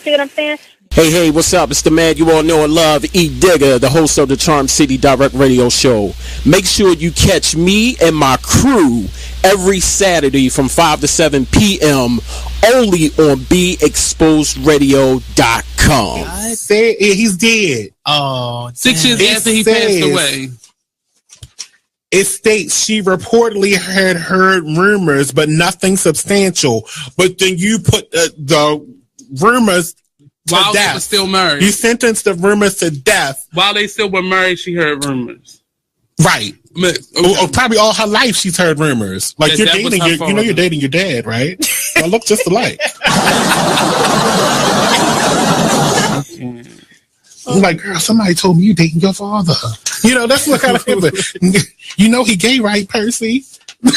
See what I'm saying? Hey, what's up? It's the man you all know and love, E. Digger, the host of the Charm City Direct Radio Show. Make sure you catch me and my crew every Saturday from 5 to 7 p.m. only on BExposedRadio.com. Say he's dead. Oh, 6 years after he passed away. It states she reportedly had heard rumors, but nothing substantial. But then you put the rumors to while death. They were still married. You sentenced the rumors to death. While they still were married, she heard rumors. Right. Okay. Probably all her life she's heard rumors. Like you're dating, you're dating your dad, right? Y'all look just alike. Okay. I'm like, girl, somebody told me you dating your father. You know, that's what kind of people. You know he gay, right, Percy? Please,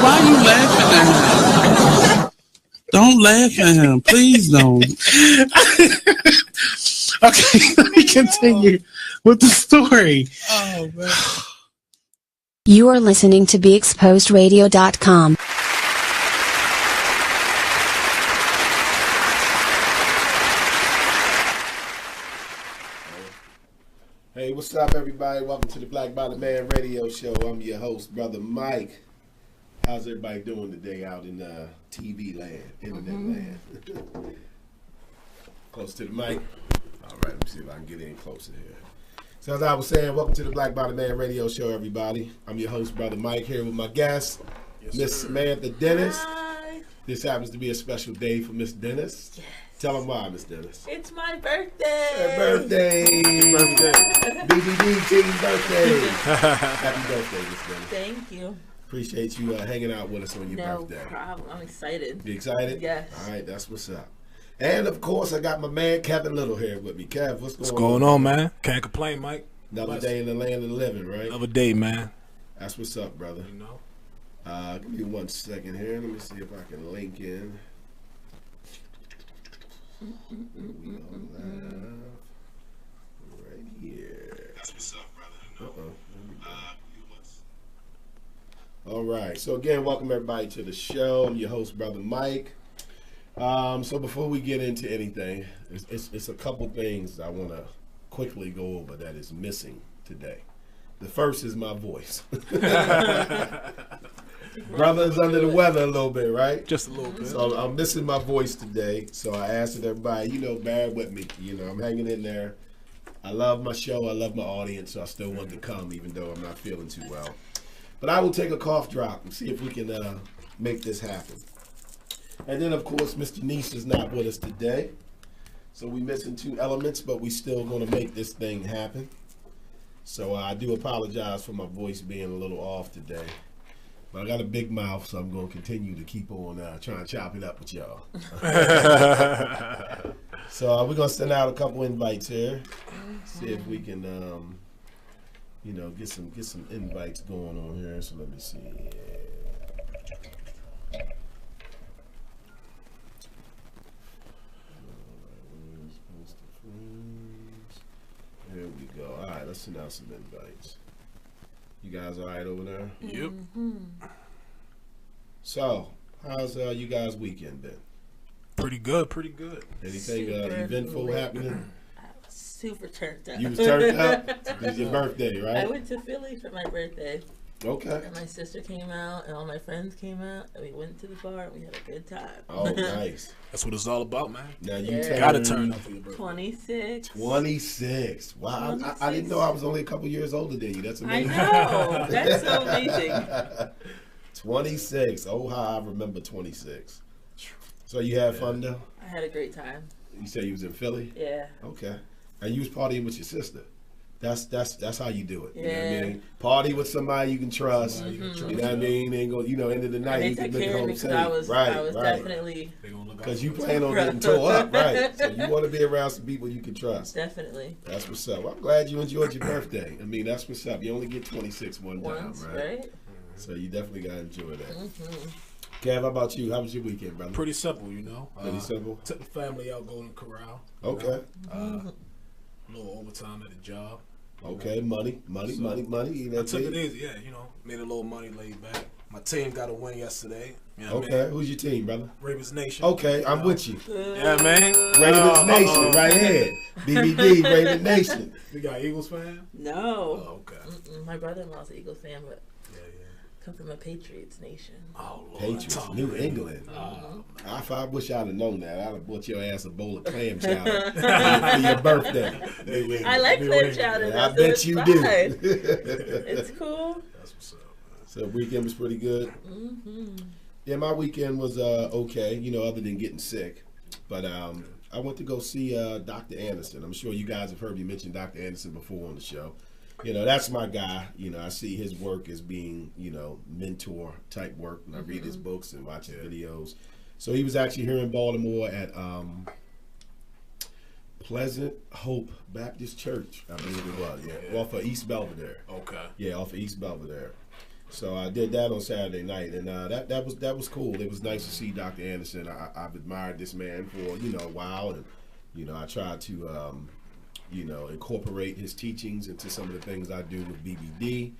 why are you laughing at him? Don't laugh at him. Please don't. Okay, let me continue with the story. Oh, man. You are listening to BeExposedRadio.com. Hey, what's up, everybody? Welcome to the Black Bottom Man Radio Show. I'm your host, Brother Mike. How's everybody doing today out in TV land, internet land? Close to the mic. All right, let me see if I can get in closer here. So as I was saying, welcome to the Black Bottom Man Radio Show, everybody. I'm your host, Brother Mike, here with my guest, Miss Samantha Dennis. Hi. This happens to be a special day for Miss Dennis. Yes. Tell them why, Miss Dennis. It's my birthday. Happy birthday. BBD team's birthday. Happy birthday, Miss Dennis. Thank you. Appreciate you hanging out with us on your birthday. No problem. I'm excited. You excited? Yes. All right, that's what's up. And of course, I got my man Kevin Little here with me. Kev, what's going on? What's going on, man? Can't complain, Mike. Another day in the land of the living, right? Another day, man. That's what's up, brother. You know. Give me 1 second here. Let me see if I can link in. We on live right here. That's what's up, brother. All right. So again, welcome everybody to the show. I'm your host, Brother Mike. So before we get into anything, it's a couple things I want to quickly go over that is missing today. The first is my voice. Brother's under the weather a little bit, right? Just a little bit. So I'm missing my voice today. So I asked everybody, bear with me. I'm hanging in there. I love my show. I love my audience. So I still want to come, even though I'm not feeling too well. But I will take a cough drop and see if we can make this happen. And then, of course, Mr. Nice is not with us today. So we're missing 2 elements, but we still going to make this thing happen. So I do apologize for my voice being a little off today. But I got a big mouth, so I'm going to continue to keep on trying to chop it up with y'all. So we're going to send out a couple invites here. See if we can, get some invites going on here. So let me see. There we go. All right, let's send out some invites. You guys all right over there? Yep. So, how's you guys' weekend been? Pretty good, pretty good. Anything eventful happening? Super turned up. You was turned up? It was your birthday, right? I went to Philly for my birthday. Okay. And my sister came out, and all my friends came out, and we went to the bar, and we had a good time. Oh, nice. That's what it's all about, man. Now you gotta turn up for your birthday. 26. 26. Wow. 26. I didn't know I was only a couple years older than you. That's amazing. I know. That's so amazing. 26. Oh, how I remember 26. So you had fun, though? I had a great time. You said you was in Philly? Yeah. Okay. And you was partying with your sister. That's how you do it. Yeah. You know what I mean? Party with somebody you can trust. You know what I mean? And go, end of the night, you can make it home safe. I was definitely. Because you plan on getting tore up, right? So you want to be around some people you can trust. Definitely. That's what's up. Well, I'm glad you enjoyed your birthday. I mean, that's what's up. You only get 26 one time, right? So you definitely got to enjoy that. Kev, how about you? How was your weekend, brother? Pretty simple, Pretty simple? Took the family out Golden Corral. Okay. A little overtime at the job. Okay, money. I took it easy, made a little money, laid back. My team got a win yesterday. You know what I Okay, mean? who's your team, brother? Ravens Nation. Okay, I'm with you. Yeah, man. Ravens Nation, right here. BBD, Ravens Nation. We got Eagles fan? No. Oh, okay. My brother-in-law's an Eagles fan, but Yeah. come from a Patriots nation. Oh, Lord. Patriots, Tom New Brady. England. Oh, I wish I'd have known that. I'd have bought your ass a bowl of clam chowder for your birthday. New England. I like New clam England. chowder. Yeah, I so bet it's you fine. do. It's cool. that's what's up, man. So weekend was pretty good. Yeah, my weekend was okay. You know, other than getting sick, but I went to go see Dr. Anderson. I'm sure you guys have heard me mention Dr. Anderson before on the show. You know, that's my guy. You know, I see his work as being, you know, mentor type work, and I read his books and watch his videos. So he was actually here in Baltimore at Pleasant Hope Baptist Church, I believe it was. Yeah, off of East Belvedere. Okay. Yeah, off of East Belvedere. So I did that on Saturday night, and that was cool. It was nice to see Dr. Anderson. I've admired this man for a while, and I tried to incorporate his teachings into some of the things I do with BBD,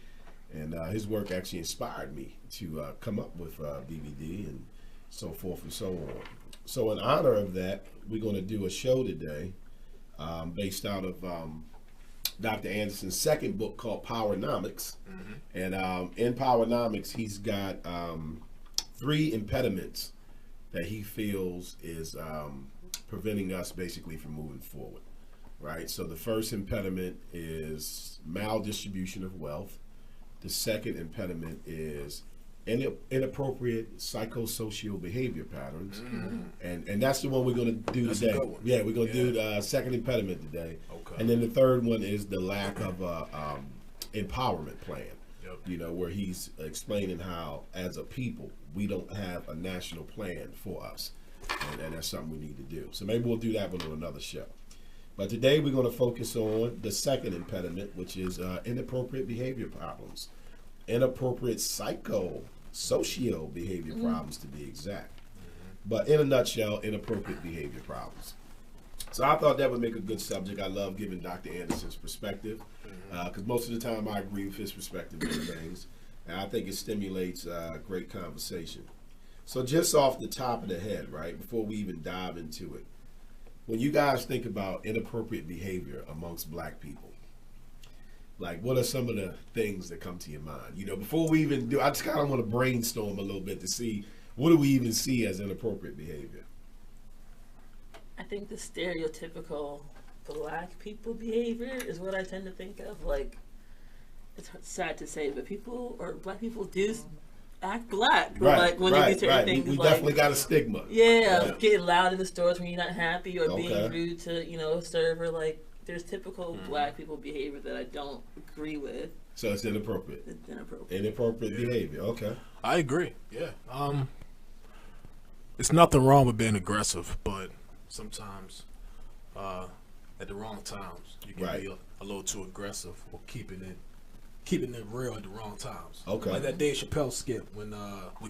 and his work actually inspired me to come up with BBD and so forth and so on. So in honor of that, we're going to do a show today based out of Dr. Anderson's second book called Powernomics. And in Powernomics, he's got 3 impediments that he feels is preventing us basically from moving forward, right? So the first impediment is maldistribution of wealth. The second impediment is inappropriate psychosocial behavior patterns. And that's the one we're going to do That's a today. good one. Yeah, we're going to do the second impediment today. Okay. And then the third one is the lack of empowerment plan. Yep. Where he's explaining how, as a people, we don't have a national plan for us. And that's something we need to do. So maybe we'll do that one on another show. But today we're going to focus on the second impediment, which is inappropriate behavior problems. Inappropriate socio behavior problems, to be exact. But in a nutshell, inappropriate behavior problems. So I thought that would make a good subject. I love giving Dr. Anderson's perspective because most of the time I agree with his perspective on things, and I think it stimulates great conversation. So just off the top of the head, right, before we even dive into it, when you guys think about inappropriate behavior amongst black people, like what are some of the things that come to your mind? Before we even do, I just kind of want to brainstorm a little bit to see what do we even see as inappropriate behavior. I think the stereotypical black people behavior is what I tend to think of. Like, it's sad to say, but black people do act black. Like when they do certain things, we like, definitely got a stigma. Yeah, getting loud in the stores when you're not happy, or being Okay. rude to a server. Like, there's typical black people behavior that I don't agree with. So it's inappropriate. It's inappropriate. Inappropriate behavior. Okay. I agree. Yeah. It's nothing wrong with being aggressive, but sometimes at the wrong times you can be a little too aggressive, or keeping it real at the wrong times. Okay. Like that Dave Chappelle skit when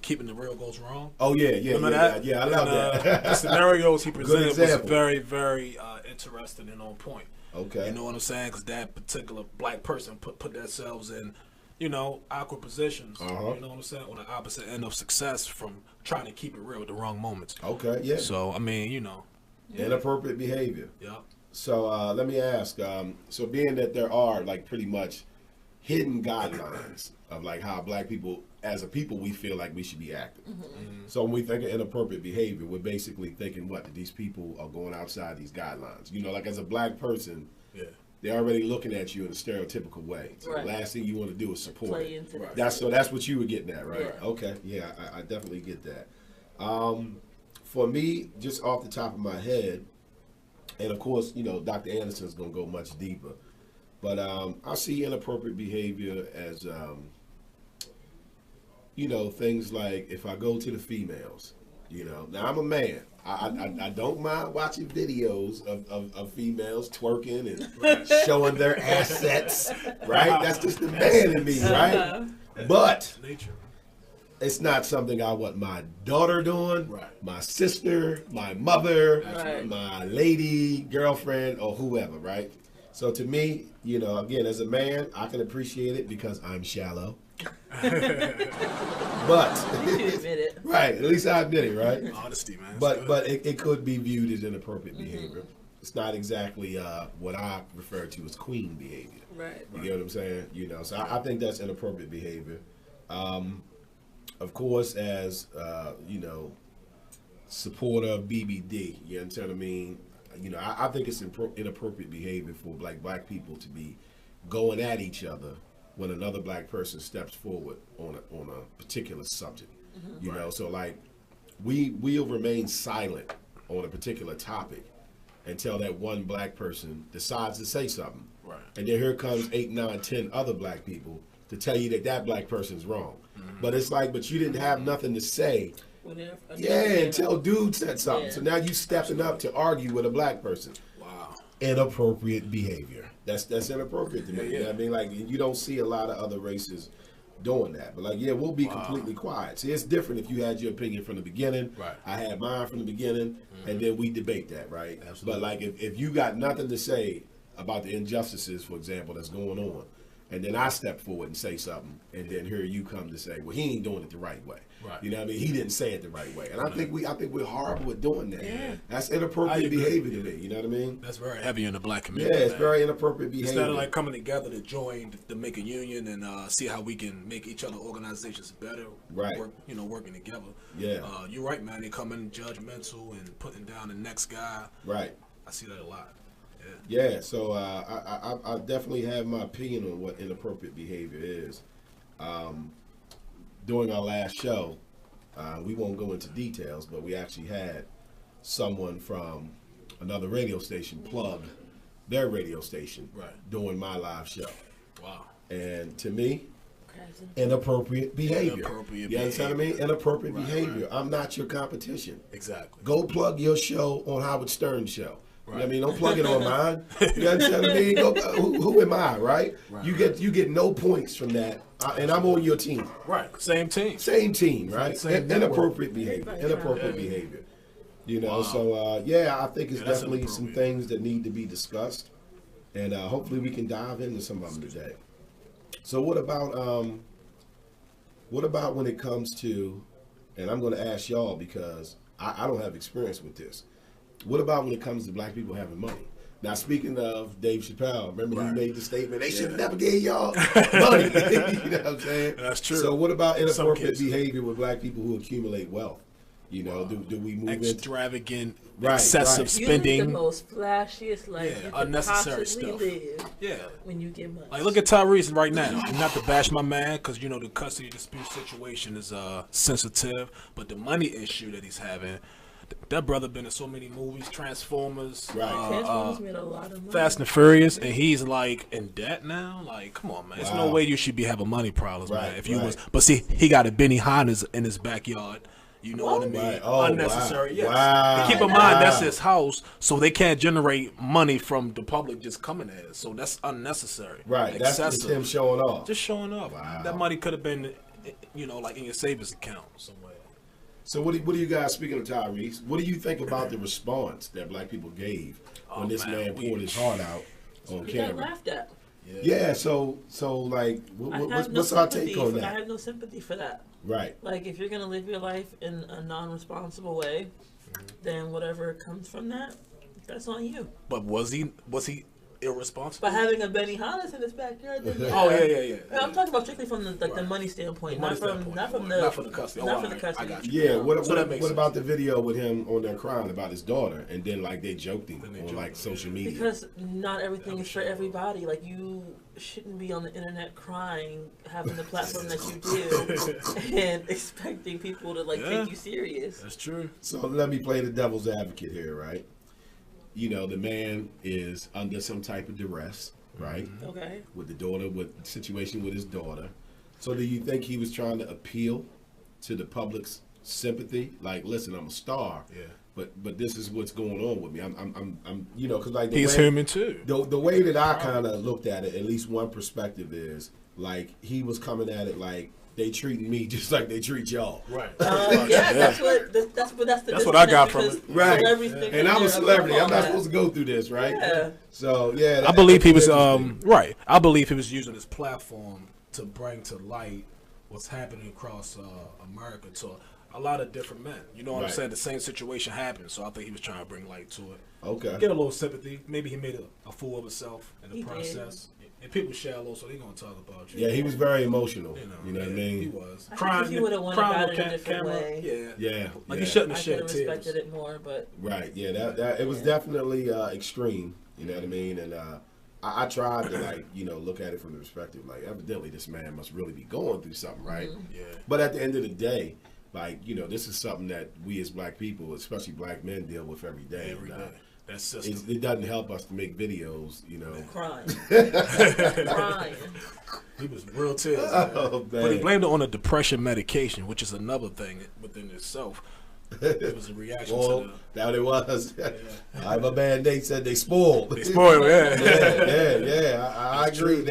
keeping it real goes wrong. Oh yeah. Remember that? Yeah, I love that. The scenarios he presented was example. very, very interesting and on point. Okay. You know what I'm saying? Because that particular black person put themselves in, awkward positions. You know what I'm saying? On the opposite end of success from trying to keep it real at the wrong moments. Okay. Yeah. So I mean, Inappropriate behavior. yeah. So let me ask. So being that there are like pretty much hidden guidelines of like how black people, as a people, we feel like we should be acting. So when we think of inappropriate behavior, we're basically thinking that these people are going outside these guidelines. Like as a black person, they're already looking at you in a stereotypical way. So the last thing you want to do is support Play it. into that. That's what you were getting at, right? Yeah. Okay, yeah, I definitely get that. For me, just off the top of my head, and of course, Dr. Anderson's going to go much deeper, but I see inappropriate behavior as, things like if I go to the females, now I'm a man. I don't mind watching videos of females twerking and showing their assets, right? That's just the man in me, right? But Nature. it's not something I want my daughter doing, Right. my sister, my mother, Right. my lady, girlfriend, or whoever, right? So to me, again, as a man, I can appreciate it because I'm shallow. But You admit it. right, at least I admit it, right? Honesty, man. But it could be viewed as inappropriate behavior. It's not exactly what I refer to as queen behavior. Right. You get what I'm saying? You know, so I think that's inappropriate behavior. Of course, as you know, supporter of BBD, you understand what I mean? You know, I think it's inappropriate behavior for black people to be going at each other when another black person steps forward on a particular subject. You know, so like we'll remain silent on a particular topic until that one black person decides to say something. Right. And then here comes 8, 9, 10 other black people to tell you that black person's wrong. But it's like, but you didn't have nothing to say. Until dude said something. Yeah. So now you stepping up to argue with a black person. Wow. Inappropriate behavior. That's inappropriate to me. Yeah. You know what I mean? Like, you don't see a lot of other races doing that. But like, yeah, we'll be completely quiet. See, it's different if you had your opinion from the beginning. Right. I had mine from the beginning, and then we debate that, right? Absolutely. But like, if you got nothing to say about the injustices, for example, that's going on, and then I step forward and say something, and then here you come to say, well, he ain't doing it the right way. Right. You know what I mean? He didn't say it the right way. And I think we're horrible at doing that. Yeah. That's inappropriate behavior to me. You know what I mean? That's very heavy in the black Yeah, community. it's man. very inappropriate behavior. Instead of like coming together to join to make a union and see how we can make each other organizations better, Right. working together. Yeah. You're right, man. They come in judgmental and putting down the next guy. Right. I see that a lot. Yeah, so I definitely have my opinion on what inappropriate behavior is. During our last show, we won't go into details, but we actually had someone from another radio station plug their radio station during my live show. Wow. And to me, inappropriate behavior. Inappropriate You understand what I mean? Inappropriate Right, behavior. I'm not your competition. Exactly. Go plug your show on Howard Stern's show. You know what I mean? Don't plug it on mine. You understand what I mean? Go, who am I, right? You get no points from that, and I'm on your team. Right. Same team. Same team, right? Same Inappropriate behavior. Inappropriate behavior. You know, so yeah, I think it's that's definitely some inappropriate. things that need to be discussed, and hopefully we can dive into some of them today. So what about when it comes to, and I'm going to ask y'all because I don't have experience with this. What about when it comes to black people having money? Now, speaking of Dave Chappelle, remember he made the statement, they should have never gave y'all money. You know what I'm saying? That's true. So what about In some inappropriate cases. behavior with black people who accumulate wealth? You know, do we move into Extravagant, Right, excessive right. You live the spending. most flashiest life Yeah, you could unnecessary possibly stuff. live Yeah. when you get money. Like, look at Tyrese right now. Not to bash my man, because, you know, the custody dispute situation is sensitive, but the money issue that he's having, that brother been in so many movies, Transformers, Transformers made a lot of money. Fast and Furious, and he's like in debt now. Like, come on, man. There's no way you should be having money problems, Right, man. If you right. was, but see, he got a Benihana in his backyard. You know what I mean? Right. Oh, Unnecessary, wow. yes. Wow. And keep in mind, that's his house, so they can't generate money from the public just coming there. So that's unnecessary. right? That's just him showing off. Just showing up. Wow. That money could have been, you know, like in your savings account somewhere. So what do you guys, speaking of Tyrese, what do you think about the response that black people gave when this man poured his heart out on He got camera? laughed at. Yeah, so like, what's our take on I that? have no sympathy for that. Right. Like, if you're gonna live your life in a non-responsible way, then whatever comes from that, that's on you. But was he irresponsible? By having a Benihana in his backyard, then yeah. Oh yeah. I'm talking about strictly from the money standpoint, Money not from standpoint. not from Not for the custody. not Oh, for the alright. custody. I got you. Yeah, what So that makes sense. about the video with him on there crying about his daughter, and then like they joked him on like social media? Because not everything is for everybody. Like, you shouldn't be on the internet crying, having the platform that you do, and expecting people to take you serious. That's true. So let me play the devil's advocate here, right? You know, the man is under some type of duress, right? Okay. With the daughter, with the situation with his daughter. So do you think he was trying to appeal to the public's sympathy? Like, listen, I'm a star. Yeah. But this is what's going on with me. I'm you know, because like He's human too. The way that I kind of looked at it, at least one perspective is like he was coming at it like they treating me just like they treat y'all. Right. Yeah, that's the what I got from because it. Right. celebrities think And that I'm a they're celebrity. I'm above not all supposed to go through this, right? Yeah. So yeah, I believe he was interesting. right. I believe he was using his platform to bring to light what's happening across America to a lot of different men. You know what I'm saying? The same situation happened, so I think he was trying to bring light to it. Okay. Get a little sympathy. Maybe he made a fool of himself in the process. And people shallow, so they're gonna talk about you. Yeah, he was very emotional. You know what I mean? He was. Crying. He would have went about it a different way. Yeah. Like he shouldn't have shed tears. I respected it more, but that it was definitely extreme. You know what I mean? And I tried to look at it from the perspective evidently this man must really be going through something, right? Mm-hmm. Yeah. But at the end of the day, this is something that we as black people, especially black men, deal with every day. Every day. That system. It doesn't help us to make videos, Crying. Crying. He was real tears. Oh, man. But he blamed it on a depression medication, which is another thing within itself. It was a reaction to that it was. Yeah. My man, they said they spoiled. They spoiled, yeah. I agree.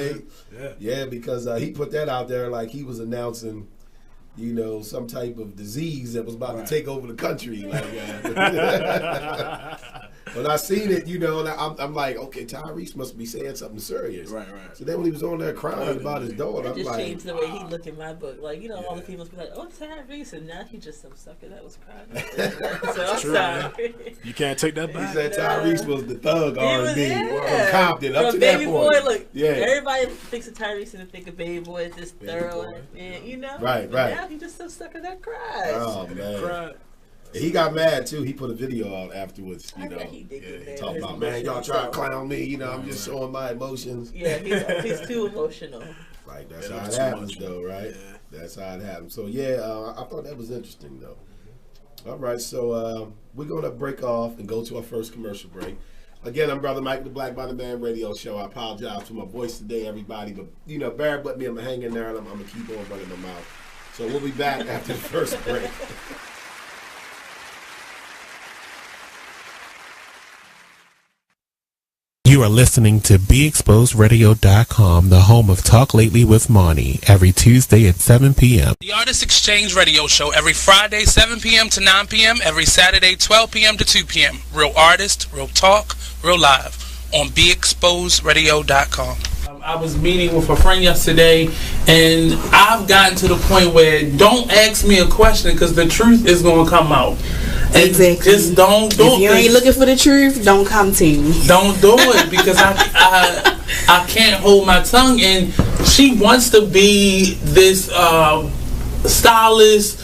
Because he put that out there like he was announcing, some type of disease that was about to take over the country. When I seen it, and I'm like, okay, Tyrese must be saying something serious. Right. So then when he was on there crying about his daughter, I'm like, changed the way he looked in my book. All the people must be like, oh, Tyrese, and now he just some sucker that was crying. So I'm sorry. You can't take that back. He said Tyrese was the thug R&B from Compton up to Baby that Boy, point. look, everybody thinks of Tyrese and think of Baby Boy, just thorough, and Right. Now he just some sucker that cries. Oh man. He got mad too. He put a video out afterwards, he did talking about, man, y'all try to clown me, I'm just showing my emotions. Yeah, he's too emotional. Right, that's how it happens though, right? Yeah. That's how it happens. So I thought that was interesting though. All right, so we're gonna break off and go to our first commercial break. Again, I'm Brother Mike, the Black by the Man Radio Show. I apologize for my voice today, everybody, but bear with me. I'm gonna hang in there and I'm gonna keep on running my mouth. So we'll be back after the first break. You are listening to BeExposedRadio.com, the home of Talk Lately with Monty, every Tuesday at 7 p.m. The Artist Exchange Radio Show every Friday, 7 p.m. to 9 p.m., every Saturday, 12 p.m. to 2 p.m. Real artist, real talk, real live on BeExposedRadio.com. I was meeting with a friend yesterday, and I've gotten to the point where don't ask me a question because the truth is going to come out. Exactly. Just don't do it. If you ain't looking for the truth, don't come to me. Don't do it because I can't hold my tongue. And she wants to be this stylist,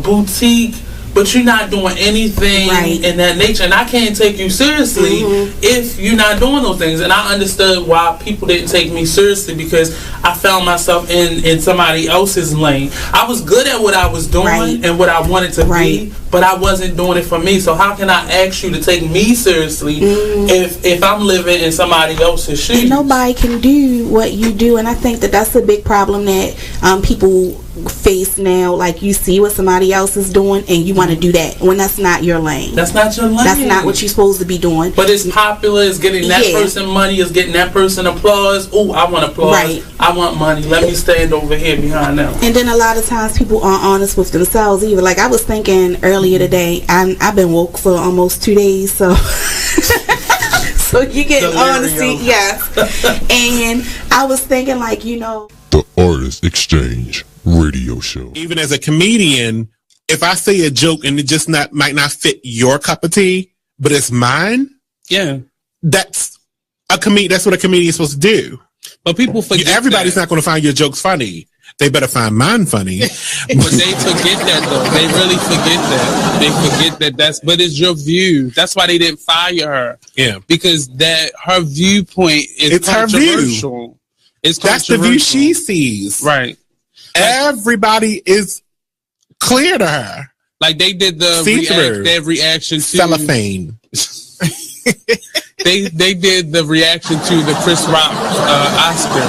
boutique, but you're not doing anything in that nature, and I can't take you seriously if you're not doing those things. And I understood why people didn't take me seriously because I found myself in somebody else's lane. I was good at what I was doing and what I wanted to be, but I wasn't doing it for me. So how can I ask you to take me seriously if I'm living in somebody else's shoes? And nobody can do what you do, and I think that's a big problem that people face now. Like, you see what somebody else is doing and you want to do that when that's not your lane. That's not your lane. That's not what you're supposed to be doing. But it's popular, it's getting that person money, it's getting that person applause. Oh, I want applause. I want money. Let me stand over here behind them. And then a lot of times people aren't honest with themselves either. Like, I was thinking earlier today, I've been woke for almost 2 days, so so you get honesty, yes. And I was thinking, like, the Artist Exchange Radio Show. Even as a comedian, if I say a joke and it just might not fit your cup of tea, but it's mine, that's what a comedian is supposed to do. But people forget everybody's not going to find your jokes funny. They better find mine funny. But they forget that though. They really forget that. They forget that but it's your view. That's why they didn't fire her. Yeah. Because her viewpoint is controversial. Her view. That's the view she sees. Right. Everybody is clear to her. Like they did their reaction to cellophane. They did the reaction to the Chris Rock Oscar,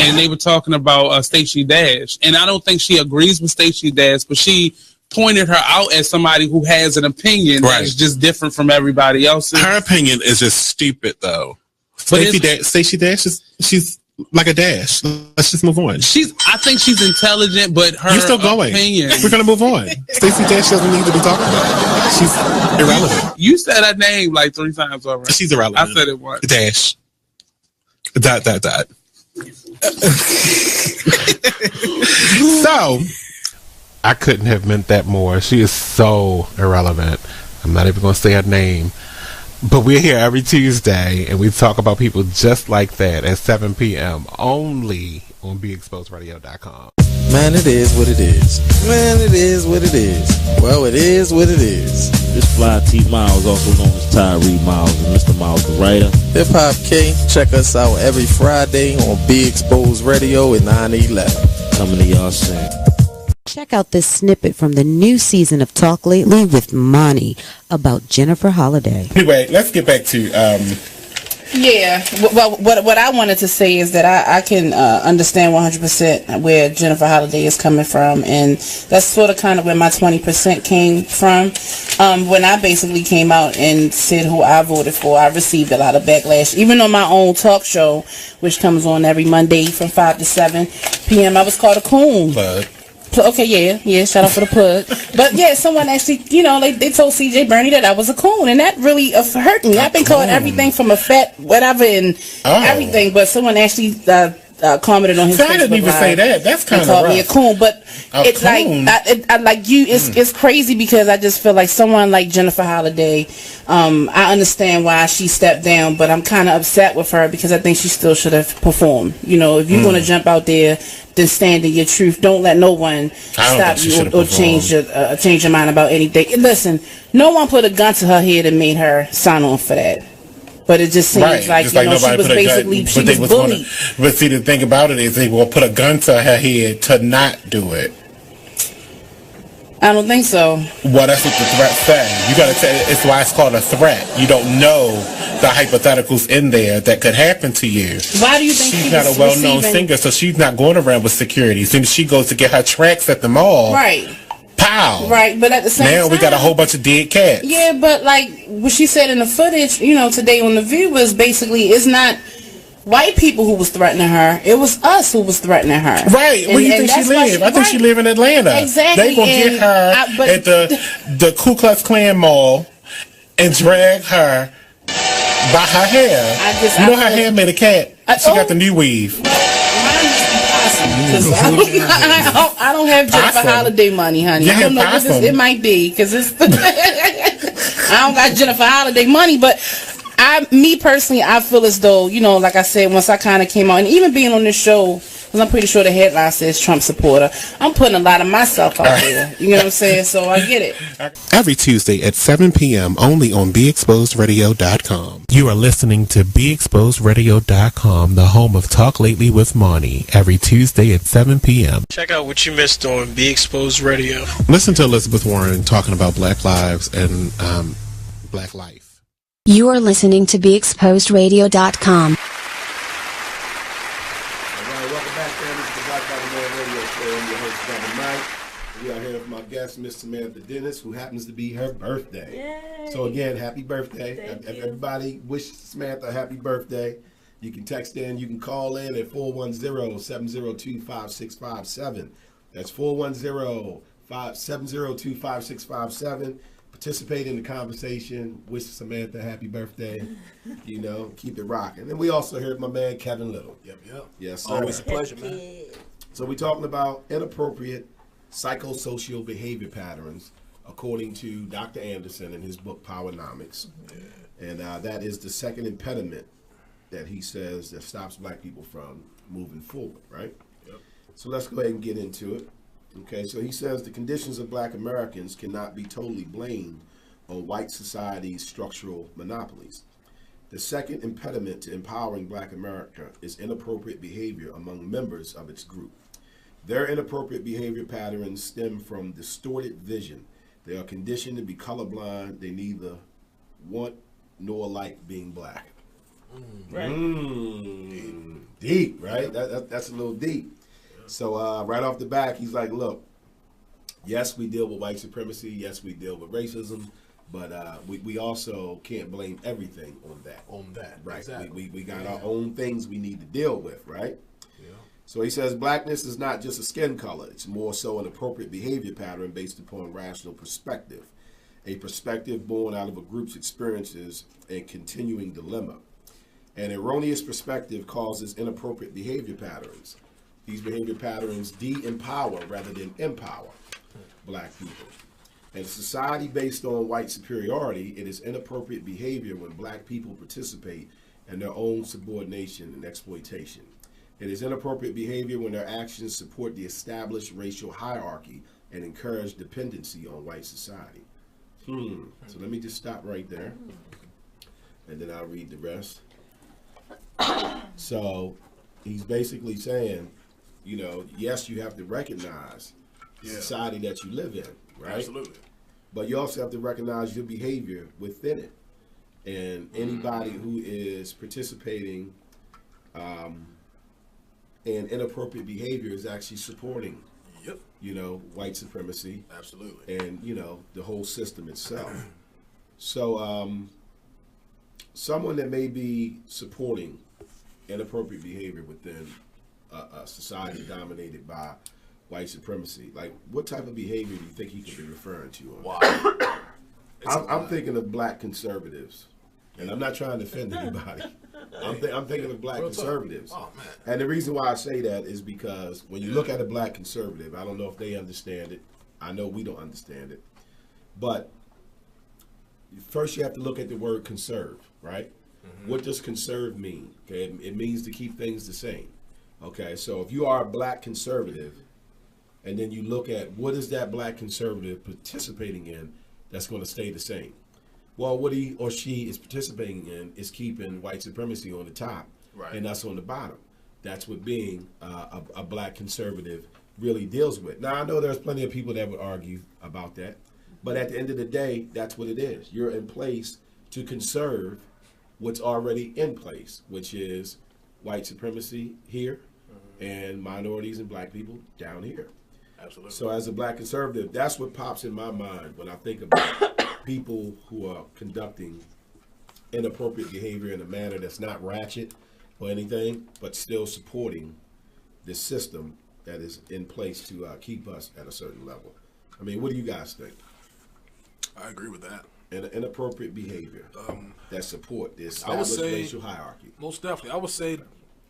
and they were talking about Stacey Dash, and I don't think she agrees with Stacey Dash, but she pointed her out as somebody who has an opinion that's just different from everybody else's. Her opinion is just stupid, though. Stacey Dash she's like a dash. Let's just move on. I think she's intelligent, but her You're still going. opinion. We're gonna move on. Stacey Dash doesn't need to be talked about. She's irrelevant. You said her name like 3 times already. She's irrelevant. I said it once. Dash. Dot. So, I couldn't have meant that more. She is so irrelevant. I'm not even going to say her name. But we're here every Tuesday, and we talk about people just like that at 7 p.m. only on BeExposedRadio.com. Man, it is what it is. Man, it is what it is. Well, it is what it is. This fly T Miles, also known as Tyree Miles, and Mr. Miles the writer. Hip Hop K, check us out every Friday on Be Exposed Radio at 9/11. Coming to y'all soon. Check out this snippet from the new season of Talk Lately with Monty about Jennifer Holliday. Anyway, let's get back to Yeah, well, what I wanted to say is that I can understand 100% where Jennifer Holliday is coming from, and that's sort of kind of where my 20% came from. When I basically came out and said who I voted for, I received a lot of backlash. Even on my own talk show, which comes on every Monday from 5 to 7 p.m., I was called a coon. Okay, yeah, shout out for the plug. But yeah, someone actually, they told CJ Bernie that I was a coon, and that really hurt me. I've been called everything from a fat whatever and everything, but someone actually commented on his Facebook. I didn't even say that. That's kind of rough. Called me a coon, but it's coon. like I like you. It's crazy because I just feel like someone like Jennifer Holliday. I understand why she stepped down, but I'm kind of upset with her because I think she still should have performed. If you're gonna jump out there, then stand in your truth. Don't let no one stop you or change your mind about anything. And listen, no one put a gun to her head and made her sign on for that. But it just seems like, she was basically, she was bullied. But see, the thing about it is they will put a gun to her head to not do it. I don't think so. Well, that's what the threat says. You got to say it's why it's called a threat. You don't know the hypotheticals in there that could happen to you. Why do you think she's not a well-known singer, so she's not going around with security. As soon as she goes to get her tracks at the mall, right? Pow! Right, but at the same time, now we got a whole bunch of dead cats. Yeah, but like what she said in the footage, today on The View was basically it's not white people who was threatening her. It was us who was threatening her. Right. Where do you think she live? I think she live in Atlanta. Exactly. They gonna get her at the Ku Klux Klan mall and drag her by her hair. Her hair made a cat. She got the new weave. I don't have Jennifer Holliday money, honey. I don't know what it might be because it's. I don't got Jennifer Holliday money, but me personally, I feel as though like I said, once I kind of came out, and even being on this show, because I'm pretty sure the headline says Trump supporter, I'm putting a lot of myself out there. You know what I'm saying? So I get it. Every Tuesday at 7 p.m. only on BeExposedRadio.com. You are listening to BeExposedRadio.com, the home of Talk Lately with Monty. Every Tuesday at 7 p.m. Check out what you missed on Be Exposed Radio. Listen to Elizabeth Warren talking about Black lives and Black life. You are listening to BeExposedRadio.com. Guest, Miss Samantha Dennis, who happens to be her birthday. Yay. So again, happy birthday. Everybody wish Samantha a happy birthday. You can text in, you can call in at 410-702-5657. That's 410-702-5657. Participate in the conversation. Wish Samantha a happy birthday. Keep it rocking. And we also heard my man Kevin Little. Yep. Yes, sir. Always a pleasure, man. So we're talking about inappropriate psychosocial behavior patterns, according to Dr. Anderson in his book Powernomics. Yeah. And that is the second impediment that he says that stops black people from moving forward, right? Yep. So let's go ahead and get into it. Okay, so he says the conditions of black Americans cannot be totally blamed on white society's structural monopolies. The second impediment to empowering black America is inappropriate behavior among members of its group. Their inappropriate behavior patterns stem from distorted vision. They are conditioned to be colorblind. They neither want nor like being black. Right. Deep, right? That's a little deep. So right off the bat, he's like, look, yes, we deal with white supremacy. Yes, we deal with racism. But we also can't blame everything on that. Right. Exactly. We got our own things we need to deal with, right? So he says blackness is not just a skin color. It's more so an appropriate behavior pattern based upon rational perspective, a perspective born out of a group's experiences and continuing dilemma. An erroneous perspective causes inappropriate behavior patterns. These behavior patterns de-empower rather than empower black people. In a society based on white superiority, it is inappropriate behavior when black people participate in their own subordination and exploitation. It is inappropriate behavior when their actions support the established racial hierarchy and encourage dependency on white society. So let me just stop right there, and then I'll read the rest. So he's basically saying, you know, yes, you have to recognize the society that you live in, right? Absolutely. But you also have to recognize your behavior within it. And anybody who is participating in inappropriate behavior is actually supporting, you know, white supremacy. Absolutely. And, you know, the whole system itself. So someone that may be supporting inappropriate behavior within a society dominated by white supremacy, like what type of behavior do you think he could be referring to? Wow. I'm thinking of black conservatives, and I'm not trying to offend anybody. I'm thinking of black conservatives. Oh, man. And the reason why I say that is because when you look at a black conservative, I don't know if they understand it. I know we don't understand it. But first you have to look at the word conserve, right? What does conserve mean? Okay, it means to keep things the same. Okay, so if you are a black conservative, and then you look at what is that black conservative participating in that's going to stay the same. Well, what he or she is participating in is keeping white supremacy on the top, and us on the bottom. That's what being a black conservative really deals with. Now, I know there's plenty of people that would argue about that, but at the end of the day, that's what it is. You're in place to conserve what's already in place, which is white supremacy here and minorities and black people down here. Absolutely. So as a black conservative, that's what pops in my mind when I think about people who are conducting inappropriate behavior in a manner that's not ratchet or anything, but still supporting this system that is in place to keep us at a certain level. I mean, what do you guys think? I agree with that. Inappropriate behavior that support the I would established say, racial hierarchy. Most definitely. I would say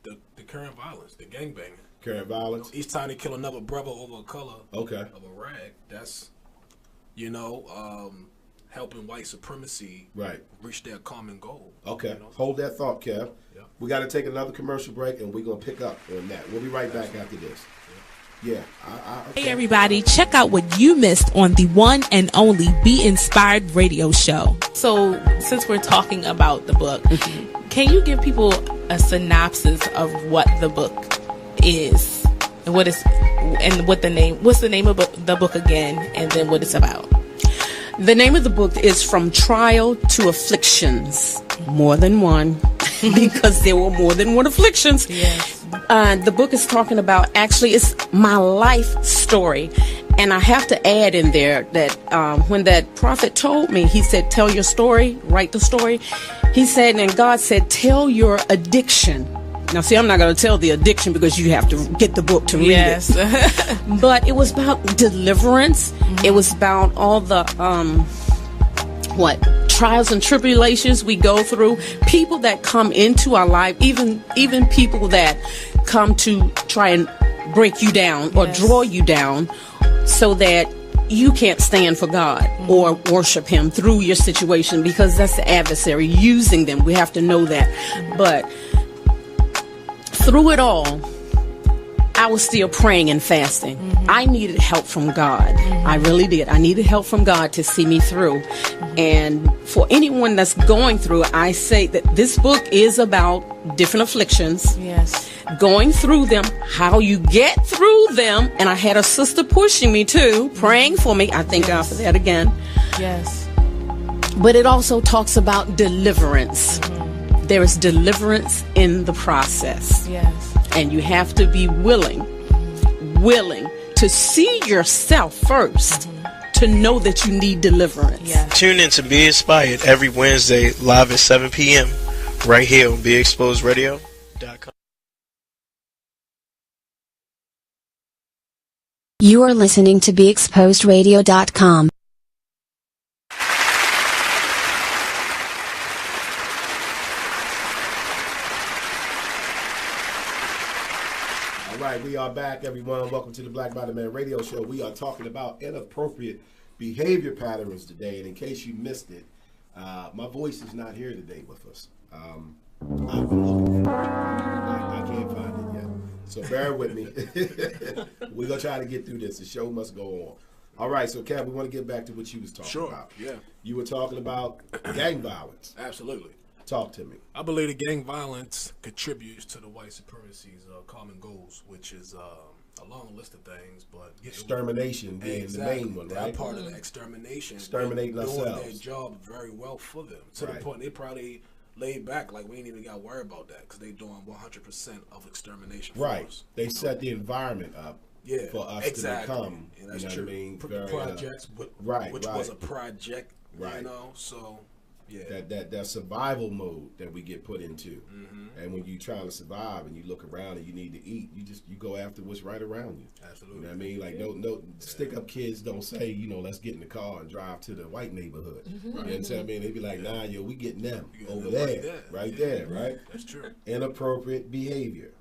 the current violence, the gangbanging. Current violence? Each time they kill another brother over a color of a rag, that's, helping white supremacy reach their common goal. Okay, You know? hold that thought, Kev. Yeah. We got to take another commercial break, and we're going to pick up on that. We'll be right back after this. Yeah. Hey everybody, check out what you missed on the one and only Be Inspired radio show. So since we're talking about the book, can you give people a synopsis of what the book is and what's the name of the book again, and then what it's about? The name of the book is From Trial to Afflictions. More than one, because there were more than one afflictions. Yes. The book is talking about, actually, it's my life story. And I have to add in there that when that prophet told me, he said, tell your story, write the story. He said, and God said, tell your addiction. Now, see, I'm not going to tell the addiction because you have to get the book to read it. But it was about deliverance. It was about all the, trials and tribulations we go through. People that come into our life, even people that come to try and break you down or draw you down so that you can't stand for God or worship Him through your situation, because that's the adversary using them. We have to know that. But through it all, I was still praying and fasting. I needed help from God. I really did. I needed help from God to see me through. And for anyone that's going through, I say that this book is about different afflictions. Yes. Going through them, how you get through them. And I had a sister pushing me too, praying for me. I thank God for that again. Yes. But it also talks about deliverance. There is deliverance in the process. Yes. And you have to be willing to see yourself first, to know that you need deliverance. Yes. Tune in to Be Inspired every Wednesday live at 7 p.m. right here on BeExposedRadio.com. You are listening to BeExposedRadio.com. right, we are back, everyone. Welcome to the Black Body Man Radio Show. We are talking about inappropriate behavior patterns today. And in case you missed it, my voice is not here today with us. I've been looking for it. I can't find it yet. So bear with me. We're going to try to get through this. The show must go on. All right, so Kev, we want to get back to what you was talking about. Yeah. You were talking about gang violence. Absolutely. Talk to me. I believe that gang violence contributes to the white supremacy's common goals, which is a long list of things, but extermination being the main one, right? They're part of the extermination. Exterminating ourselves. Doing their job very well for them, to the point they probably laid back like we ain't even got to worry about that because they doing 100% of extermination for us. They set the environment up for us to become, and that's true. What I mean? Projects, which was a project, you know, so that survival mode that we get put into. And when you trying to survive and you look around and you need to eat, you go after what's right around you. Absolutely. You know what I mean? Like no stick up kids don't say, let's get in the car and drive to the white neighborhood. You know what I mean? They be like, nah, we getting them over there, right there, right? That's true. Inappropriate behavior.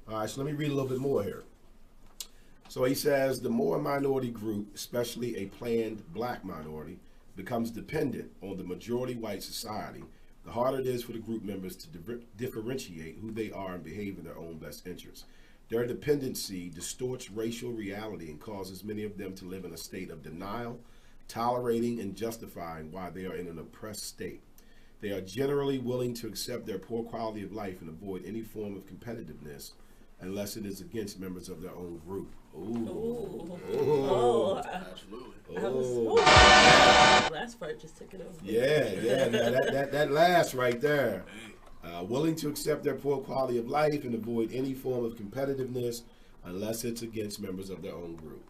All right, so let me read a little bit more here. So he says, the more a minority group, especially a planned black minority, becomes dependent on the majority white society, the harder it is for the group members to differentiate who they are and behave in their own best interests. Their dependency distorts racial reality and causes many of them to live in a state of denial, tolerating and justifying why they are in an oppressed state. They are generally willing to accept their poor quality of life and avoid any form of competitiveness unless it is against members of their own group. Absolutely. Last part just took it over. Yeah. That last right there. Willing to accept their poor quality of life and avoid any form of competitiveness unless it's against members of their own group.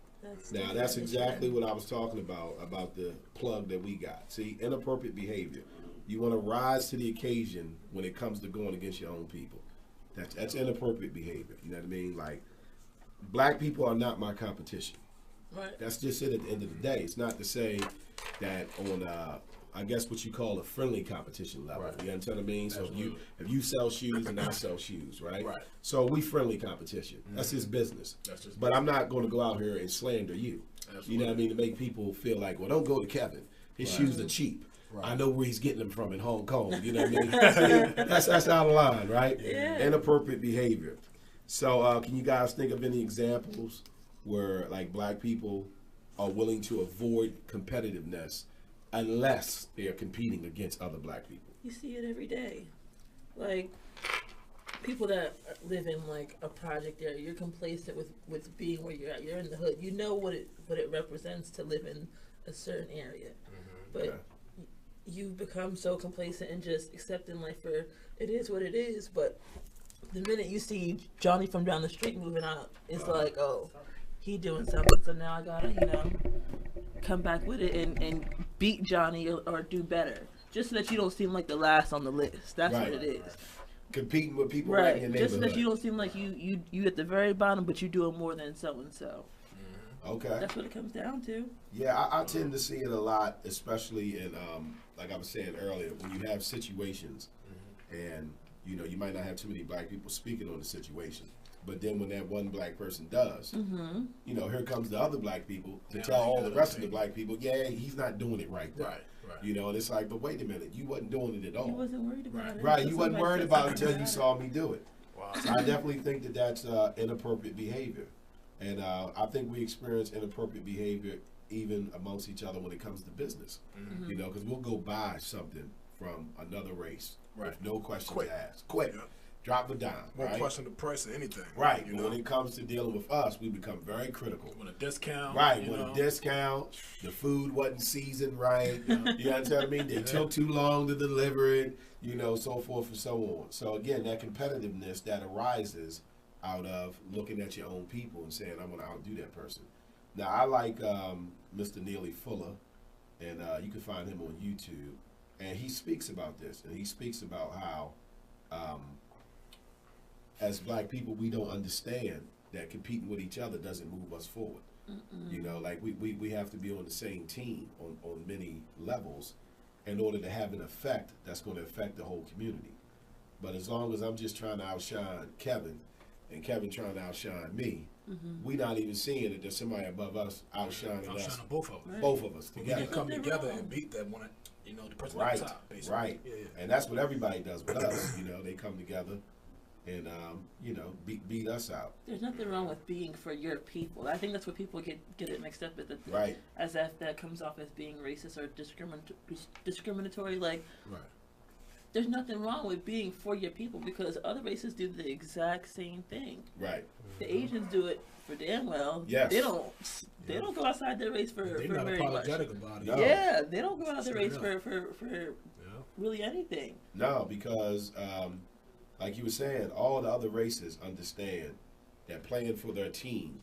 That's exactly what I was talking about the plug that we got. See, inappropriate behavior. You want to rise to the occasion when it comes to going against your own people. That's inappropriate behavior. You know what I mean? Like, black people are not my competition. Right. That's just it at the end of the day. It's not to say that on I guess what you call a friendly competition level. Right. You understand what I mean? So if you sell shoes and I sell shoes, right? So we friendly competition. That's his business. But I'm not going to go out here and slander you. Absolutely. You know what I mean? To make people feel like, well, don't go to Kevin. His shoes are cheap. I know where he's getting them from in Hong Kong. You know what I mean? That's out of line, right? Yeah. Inappropriate behavior. So can you guys think of any examples where like black people are willing to avoid competitiveness unless they are competing against other black people? You see it every day. Like, people that live in like a project area, you're complacent with being where you're at. You're in the hood. You know what it represents to live in a certain area. But you become so complacent and just accepting life for it is what it is. But the minute you see Johnny from down the street moving out, it's like, oh, he doing something. So now I gotta, come back with it and beat Johnny or do better, just so that you don't seem like the last on the list. That's what it is. Competing with people right in your neighborhood. Just so that you don't seem like you at the very bottom, but you doing more than so and so. Okay. That's what it comes down to. Yeah, I tend to see it a lot, especially in, like I was saying earlier, when you have situations and, you might not have too many black people speaking on the situation. But then when that one black person does, here comes the other black people to tell all the rest of the black people, he's not doing it right there. Right. And it's like, but wait a minute, you wasn't doing it at all. You wasn't worried about it. Right, you wasn't worried about it until you saw me do it. Wow. So I definitely think that that's inappropriate behavior. And I think we experience inappropriate behavior even amongst each other when it comes to business. Because we'll go buy something from another race with no questions asked. Quick. Yeah. Drop it down. Won't question the price of anything. Right. But when it comes to dealing with us, we become very critical. Want a discount. Right. Want a discount. The food wasn't seasoned right. You understand what I mean? They took too long to deliver it, so forth and so on. So again, that competitiveness that arises out of looking at your own people and saying, I'm going to outdo that person. Now, I like Mr. Neely Fuller, and you can find him on YouTube, and he speaks about this, and he speaks about how as black people, we don't understand that competing with each other doesn't move us forward. Like we have to be on the same team on many levels in order to have an effect that's going to affect the whole community. But as long as I'm just trying to outshine Kevin, and Kevin trying to outshine me, we not even seeing that there's somebody above us outshining us. Both of us. Both of us We together. can come together and beat that one, the person Right, at the top, basically. right. Yeah. And that's what everybody does with us. They come together and, beat us out. There's nothing wrong with being for your people. I think that's what people get it mixed up with. Right. As if that comes off as being racist or discriminatory. Like, right. There's nothing wrong with being for your people because other races do the exact same thing. Right. The Asians do it for damn well. Yes. They don't go outside their race for They're for not very apologetic much. about it. No. Yeah, they don't go out their race Straight for really anything. No, because like you were saying, all the other races understand that playing for their team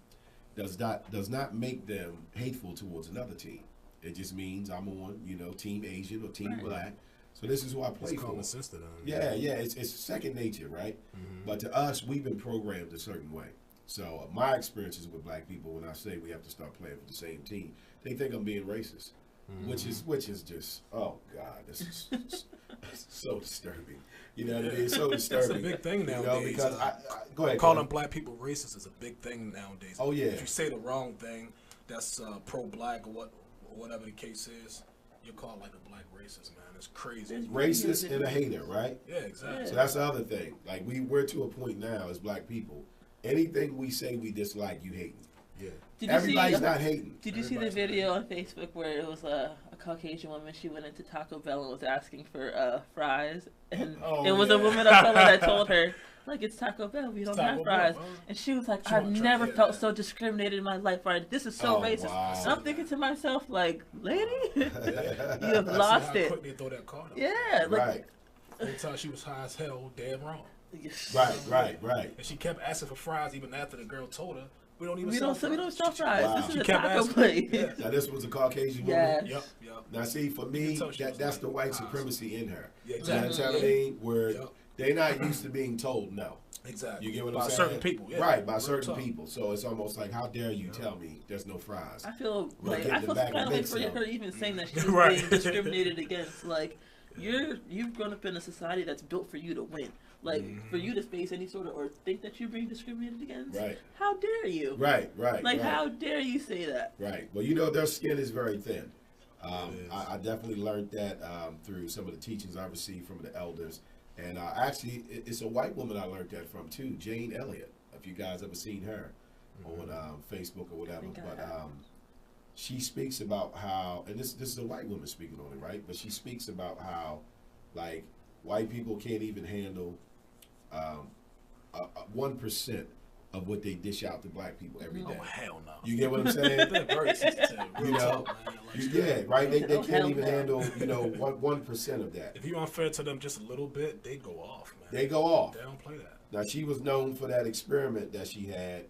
does not make them hateful towards another team. It just means I'm on, Team Asian or Team Black. So this is who I play it's for. common sense to them. Yeah, it's second nature, right? But to us, we've been programmed a certain way. So my experiences with black people, when I say we have to start playing for the same team, they think I'm being racist, which is just, oh God, this is so disturbing. You know what I mean? So disturbing. It's a big thing nowadays. Because go ahead. Calling black people racist is a big thing nowadays. Oh yeah. If you say the wrong thing, that's pro-black or whatever the case is, you're called like a black racist, man. It's crazy. Racist and a hater, right? Yeah, exactly. So that's the other thing. Like we're to a point now as black people. Anything we say we dislike, you hating. Yeah. Everybody's not hating. Did you see the video on Facebook where it was a Caucasian woman? She went into Taco Bell and was asking for fries, and it was a woman of color that told her, like, it's Taco Bell, we don't have fries. And she was like, I've never felt so discriminated in my life. Right? This is so racist. Wow. And I'm thinking to myself, like, lady, you have lost it. They throw that card up. Yeah, like, right. Every time she was high as hell, damn wrong. Right. And she kept asking for fries even after the girl told her, we don't sell fries. Wow. This is a taco place. Yeah. Now this was a Caucasian woman. Yes. Yep. Now see, for me, that's the white supremacy in her. Yeah, exactly. You know what I mean? Where they're not used to being told no. Exactly. You get what I'm saying? By certain people. Yeah. Right, by certain people. So it's almost like, how dare you tell me there's no fries? I feel some kind of way for her even saying that she's being discriminated against. Like, you've grown up in a society that's built for you to win. Like, for you to face any sort of, or think that you're being discriminated against. Right. How dare you? Right. Like, how dare you say that? Right. Well, their skin is very thin. I definitely learned that through some of the teachings I received from the elders. And actually, it's a white woman I learned that from, too, Jane Elliott, if you guys ever seen her on Facebook or whatever. But she speaks about how, and this is a white woman speaking on it, right? But she speaks about how, like, white people can't even handle 1% of what they dish out to black people every day. Oh, hell no. You get what I'm saying? Right? They can't even handle, 1% of that. If you're unfair to them just a little bit, they go off, man. They go off. They don't play that. Now, she was known for that experiment that she had,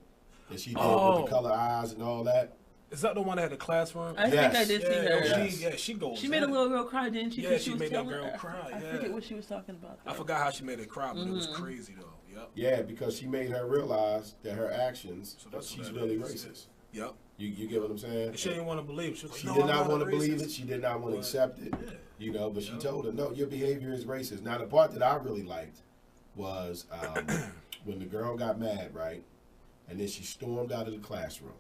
that she did with the color eyes and all that. Is that the one that had the classroom? I think I did see her. She goes. She made a little girl cry, didn't she? Yeah, she made that girl cry. I forget what she was talking about. I forgot how she made it cry, but it was crazy though. Yep. Yeah, because she made her realize that her actions, she's really racist. Yep. You get what I'm saying? And she didn't want to believe it. She did not want to believe it. She did not want to accept it. Yeah. But she told her, no, your behavior is racist. Now, the part that I really liked was when the girl got mad, right? And then she stormed out of the classroom.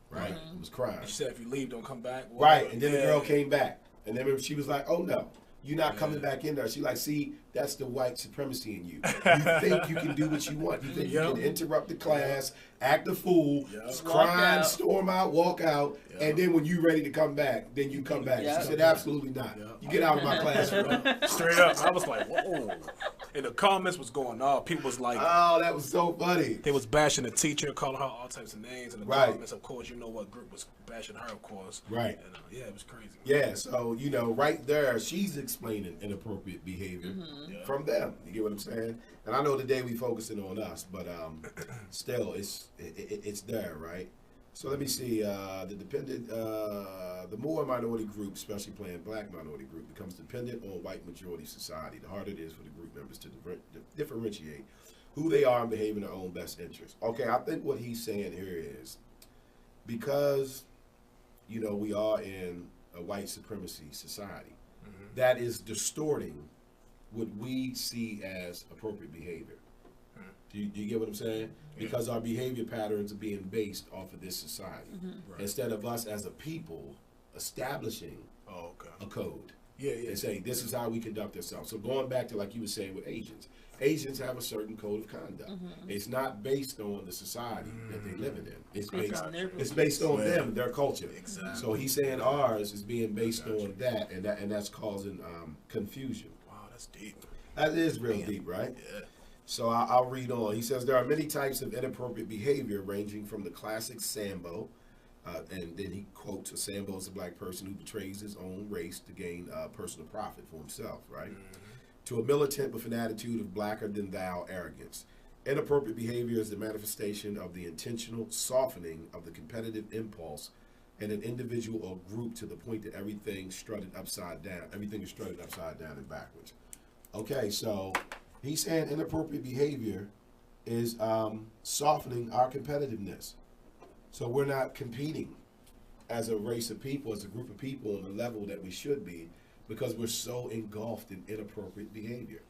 Right, it was crying. She said, "If you leave, don't come back." Right, and then the girl came back, and then she was like, "Oh no, you're not coming back in there." She like, "See, that's the white supremacy in you. You think you can do what you want. You think you can interrupt the class, act a fool, cry, storm out, walk out, and then when you're ready to come back, then you come back." She said, "Absolutely not. You get out of my classroom." Straight up, I was like, "Whoa!" And the comments was going off. People was like, "Oh, that was so funny." They was bashing the teacher, calling her all types of names, and the comments, of course, you know what group was bashing her, of course. Right. And, it was crazy. Yeah. So right there, she's explaining inappropriate behavior from them. You get what I'm saying? And I know today we focusing on us, but still, it's there, right? So let me see. The more minority group, especially playing black minority group, becomes dependent on white majority society, the harder it is for the group members to differentiate who they are and behave in their own best interest. Okay, I think what he's saying here is because, we are in a white supremacy society, that is distorting what we see as appropriate behavior. Do Do you get what I'm saying? Because our behavior patterns are being based off of this society. Right. Instead of us as a people establishing a code. And say, this is how we conduct ourselves. So going back to like you were saying with Asians. Asians have a certain code of conduct. It's not based on the society that they live in. It's based on them, their culture. Exactly. So he's saying ours is being based on that, and that's causing confusion. Wow, that's deep. That is real deep, right? Yeah. So I'll read on. He says there are many types of inappropriate behavior, ranging from the classic Sambo, and then he quotes a Sambo is a black person who betrays his own race to gain personal profit for himself, right? To a militant with an attitude of blacker than thou arrogance. Inappropriate behavior is the manifestation of the intentional softening of the competitive impulse in an individual or group to the point that everything is strutted upside down and backwards. Okay, so he's saying inappropriate behavior is softening our competitiveness. So we're not competing as a race of people, as a group of people on the level that we should be, because we're so engulfed in inappropriate behavior.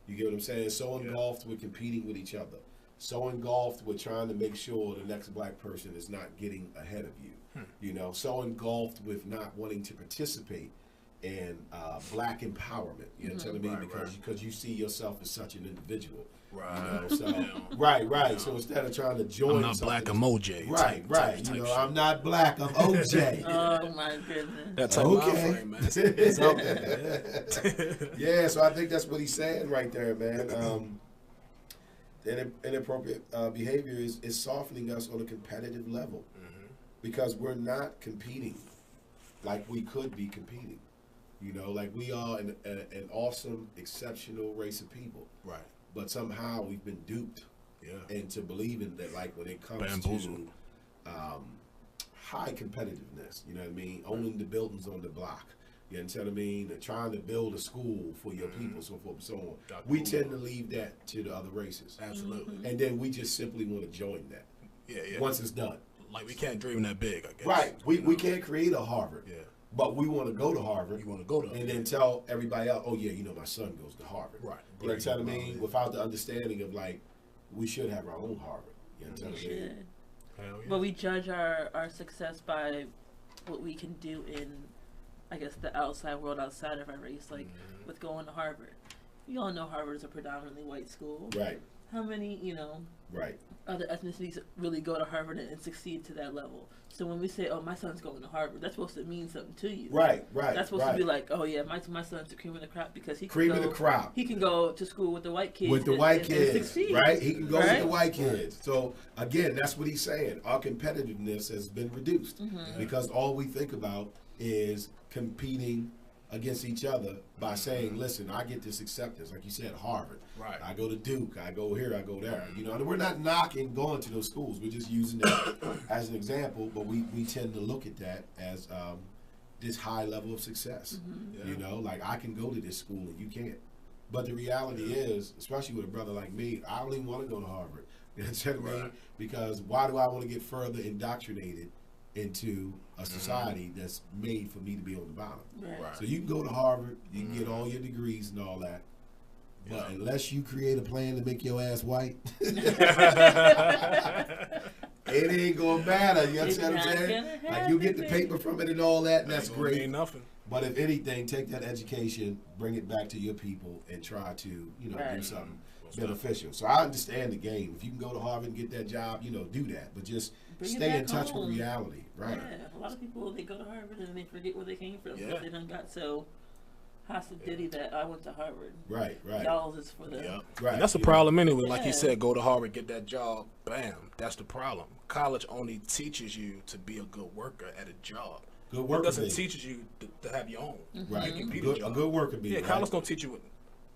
You get what I'm saying? So engulfed with competing with each other. So engulfed with trying to make sure the next black person is not getting ahead of you. You know, so engulfed with not wanting to participate in black empowerment. You know what I'm telling me? Because you see yourself as such an individual. Right. You know, so right. So instead of trying to join, I'm not black, I'm OJ. Right. You know, I'm not black, I'm OJ. Oh my goodness. That type of frame, man. It's out there. Yeah, so I think that's what he's saying right there, man. Inappropriate behavior is softening us on a competitive level because we're not competing like we could be competing. You know, like we are an awesome, exceptional race of people. Right. But somehow we've been duped into believing that, like, when it comes to high competitiveness, you know what I mean, owning the buildings on the block, you know what I mean, trying to build a school for your people, so forth and so on, we tend to leave that to the other races. Absolutely. And then we just simply want to join that. Yeah. Once it's done. Like, we can't dream that big, I guess. Right. We can't create a Harvard. Yeah. But we want to go to Harvard. You want to go to and then tell everybody else, oh yeah, you know, my son goes to Harvard. Right. You know what I mean? Without the understanding of, like, we should have our own Harvard. You know what I mean? Hell yeah. But we judge our success by what we can do in, I guess, the outside world outside of our race, like with going to Harvard. You all know Harvard is a predominantly white school. Right. How many, other ethnicities really go to Harvard and succeed to that level? So when we say, oh, my son's going to Harvard, that's supposed to mean something to you. Right. That's supposed to be like, oh yeah, my son's the cream of the crop because he can go to school with the white kids. With the white kids, succeed, right? He can go with the white kids. So again, that's what he's saying. Our competitiveness has been reduced because all we think about is competing against each other by saying, listen, I get this acceptance, like you said, Harvard. Right. I go to Duke, I go here, I go there. You know, and we're not knocking going to those schools. We're just using that as an example, but we tend to look at that as this high level of success. You know, like, I can go to this school and you can't. But the reality is, especially with a brother like me, I don't even want to go to Harvard. You know what I mean? Because why do I want to get further indoctrinated into a society that's made for me to be on the bottom? Right. So you can go to Harvard, you can get all your degrees and all that, but unless you create a plan to make your ass white, it ain't gonna matter. You understand what I'm saying? Like, you get the paper from it and all that, and that's great. Ain't nothing. But if anything, take that education, bring it back to your people, and try to, do something beneficial. So I understand the game. If you can go to Harvard and get that job, do that. But just stay in touch with reality, right? Yeah, a lot of people, they go to Harvard and they forget where they came from because they done got so hostility that I went to Harvard. Right. Y'all is for the right. And that's the problem anyway. Like you said, go to Harvard, get that job. Bam. That's the problem. College only teaches you to be a good worker at a job. Good worker. It doesn't teach you to have your own. Right. You A good worker bee. Yeah, right? college gonna teach you.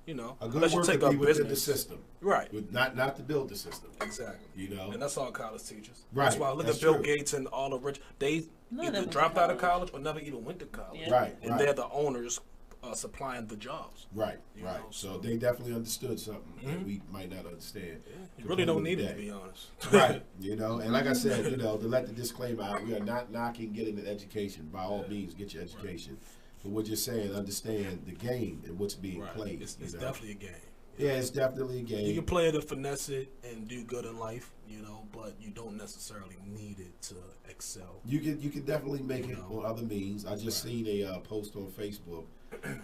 A good worker be within the system. Right. Not to build the system. Exactly. And that's all college teaches. Right. That's why look at Bill Gates and all the rich. They either dropped out of college or never even went to college. Yeah. Right. And they're the owners supplying the jobs. Right. So they definitely understood something that we might not understand. You really don't need it, to be honest. Right. And like I said, to let the disclaimer out, we are not knocking getting an education. By all means, get your education. But we're just saying, understand the game and what's being played. It's definitely a game. Yeah, it's definitely a game. You can play it to finesse it and do good in life, you know, but you don't necessarily need it to excel. You can definitely make it on other means. I just seen a post on Facebook.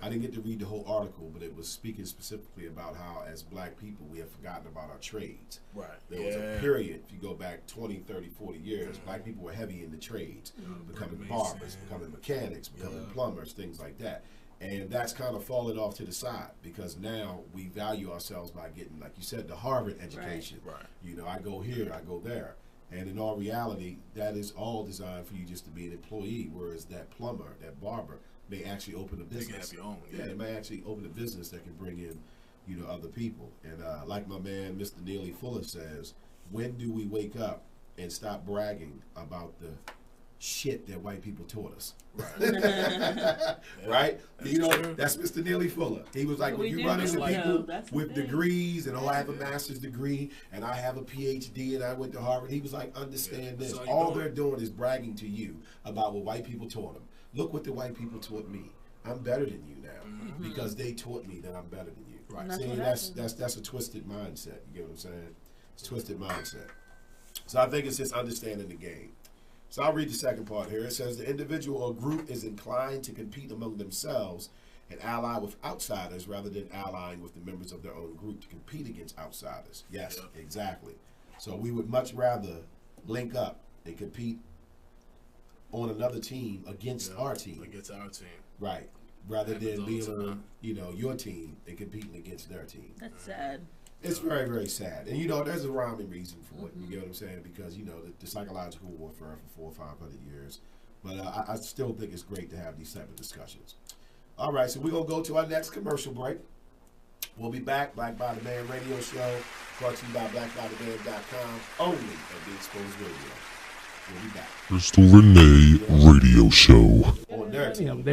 I didn't get to read the whole article, but it was speaking specifically about how, as black people, we have forgotten about our trades. Right. There was a period, if you go back 20, 30, 40 years, black people were heavy in the trades, becoming barbers, becoming mechanics, becoming plumbers, things like that. And that's kind of fallen off to the side because now we value ourselves by getting, like you said, the Harvard education. Right. You know, I go here, I go there. And in all reality, that is all designed for you just to be an employee, whereas that plumber, that barber, may actually open a business. They can have your own. Yeah, it may actually open a business that can bring in, you know, other people. And like my man, Mr. Neely Fuller says, when do we wake up and stop bragging about the shit that white people taught us? Right? Right? You know, that's Mr. Neely Fuller. He was like, when you run into people with degrees, and I have a master's degree, and I have a PhD, and I went to Harvard, he was like, understand this. All they're doing is bragging to you about what white people taught them. Look what the white people taught me. I'm better than you now because they taught me that I'm better than you. Right. See, that's a twisted mindset. You get what I'm saying? It's a twisted mindset. So I think it's just understanding the game. So I'll read the second part here. It says the individual or group is inclined to compete among themselves and ally with outsiders rather than allying with the members of their own group to compete against outsiders. Yes, exactly. So we would much rather link up and compete on another team against our team. Against our team. Right. Rather than being on, you know, your team and competing against their team. That's sad. It's very, very sad. And, you know, there's a rhyme and reason for it. You get what I'm saying? Because, you know, the psychological warfare for 400 or 500 years. But I still think it's great to have these type of discussions. All right, so we're going to go to our next commercial break. We'll be back. Black by the Man Radio Show, brought to you by blackbytheman.com, only at The Exposed Radio. We'll be back. Crystal Renee Radio Show.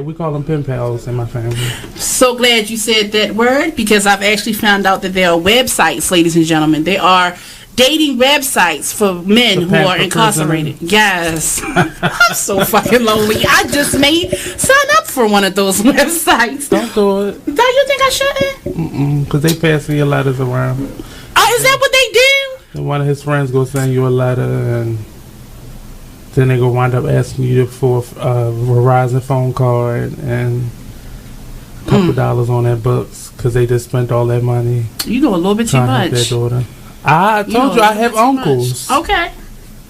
We call them pen pals in my family. So glad you said that word because I've actually found out that there are websites, ladies and gentlemen. There are dating websites for men who are incarcerated. Yes. I'm so fucking lonely. I just may sign up for one of those websites. Don't do it. Don't you think I shouldn't? Because they passing your letters around. Oh, is that what they do? And one of his friends go send you a letter and then they go wind up asking you for a Verizon phone card and a couple dollars on their books because they just spent all that money. You know a little bit too much. Their daughter. I told you I have uncles. Okay.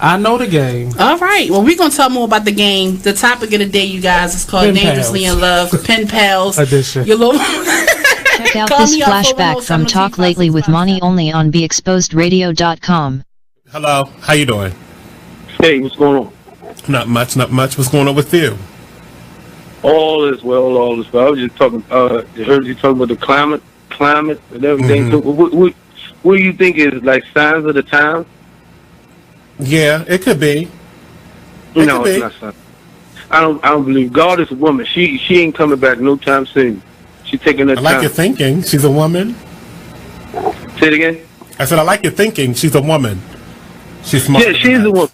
I know the game. All right. Well, we're going to talk more about the game. The topic of the day, you guys, is called Dangerously in Love. Pen Pals. Edition. Your little Check out this flashback from Talk Lately with Monty only on BeExposedRadio.com. Hello. How you doing? Hey, what's going on? Not much. What's going on with you? All is well. I was just talking. I heard you talking about the climate and everything. So what do you think is like signs of the time? Yeah, it could be. No, it's not signs. I don't believe God is a woman. She ain't coming back no time soon. She's taking her time. I like your thinking. She's a woman. Say it again. I said I like your thinking. She's a woman. She's smart. Yeah, she's a woman.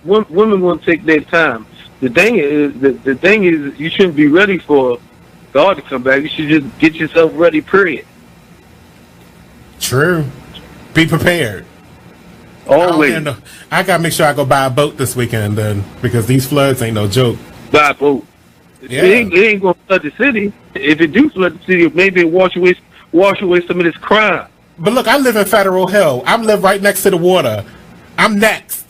Women will take their time. The thing is, you shouldn't be ready for God to come back. You should just get yourself ready. Period. True. Be prepared. Always. I gotta make sure I go buy a boat this weekend then, because these floods ain't no joke. Buy a boat. Yeah. It ain't gonna flood the city. If it do flood the city, maybe it wash away some of this crime. But look, I live in Federal Hill. I live right next to the water. I'm next.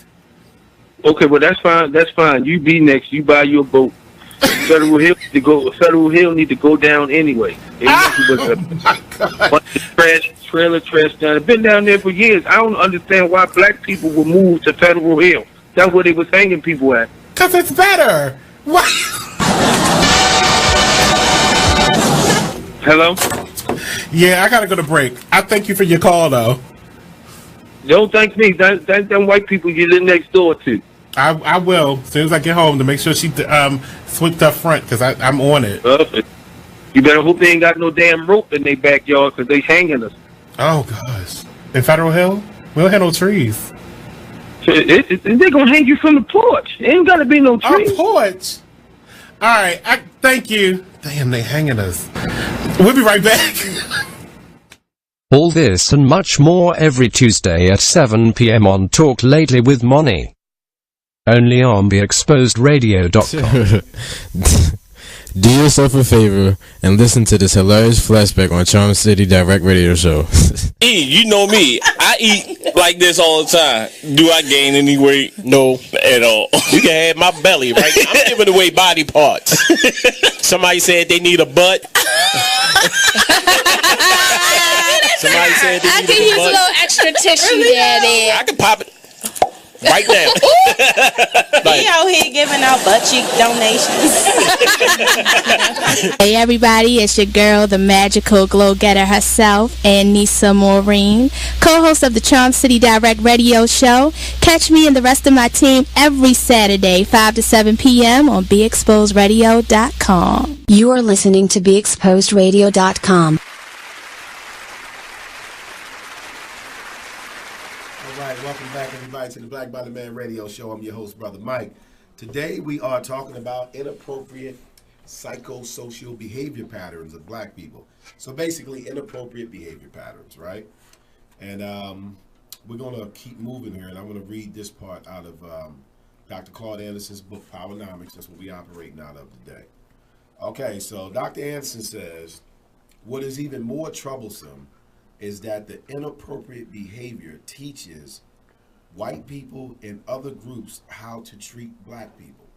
Okay, well that's fine. That's fine. You be next. You buy your boat. Federal Hill need to go down anyway. Trailer trash down. I've been down there for years. I don't understand why black people will move to Federal Hill. That's where they was hanging people at. Cause it's better. What? Hello? Yeah, I gotta go to break. I thank you for your call though. Don't thank me. Thank them white people you live next door to. I will as soon as I get home to make sure she swept up front because I'm on it. Perfect. You better hope they ain't got no damn rope in their backyard because they hanging us. Oh gosh! In Federal Hill, we don't have no trees. They're gonna hang you from the porch. It ain't gotta be no tree. A porch. All right. Thank you. Damn, they hanging us. We'll be right back. All this and much more every Tuesday at 7 p.m. on Talk Lately with Money. Only on BeExposedRadio.com. Do yourself a favor and listen to this hilarious flashback on Charm City Direct Radio Show. You know me. I eat like this all the time. Do I gain any weight? No, at all. You can have my belly, right? I'm giving away body parts. Somebody said they need a butt. Somebody said they I need can a use a butt. little extra tissue there. I can pop it right now. He out here giving out butt cheek donations. Hey everybody, it's your girl, the magical glow getter herself, Anissa Maureen, co-host of the Charm City Direct Radio Show. Catch me and the rest of my team every Saturday, 5 to 7 p.m. on BeExposedRadio.com. You are listening to BeExposedRadio.com. Welcome back, everybody, to the Black Body Man Radio Show. I'm your host, Brother Mike. Today we are talking about inappropriate psychosocial behavior patterns of black people. So basically, inappropriate behavior patterns, right? And we're going to keep moving here, and I'm going to read this part out of Dr. Claude Anderson's book, Powernomics. That's what we're operating out of today. Okay, so Dr. Anderson says, what is even more troublesome is that the inappropriate behavior teaches white people and other groups how to treat black people.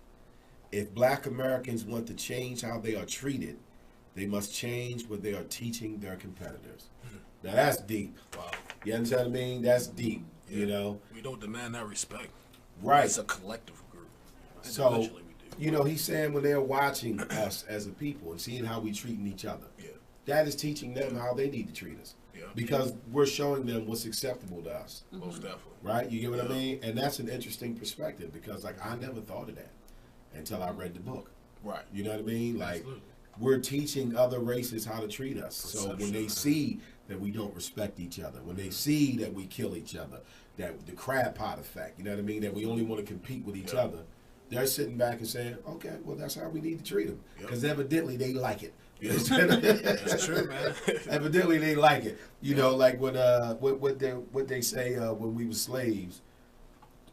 If black Americans want to change how they are treated, they must change what they are teaching their competitors. Now that's deep. Wow. You understand what I mean? That's deep, you know? We don't demand that respect. Right. It's a collective group. So, you know, he's saying when they're watching us as a people and seeing how we treating each other, that is teaching them how they need to treat us. Because we're showing them what's acceptable to us. Most definitely. Right? You get what I mean? And that's an interesting perspective because, like, I never thought of that until I read the book. Right. You know what I mean? Like, Absolutely. we're teaching other races how to treat us. So when they see that we don't respect each other, when they see that we kill each other, that the crab pot effect, you know what I mean? That we only want to compete with each other, they're sitting back and saying, okay, well, that's how we need to treat them. Because evidently they like it. That's true, man. Evidently they like it. You know, like when what they say when we were slaves,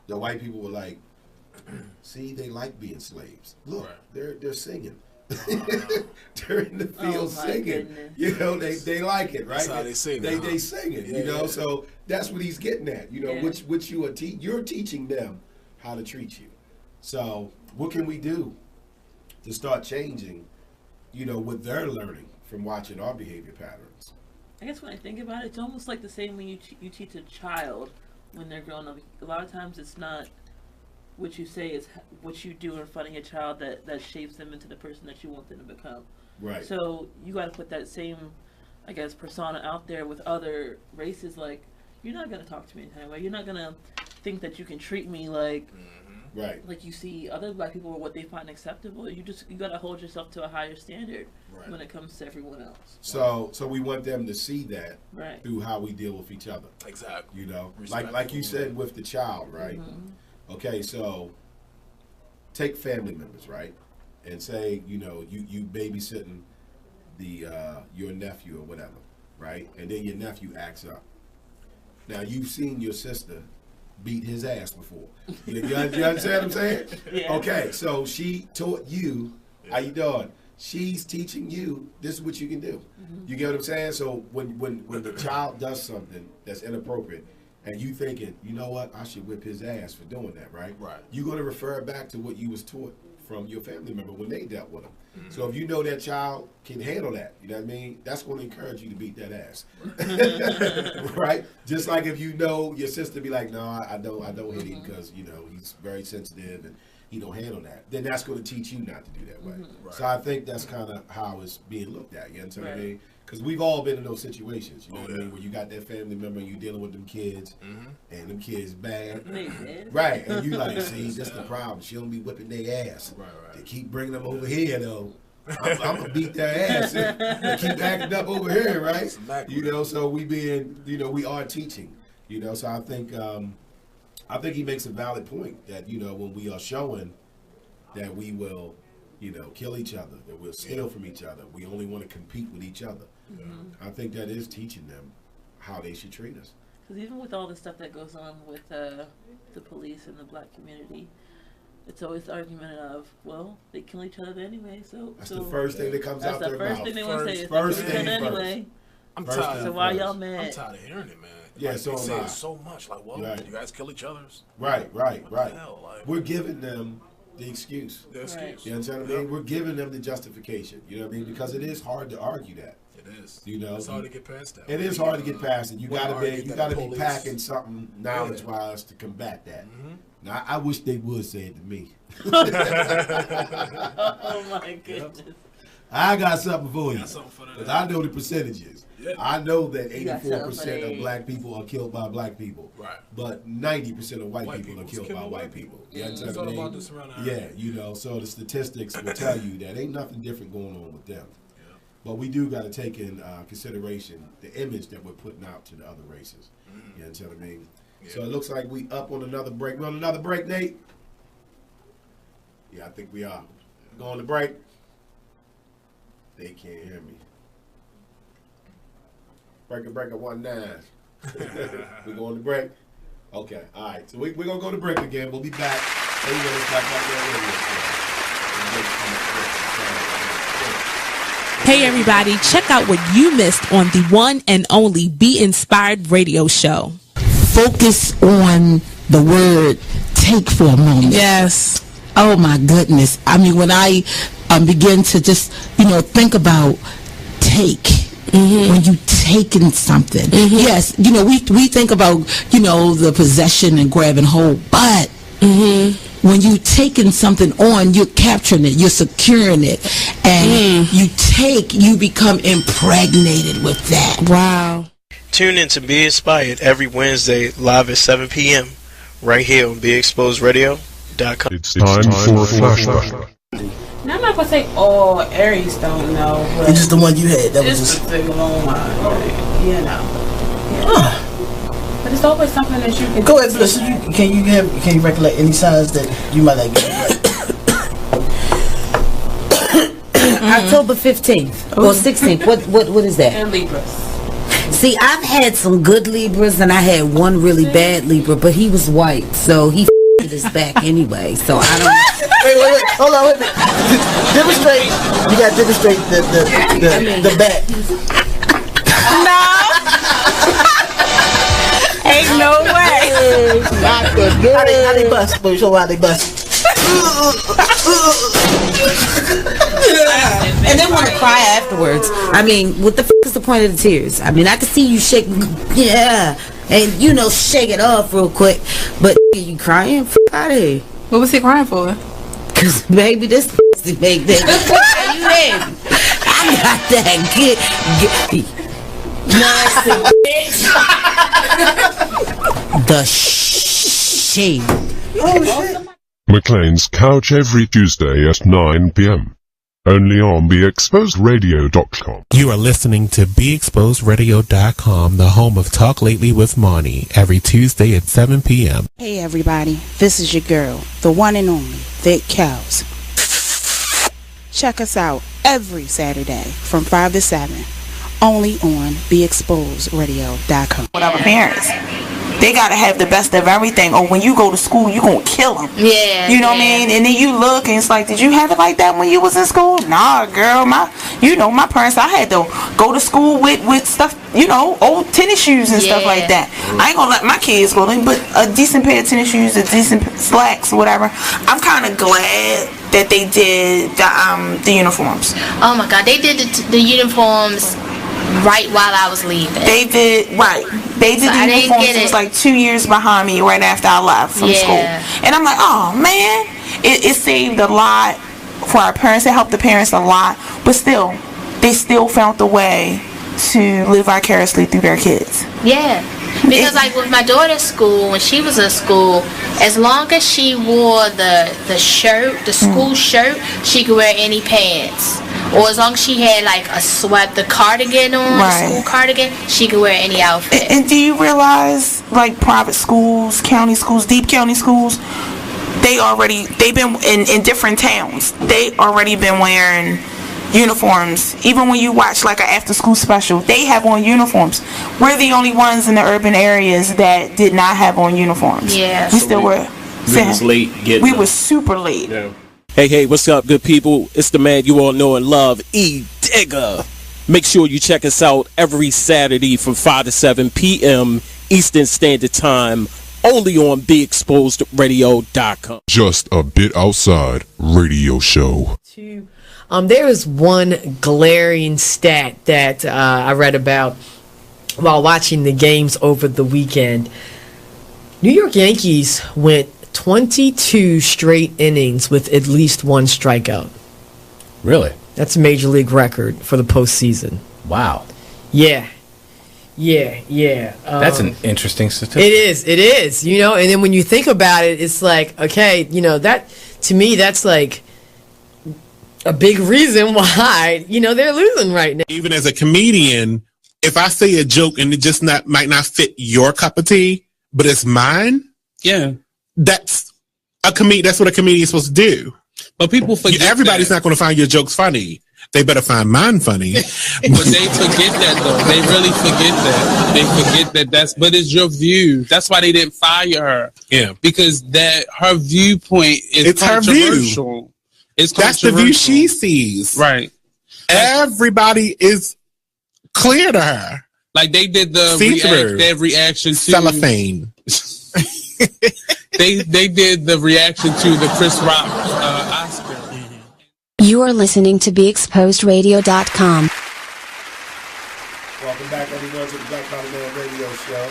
the white people were like, see, they like being slaves. Look, they're singing. They're in the field singing. Goodness. You know, they like it, right? That's how they sing. They singing. You know, so that's what he's getting at. You know, which you are you're teaching them how to treat you. So what can we do to start changing? You know, what they're learning from watching our behavior patterns. I guess when I think about it, it's almost like the same when you teach a child when they're growing up. A lot of times it's not what you say, it's what you do in front of your child that shapes them into the person that you want them to become. Right. So you got to put that same, I guess, persona out there with other races. Like, you're not going to talk to me in that way. You're not going to think that you can treat me like... Right. Like you see other black people or what they find acceptable. You gotta hold yourself to a higher standard when it comes to everyone else. So we want them to see that through how we deal with each other. Exactly. You know, like you said with the child, right? Mm-hmm. Okay, so take family members, right? And say, you know, you babysitting your nephew or whatever, right? And then your nephew acts up. Now you've seen your sister beat his ass before. You understand what I'm saying? Yeah. Okay, so she taught you, how you doing? She's teaching you, this is what you can do. Mm-hmm. You get what I'm saying? So when the child does something that's inappropriate, and you thinking, you know what, I should whip his ass for doing that, right? Right. You're going to refer back to what you was taught from your family member when they dealt with him. Mm-hmm. So if you know that child can handle that, you know what I mean? That's going to encourage you to beat that ass. Right? Just like if you know your sister be like, no, I don't hit him because, you know, he's very sensitive and he don't handle that. Then that's going to teach you not to do that way. Mm-hmm. Right. So I think that's kind of how it's being looked at. You understand what I mean? Because we've all been in those situations, you know what I mean? Where you got that family member and you dealing with them kids, and them kids bad. Right, and you like, see, that's the problem. She don't be whipping their ass. Right. They keep bringing them over here, though. I'm going to beat their ass. They keep acting up over here, right? You know, so we are teaching, you know, so I think he makes a valid point that, you know, when we are showing that we will, you know, kill each other, that we'll steal from each other, we only want to compete with each other. Mm-hmm. I think that is teaching them how they should treat us. Because even with all the stuff that goes on with the police and the black community, it's always the argument of, well, they kill each other anyway, so... That's the first thing that comes out their mouth. That's the first thing they want to say is they kill each other anyway. I'm tired. So why y'all mad? I'm tired of hearing it, man. Yeah, like, so they say am I. it so much. Like, well, you guys kill each other? Right. What the hell? Like, we're giving them the excuse. The excuse. You understand what I mean? We're giving them the justification. You know what I mean? Because it is hard to argue that. It is. You know, it's hard to get past that. It is hard to get past it. You gotta be packing something knowledge wise to combat that. Now I wish they would say it to me. Oh my goodness. I got something for you. Because I know the percentages. Yeah. I know that 84% of black people are killed by black people. Right. But 90% of white people are killed by white people. You know what I mean? Yeah, you know, so the statistics will tell you that ain't nothing different going on with them. But we do got to take in consideration the image that we're putting out to the other races. You know what I mean? Yeah. So it looks like we up on another break. We on another break, Nate? Yeah, I think we are. Going to break? They can't hear me. Breaker 19. We going to break? Okay, all right. So we're going to go to break again. We'll be back. Hey everybody, check out what you missed on the one and only Be Inspired radio show. Focus on the word take for a moment. Yes. Oh my goodness. I mean, when I begin to just, think about take, when you taking something. Yes, we think about, the possession and grab and hold, but when you taking something on, you're capturing it, you're securing it, and you become impregnated with that. Wow. Tune in to Be Inspired every Wednesday live at 7 p.m. right here on BeExposedRadio.com. It's time for a flashback. Now, I'm not going to say all Aries don't know, but it's just the one you had. That was just the single one, But it's always something that you can go ahead, listen. Can you recollect any signs that you might not get? October 15th or 16th. What is that? And Libras. See, I've had some good Libras and I had one really bad Libra, but he was white, so he his back anyway. So I don't. Wait, hold on, wait a minute. Demonstrate. You got to demonstrate the back. No. Ain't no way. Not the how they bust? But show how they bust. And then want to cry afterwards. I mean, what the is the point of the tears? I mean, I can see you shake, and shake it off real quick, but you crying? Out of here. What was he crying for? Cause baby, this make that. You ready? I got that good nasty bitch. The shame. Oh shit. McLean's Couch every Tuesday at 9 p.m. Only on BeExposedRadio.com. You are listening to BeExposedRadio.com, the home of Talk Lately with Monty, every Tuesday at 7 p.m. Hey everybody, this is your girl, the one and only Thick Cows. Check us out every Saturday from 5 to 7, only on BeExposedRadio.com. With our parents, they gotta have the best of everything, or when you go to school you gonna kill them. Yeah, you know what I mean? And then you look and it's like, did you have it like that when you was in school? Nah, girl, my parents, I had to go to school with stuff, old tennis shoes and stuff like that. I ain't gonna let my kids go there, but a decent pair of tennis shoes, a decent slacks, whatever. I'm kind of glad that they did the uniforms. Oh my God, they did the uniforms right while I was leaving. They did, right. They did the uniforms. It was like 2 years behind me right after I left from school. And I'm like, oh man, it saved a lot for our parents. It helped the parents a lot. But still, they still found the way to live vicariously through their kids. Yeah. Because like with my daughter's school, when she was in school, as long as she wore the shirt, the school shirt, she could wear any pants. Or as long as she had like the cardigan on, the school cardigan, she could wear any outfit. And do you realize, like private schools, county schools, deep county schools, they've been in different towns. They already been wearing uniforms. Even when you watch like an after school special, they have on uniforms. We're the only ones in the urban areas that did not have on uniforms. Yeah. We still were. We was late getting We them. were super late. Yeah. Hey, what's up, good people? It's the man you all know and love, E Digger. Make sure you check us out every Saturday from 5 to 7 p.m. Eastern Standard Time, only on BeExposedRadio.com. Just a Bit Outside radio show. There is one glaring stat that I read about while watching the games over the weekend. New York Yankees went 22 straight innings with at least one strikeout. Really? That's a major league record for the postseason. Wow. Yeah. That's an interesting statistic. It is, you know, and then when you think about it, it's like, okay, you know, that, to me, that's like a big reason why, you know, they're losing right now. Even as a comedian, if I say a joke and it just might not fit your cup of tea, but it's mine, that's what a comedian is supposed to do. But people forget everybody's not going to find your jokes funny. They better find mine funny. But they forget that, though. They really forget that. They forget that but it's your view. That's why they didn't fire her. Yeah. Because her viewpoint is controversial. Her view. That's the view she sees. Right. Everybody is clear to her. Like they did the reaction to cellophane. They did the reaction to the Chris Rock Oscar. You are listening to BeExposedRadio.com. Welcome back, everyone, to the Black Collar Man Radio Show.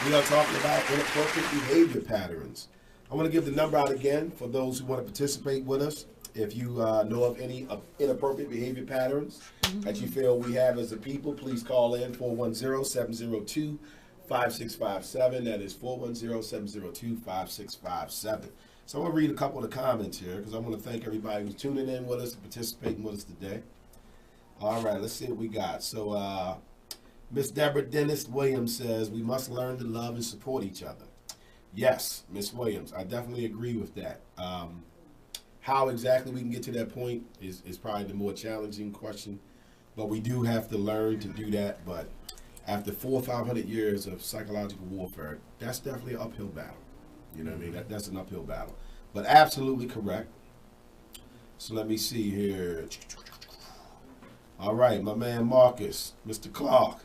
We are talking about inappropriate behavior patterns. I want to give the number out again for those who want to participate with us. If you know of any inappropriate behavior patterns that you feel we have as a people, please call in 410-702-5657. That is 410-702-5657. So I'm going to read a couple of the comments here because I want to thank everybody who's tuning in with us and participating with us today. All right, let's see what we got. So Miss Deborah Dennis Williams says, we must learn to love and support each other. Yes, Miss Williams, I definitely agree with that. How exactly we can get to that point is probably the more challenging question, but we do have to learn to do that. But after 400 or 500 years of psychological warfare, that's definitely an uphill battle. You know what I mean? That's an uphill battle. But absolutely correct. So let me see here. All right, my man Marcus, Mr. Clark.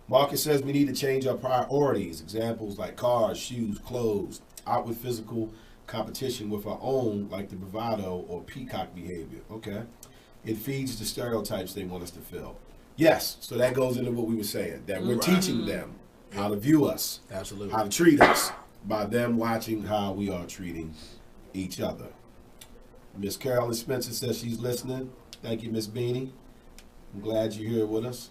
Marcus says we need to change our priorities. Examples like cars, shoes, clothes, outward physical competition with our own, like the bravado or peacock behavior. Okay. It feeds the stereotypes they want us to fill. Yes, so that goes into what we were saying, that we're teaching them how to view us, absolutely, how to treat us, by them watching how we are treating each other. Miss Carolyn Spencer says she's listening. Thank you, Miss Beanie. I'm glad you're here with us.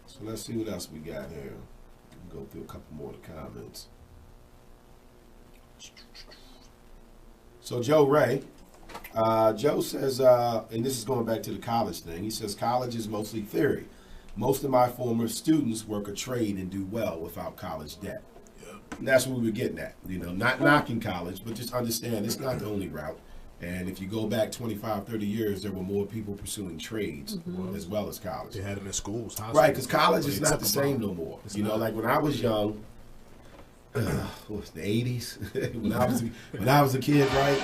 So let's see what else we got here. Go through a couple more of the comments. So Joe Ray, Joe says, and this is going back to the college thing, he says, college is mostly theory. Most of my former students work a trade and do well without college debt. And that's what we were getting at, you know, not knocking college, but just understand it's not the only route. And if you go back 25, 30 years, there were more people pursuing trades as well as college. They had them in schools. Right, because college is not the same no more. You know, like when I was young, what was the 80s? when I was a kid, right?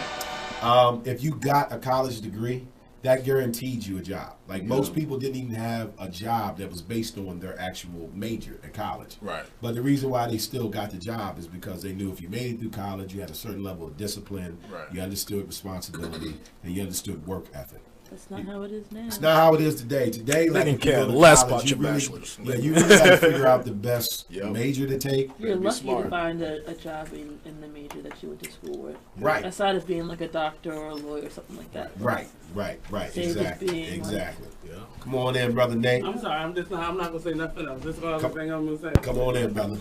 If you got a college degree, that guaranteed you a job. Like most people didn't even have a job that was based on their actual major at college. Right. But the reason why they still got the job is because they knew if you made it through college, you had a certain level of discipline, you understood responsibility, and you understood work ethic. That's not how it is now. It's not how it is today. Today, like, they if can you care go to less college, about your really, bachelor's. Yeah, you really got to figure out the best major to take. You're lucky to find a job in the major that you went to school with. Right. Aside of being like a doctor or a lawyer or something like that. Right. Exactly. Yeah. Come on in, brother Nate. I'm sorry. I'm not gonna say nothing else. This is all the thing I'm gonna say. Come on in, brother.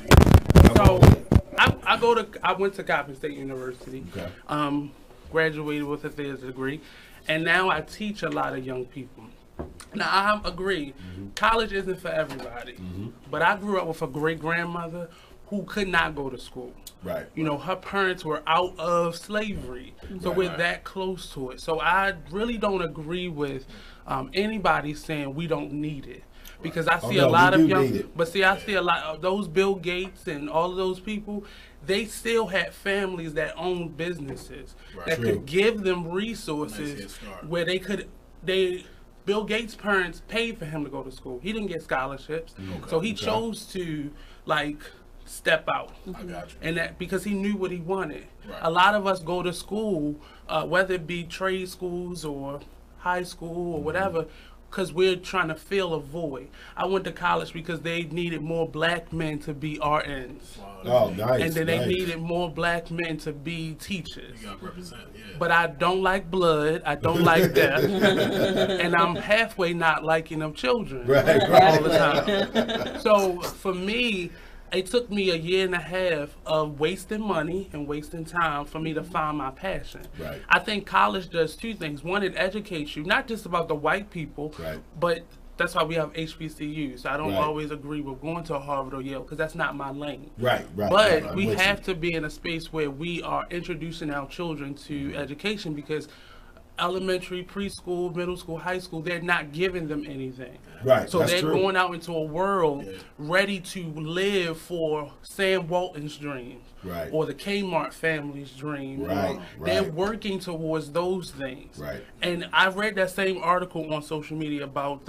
I went to Coppin State University. Okay. Graduated with a theater degree, and now I teach a lot of young people. Now I agree, college isn't for everybody, but I grew up with a great grandmother who could not go to school. Right. You know, her parents were out of slavery, so we're that close to it. So I really don't agree with anybody saying we don't need it. Because I see a lot of young, but see, I see a lot of those Bill Gates and all of those people. They still had families that owned businesses that could give them resources where they could. Bill Gates' parents paid for him to go to school. He didn't get scholarships, so he chose to step out. I got you. And that because he knew what he wanted. Right. A lot of us go to school, whether it be trade schools or high school or whatever, because we're trying to fill a void. I went to college because they needed more black men to be RNs. Wow. Oh, nice. And then they needed more black men to be teachers. You got to represent, yeah. But I don't like blood. I don't like death. And I'm halfway not liking them children all the time. So for me, it took me 1.5 years of wasting money and wasting time for me to find my passion. Right. I think college does two things. One, it educates you, not just about the white people, but that's why we have HBCUs. I don't always agree with going to Harvard or Yale because that's not my lane. But we have to be in a space where we are introducing our children to education because elementary, preschool, middle school, high school, they're not giving them anything. So they're going out into a world ready to live for Sam Walton's dreams or the Kmart family's dream. They're working towards those things. And I read that same article on social media about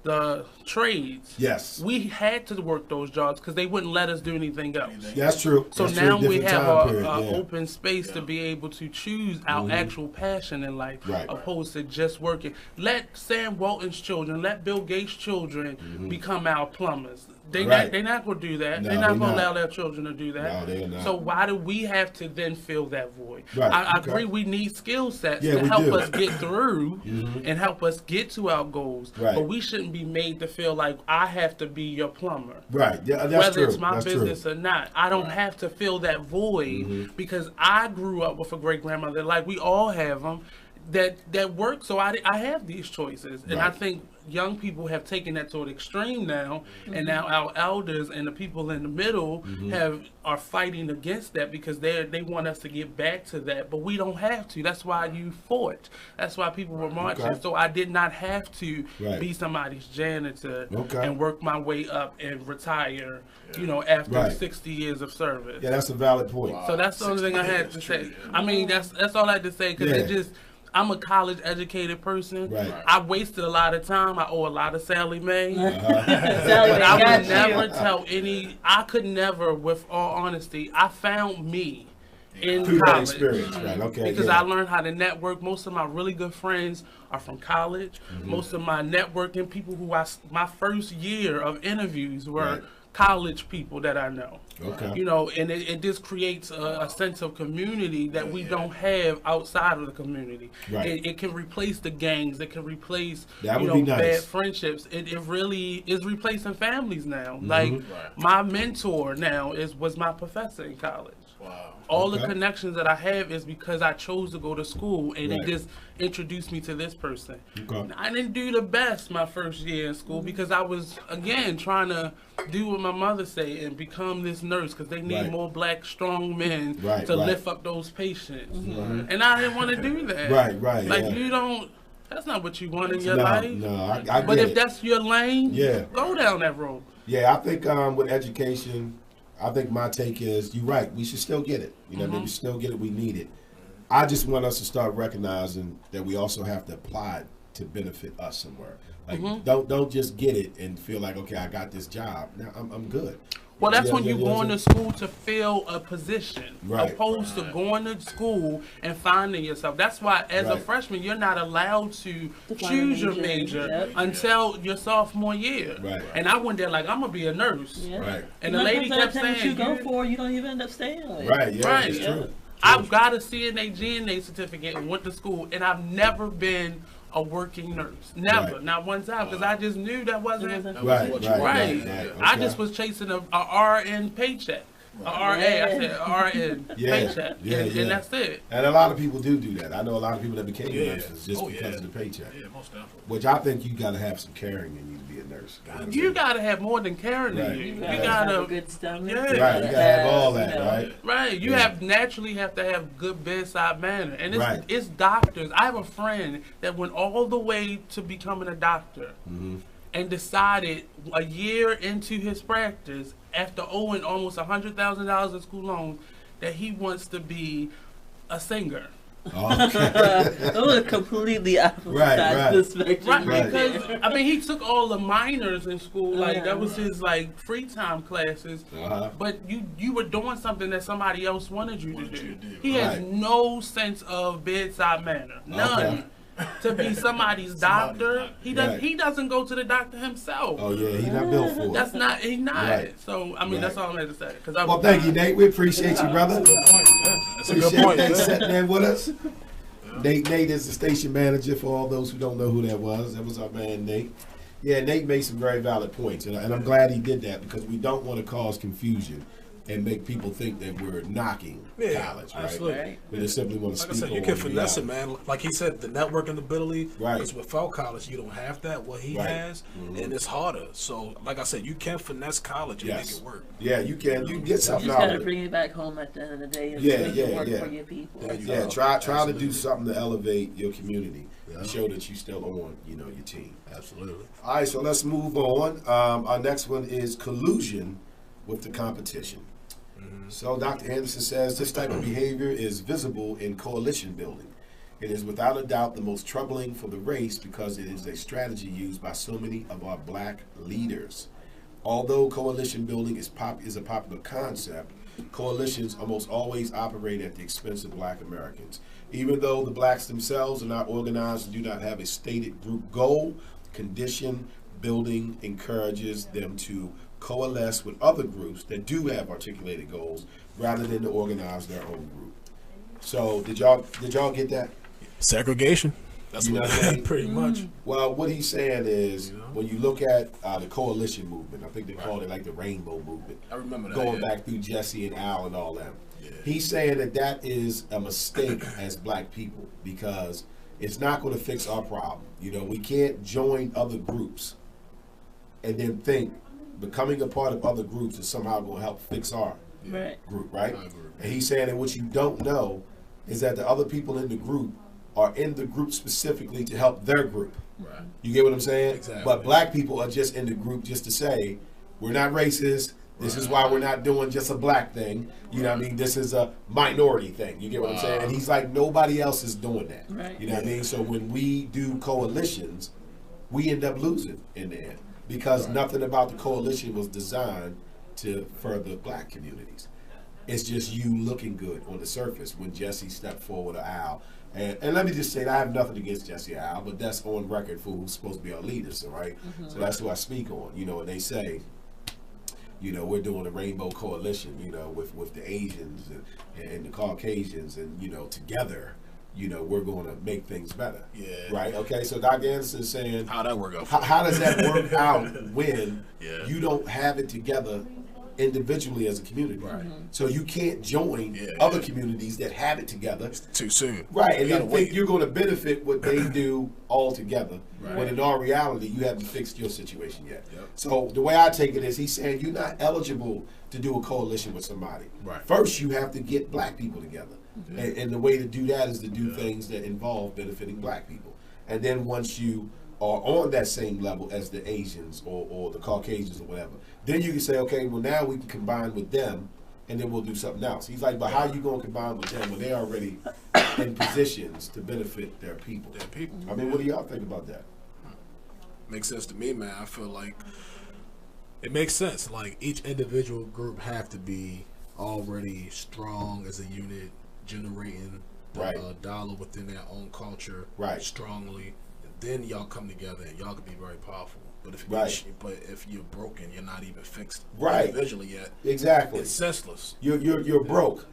the trades. Yes. We had to work those jobs because they wouldn't let us do anything else. That's true. So now we have an open space to be able to choose our actual passion in life opposed to just working. Let Sam Walton's children, let Bill Gates' children become our plumbers. They're not going to do that. No, they're not going to allow their children to do that. No, they're not. So why do we have to then fill that void? I agree we need skill sets to help us get through and help us get to our goals. But we shouldn't be made to feel like I have to be your plumber. Whether it's my business or not. I don't have to fill that void because I grew up with a great grandmother, like we all have them, that work. So I have these choices. And I think young people have taken that to an extreme now, and now our elders and the people in the middle are fighting against that because they want us to get back to that, but we don't have to. That's why you fought. That's why people were marching. So I did not have to be somebody's janitor and work my way up and retire, after 60 years of service. Yeah, that's a valid point. So that's the only thing I had to say. I mean, that's all I had to say because I'm a college educated person. I wasted a lot of time. I owe a lot of Sally Mae. But I would never tell I could never, with all honesty, I found me in college. Because I learned how to network. Most of my really good friends are from college. Most of my networking people my first year of interviews were college people that I know. And it just creates a sense of community that we don't have outside of the community. It can replace the gangs. It can replace bad friendships. It really is replacing families now. Like my mentor now was my professor in college. All the connections that I have is because I chose to go to school and it just introduced me to this person. I didn't do the best my first year in school because I was, again, trying to do what my mother said and become this nurse because they need more black, strong men to lift up those patients. And I didn't want to do that. You don't... That's not what you want in your life. No, I But if that's your lane, go down that road. Yeah, I think with education... I think my take is, you're right, we should still get it. We still get it, we need it. I just want us to start recognizing that we also have to apply it to benefit us somewhere. Like, don't just get it and feel like, okay, I got this job. Now I'm good. Well, that's when you're going to school to fill a position, opposed to going to school and finding yourself. That's why, as a freshman, you're not allowed to choose your major until your sophomore year. And I went there like, I'm gonna be a nurse. And the lady kept saying, "What you go for, you don't even end up staying." That's true. I've got a CNA, GNA certificate and went to school, and I've never been a working nurse. Never. Not one time, because I just knew that wasn't I just was chasing a RN paycheck. A RA, I said RN paycheck. And that's it. And a lot of people do that. I know a lot of people that became nurses just because of the paycheck. Most definitely. Which I think you got to have some caring in you to be a nurse. first. You gotta have more than carrying Right. you. You You gotta gotta have a good stomach. Yeah. Right, you gotta have all that, right? Right. You naturally have to have good bedside manner, and Right. it's doctors. I have a friend that went all the way to becoming a doctor, and decided a year into his practice, after owing almost $100,000 in school loans, that he wants to be a singer. Those are completely opposite sides of the spectrum. Right, because I mean, he took all the minors in school, like that was his like free time classes. But you were doing something that somebody else wanted you to do. He has no sense of bedside manner, none. To be somebody's doctor, he doesn't go to the doctor himself. Oh yeah, he's not built for it. That's not he's not. Right. So I mean, that's all I had to say. Well, thank you, Nate. We appreciate you, brother. That's a good point. Nate sitting there with us. Nate is the station manager. For all those who don't know who that was our man Nate. Yeah, Nate made some very valid points, and I'm glad he did that, because we don't want to cause confusion and make people think that we're knocking college, right? Absolutely. We just simply want to like speak I said, you on can finesse it, reality. man. Like he said, the networking ability. Right. Because without college, you don't have that. What he has, and it's harder. So, like I said, you can finesse college and make it work. Yeah, you can. You can get something You out just of gotta it. bring it back home at the end of the day and make it work for your people. Yeah, try to do something to elevate your community and show that you still on, your team. Absolutely. All right, so let's move on. Our next one is collusion with the competition. So Dr. Anderson says this type of behavior is visible in coalition building. It is without a doubt the most troubling for the race, because it is a strategy used by so many of our black leaders. Although coalition building is a popular concept, coalitions almost always operate at the expense of black Americans. Even though the blacks themselves are not organized and do not have a stated group goal, condition building encourages them to coalesce with other groups that do have articulated goals, rather than to organize their own group. So did y'all get that? Segregation. That's what pretty much. Well, what he's saying is, when you look at the coalition movement, I think they called it like the Rainbow Movement. I remember that. Going back through Jesse and Al and all them. He's saying that is a mistake as black people, because it's not going to fix our problem. We can't join other groups and then think becoming a part of other groups is somehow going to help fix our group, right? And he's saying that what you don't know is that the other people in the group are in the group specifically to help their group. Right. You get what I'm saying? Exactly. But black people are just in the group just to say, we're not racist. This is why we're not doing just a black thing. You know what I mean? This is a minority thing. You get what I'm saying? And he's like, nobody else is doing that. Right. You know what I mean? So when we do coalitions, we end up losing in the end, because nothing about the coalition was designed to further black communities. It's just you looking good on the surface when Jesse stepped forward, or Al. And let me just say that I have nothing against Jesse or Al, but that's on record for who's supposed to be our leaders, right? So that's who I speak on. And they say, we're doing a rainbow coalition, with the Asians and the Caucasians, and, together, we're going to make things better. Yeah. Right? Okay, so Dr. Anderson is saying, how'd that work out? How does that work out when you don't have it together individually as a community? Right. So you can't join other communities that have it together. It's too soon. Right, and then think you're going to benefit what they do all together. Right. When in all reality, you haven't fixed your situation yet. Yep. So the way I take it is, he's saying you're not eligible to do a coalition with somebody. Right. First, you have to get black people together. And the way to do that is to do things that involve benefiting black people. And then once you are on that same level as the Asians or the Caucasians or whatever, then you can say, okay, well, now we can combine with them, and then we'll do something else. He's like, but how are you going to combine with them when they're already in positions to benefit their people? I mean, what do y'all think about that? Makes sense to me, man. I feel like it makes sense. Like, each individual group have to be already strong as a unit, generating the dollar within their own culture strongly. Then y'all come together and y'all can be very powerful. But if you're broken, you're not even fixed individually yet. Exactly. It's senseless. You're broke.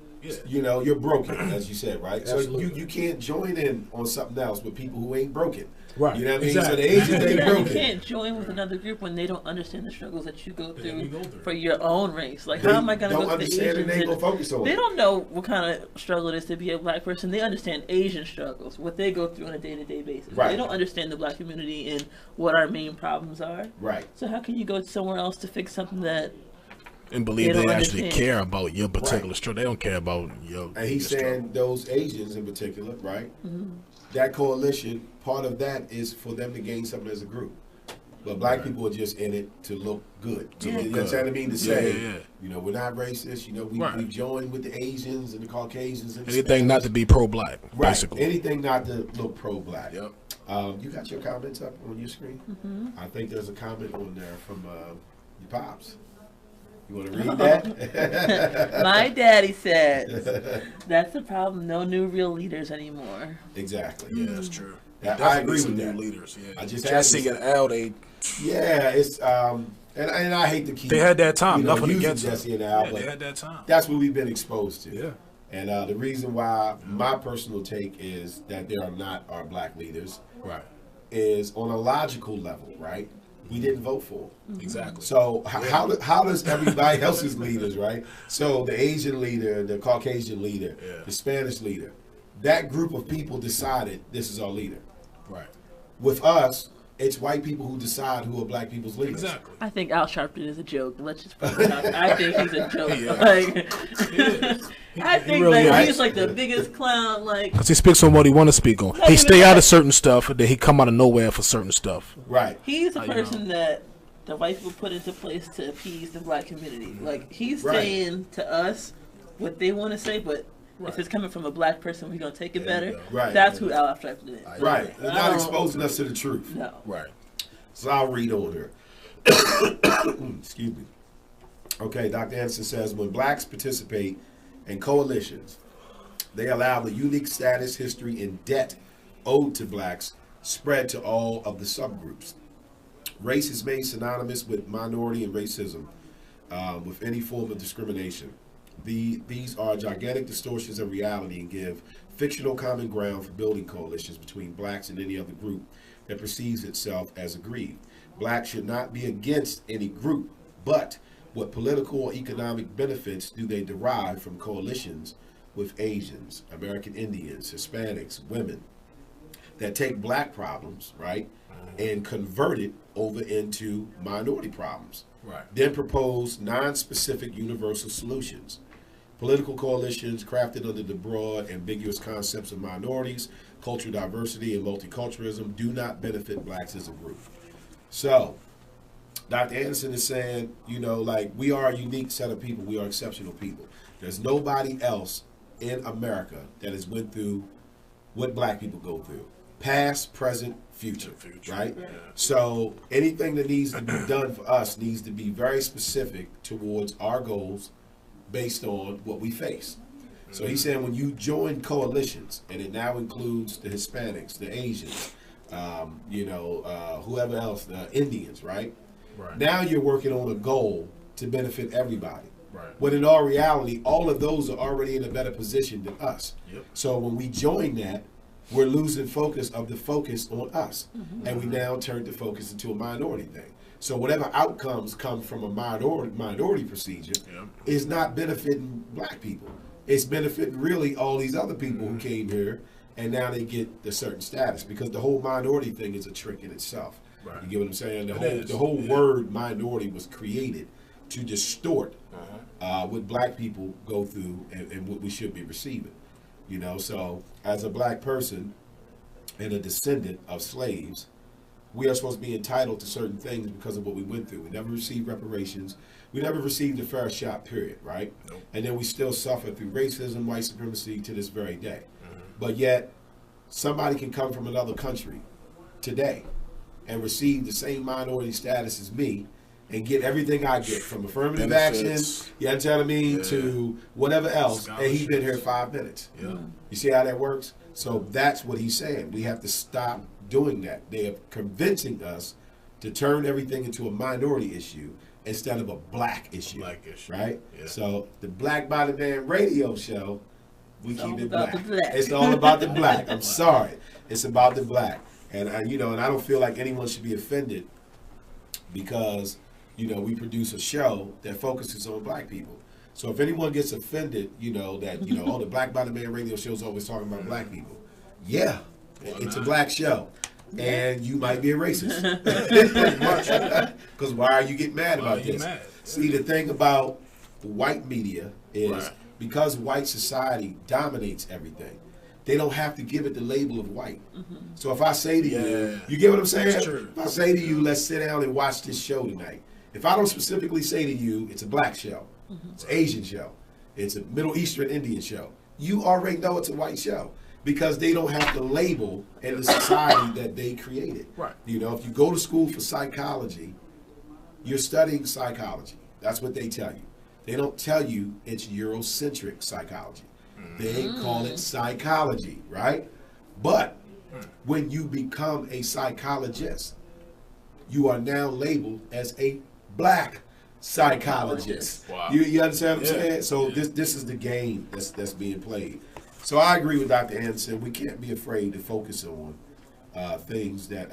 you know, you're broken, as you said, right? Absolutely. So you can't join in on something else with people who ain't broken. Right. You know what I mean? Exactly. So the Asians ain't broken. You can't join with another group when they don't understand the struggles that you go through for your own race. Like, how am I going to go to the Asians? They gonna focus on they it. don't know what kind of struggle it is to be a black person. They understand Asian struggles, what they go through on a day-to-day basis. Right. They don't understand the black community and what our main problems are. Right. So how can you go somewhere else to fix something that and believe they actually understand. care about your particular struggle? They don't care about your. And he's saying those Asians in particular, right? That coalition, part of that is for them to gain something as a group. But black people are just in it to look good. You know what I mean? To say, you know, we're not racist. You know, we joined with the Asians and the Caucasians. And anything not to be pro-black, basically. Anything not to look pro-black. Yep. You got your comments up on your screen? I think there's a comment on there from your pops. You want to read that? My daddy says that's the problem. No new real leaders anymore. Exactly. Yeah, that's true. I agree with that. New leaders. Yeah. I just Jesse and Al, they. Yeah, it's and I hate to keep. They had that time. Nothing using against Jesse and Al, but they had that time. That's what we've been exposed to. Yeah. And the reason why my personal take is that they are not our black leaders. Right. Is on a logical level, right? We didn't vote for them. Exactly. So how does everybody else's leaders, right? So the Asian leader, the Caucasian leader, the Spanish leader, that group of people decided this is our leader. Right. With us, it's white people who decide who are black people's leaders. Exactly. I think Al Sharpton is a joke. Let's just put it out there. I think he's a joke. Like, I think really like is. he's like the biggest clown. Like, because he speaks on what he want to speak on. He stay out of certain stuff, and then he come out of nowhere for certain stuff. Right. He's the person that the white people put into place to appease the black community. Like, he's saying to us what they want to say, but if it's coming from a black person, we're going to take it better. Right. That's who Al Sharpton is. Right. They're not exposing us to the truth. No. Right. So I'll read on here. Excuse me. Okay, Dr. Anderson says, when blacks participate in coalitions, they allow the unique status, history, and debt owed to blacks spread to all of the subgroups. Race is made synonymous with minority and racism, with any form of discrimination. These are gigantic distortions of reality and give fictional common ground for building coalitions between blacks and any other group that perceives itself as aggrieved. Blacks should not be against any group, but what political or economic benefits do they derive from coalitions with Asians, American Indians, Hispanics, women, that take black problems, right, and convert it over into minority problems. Right. Then propose non-specific universal solutions. Political coalitions crafted under the broad, ambiguous concepts of minorities, cultural diversity, and multiculturalism do not benefit blacks as a group. So, Dr. Anderson is saying, you know, like, we are a unique set of people. We are exceptional people. There's nobody else in America that has went through what black people go through. Past, present, future, right? Yeah. So anything that needs to be done for us needs to be very specific towards our goals based on what we face. So he's saying when you join coalitions, and it now includes the Hispanics, the Asians, whoever else, the Indians, right? Right. Now you're working on a goal to benefit everybody. Right. When in all reality, all of those are already in a better position than us. Yep. So when we join that, we're losing focus on us. And we now turn the focus into a minority thing. So whatever outcomes come from a minority procedure is not benefiting black people. It's benefiting really all these other people who came here, and now they get the certain status, because the whole minority thing is a trick in itself. Right. You get what I'm saying? The whole word minority was created to distort what black people go through and what we should be receiving. You know, so as a black person and a descendant of slaves, we are supposed to be entitled to certain things because of what we went through. We never received reparations. We never received a fair shot, period, right? Nope. And then we still suffer through racism, white supremacy to this very day. But yet, somebody can come from another country today and receive the same minority status as me and get everything I get, from affirmative action, you understand what I mean, to whatever else, and he's been here 5 minutes. Yeah. You see how that works? So that's what he's saying. We have to stop doing that. They are convincing us to turn everything into a minority issue instead of a black issue. Right? Yeah. So the Black Body Man radio show, we keep it black. It's all about the black. I'm sorry. It's about the black. And and I don't feel like anyone should be offended because, we produce a show that focuses on black people. So if anyone gets offended, that, the Black Body Man radio show is always talking about black people. Yeah, it's a black show. And you might be a racist. Because why are you getting mad about this? See, the thing about white media is because white society dominates everything, they don't have to give it the label of white. So if I say to you, you get what I'm saying? If I say to you, let's sit down and watch this show tonight. If I don't specifically say to you, it's a black show, it's an Asian show, it's a Middle Eastern Indian show, you already know it's a white show. Because they don't have the label in the society that they created. Right. If you go to school for psychology, you're studying psychology. That's what they tell you. They don't tell you it's Eurocentric psychology. They call it psychology, right? But when you become a psychologist, you are now labeled as a black psychologist. Wow. You understand what I'm saying? So this is the game that's being played. So I agree with Dr. Anderson. We can't be afraid to focus on things that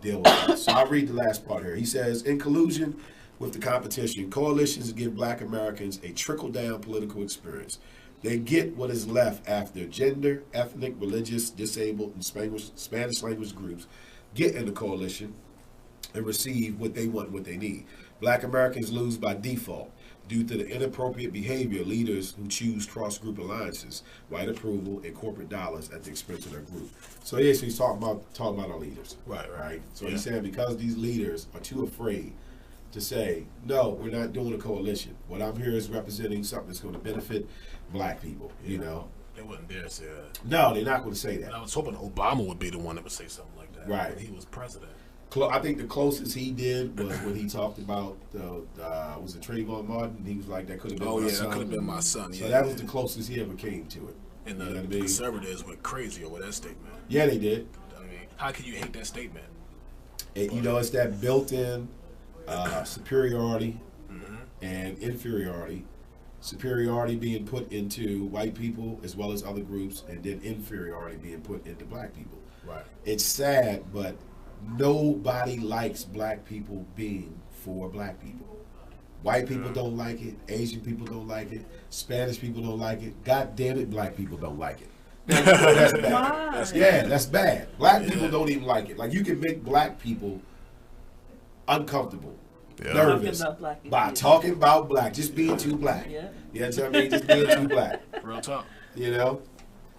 deal with us. So I'll read the last part here. He says, in collusion with the competition, coalitions give black Americans a trickle-down political experience. They get what is left after gender, ethnic, religious, disabled, and Spanish language groups get in the coalition and receive what they want, what they need. Black Americans lose by default due to the inappropriate behavior of leaders who choose cross-group alliances, white approval, and corporate dollars at the expense of their group. So yes, he's talking about our leaders. Right. So he's saying because these leaders are too afraid to say, no, we're not doing a coalition. What I'm here is representing something that's going to benefit black people, They wouldn't dare say that. No, they're not going to say that. And I was hoping Obama would be the one that would say something like that. Right. When he was president. I think the closest he did was when he talked about was it Trayvon Martin? He was like, that could have been my son. That could have been my son. So that was the closest he ever came to it. And the conservatives went crazy over that statement. Yeah, they did. I mean, how can you hate that statement? It's that built-in superiority and inferiority. Superiority being put into white people as well as other groups, and then inferiority being put into black people. Right. It's sad, but nobody likes black people being for black people. White people don't like it. Asian people don't like it. Spanish people don't like it. God damn it, black people don't like it. Now, that's bad. That's bad. Black people don't even like it. Like, you can make black people uncomfortable, nervous by talking about black, just being too black. You know what I mean? Just being too black. Real talk.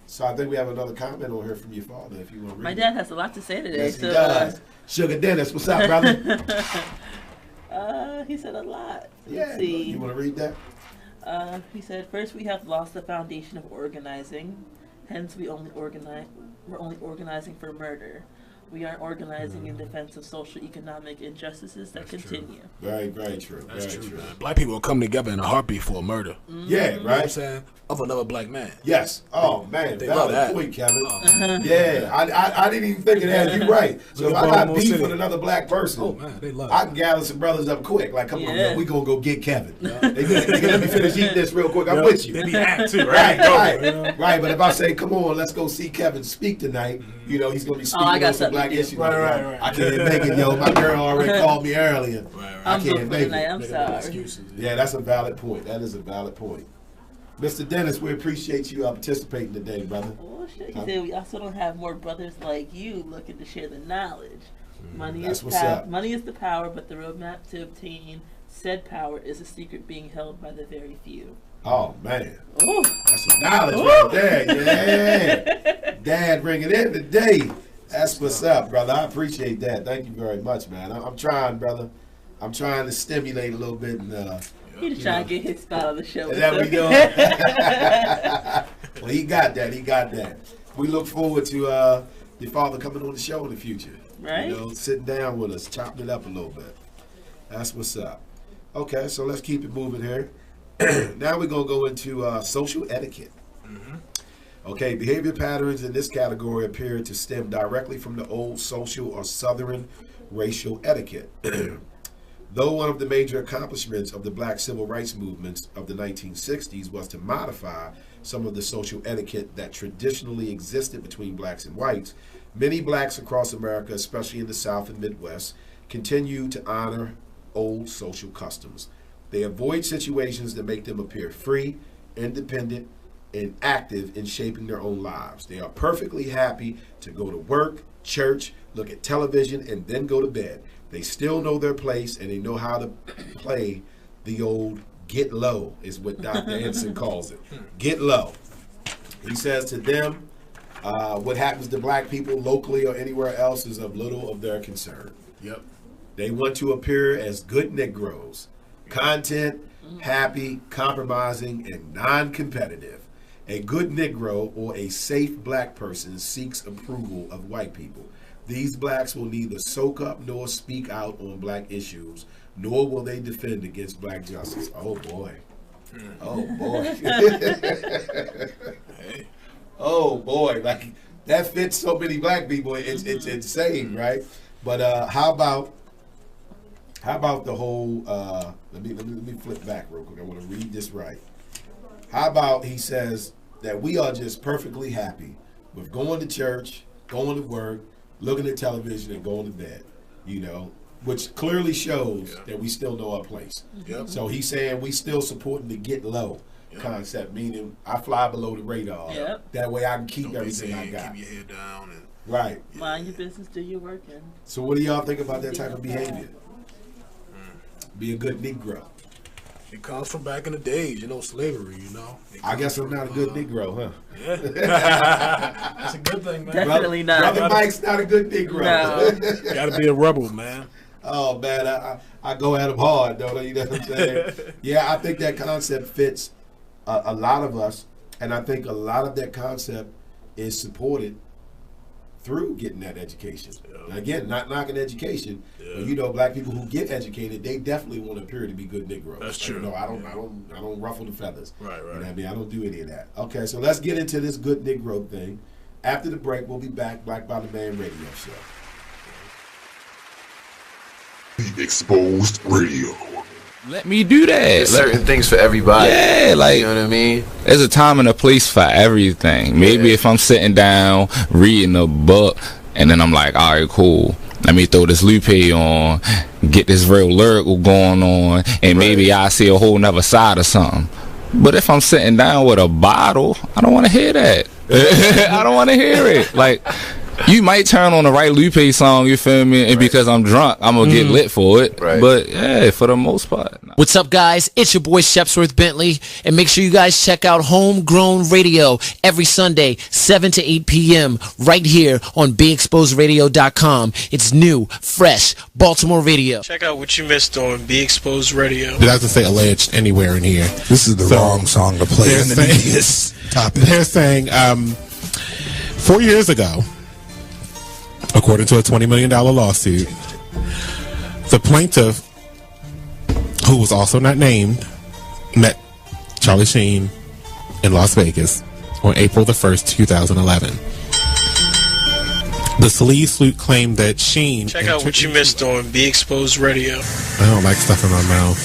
So I think we have another comment on here from your father, if you want to read My dad has a lot to say today. Yes, he does. Sugar Dennis, what's up, brother? He said a lot. Let's see. You want to read that? He said, first we have lost the foundation of organizing. Hence, we're only organizing for murder. We aren't organizing in defense of social economic injustices that continue. Very, very true. That's true. Man. Black people will come together in a heartbeat for a murder. Yeah, right. You know what I'm saying? Of another black man. Yes. Oh, man. They love that. Point, Kevin. Yeah. I didn't even think of that. You're right. So if I got beef with another black person, they love I can gather some brothers up quick. Like, come on, man, we going to go get Kevin. They let me finish eating this real quick. I'm with you. They be active, right? Right. But if I say, come on, let's go see Kevin speak tonight, he's going to be speaking on some black issues. Right. I can't make it, yo. My girl already called me earlier. I can't make it. I'm sorry. Yeah, that's a valid point. That is a valid point. Mr. Dennis, we appreciate you participating today, brother. Oh, shit. He said we also don't have more brothers like you looking to share the knowledge. Money is the power, but the roadmap to obtain said power is a secret being held by the very few. Oh, man. Ooh. That's some knowledge right there. Yeah. Dad bringing it today. That's what's up, brother. I appreciate that. Thank you very much, man. I'm trying, brother. I'm trying to stimulate a little bit. And, he's trying to get his spot on the show. Is that what we doing? Well, he got that. We look forward to your father coming on the show in the future. Right. Sitting down with us, chopping it up a little bit. That's what's up. Okay, so let's keep it moving here. Now we're going to go into social etiquette. Okay, behavior patterns in this category appear to stem directly from the old social or Southern racial etiquette. Though one of the major accomplishments of the black civil rights movements of the 1960s was to modify some of the social etiquette that traditionally existed between blacks and whites, many blacks across America, especially in the South and Midwest, continue to honor old social customs. They avoid situations that make them appear free, independent, and active in shaping their own lives. They are perfectly happy to go to work, church, look at television, and then go to bed. They still know their place, and they know how to play the old get low, is what Dr. Anderson calls it. Get low. He says to them, what happens to black people locally or anywhere else is of little of their concern. Yep. They want to appear as good Negroes, content, happy, compromising, and non-competitive. A good Negro or a safe black person seeks approval of white people. These blacks will neither soak up nor speak out on black issues, nor will they defend against black justice. Oh boy. Oh boy. Hey. Oh boy. Like that fits so many black people. It's insane, right? But how about the whole let me flip back real quick. I want to read this right. How about he says that we are just perfectly happy with going to church, going to work, looking at television, and going to bed, you know, which clearly shows that we still know our place. Yep. So he's saying we still supporting the get low concept, meaning I fly below the radar. Yep. That way I can keep everything I got. Keep your head down. And right. Mind your business, do your work. So what do y'all think about that type of behavior? Be a good Negro. It comes from back in the days, slavery, I guess I'm not a good Negro, huh? Yeah. That's a good thing, man. Definitely not. Brother Mike's not a good Negro. No. Gotta be a rebel, man. Oh, man, I go at him hard, though, you know what I'm saying? Yeah, I think that concept fits a lot of us, and I think a lot of that concept is supported through getting that education. Now, again, not knocking education, but black people who get educated, they definitely want to appear to be good Negroes. That's true. I don't ruffle the feathers. Right. You know what I mean? I don't do any of that. Okay, so let's get into this good Negro thing. After the break, we'll be back. Black by the Man Radio Show. The Exposed Radio. Let me do that. There's certain things for everybody. Yeah, you know what I mean? There's a time and a place for everything. Maybe if I'm sitting down reading a book and then I'm like, all right, cool, let me throw this Lupe on, get this real lyrical going on, and maybe I see a whole nother side of something. But if I'm sitting down with a bottle, I don't want to hear that. I don't want to hear it. Like, you might turn on the right Lupe song, you feel me? And because I'm drunk, I'm going to get lit for it. Right. But, yeah, for the most part. Nah. What's up, guys? It's your boy, Shepsworth Bentley. And make sure you guys check out Homegrown Radio every Sunday, 7 to 8 p.m. right here on BeExposedRadio.com. It's new, fresh, Baltimore radio. Check out what you missed on Be Exposed Radio. It doesn't say alleged anywhere in here. This is the wrong song to play in this topic. They're saying 4 years ago, according to a $20 million lawsuit, the plaintiff, who was also not named, met Charlie Sheen in Las Vegas on April the 1st, 2011. The sleaze suit claimed that Sheen... Check out what you missed on Be Exposed Radio. I don't like stuff in my mouth.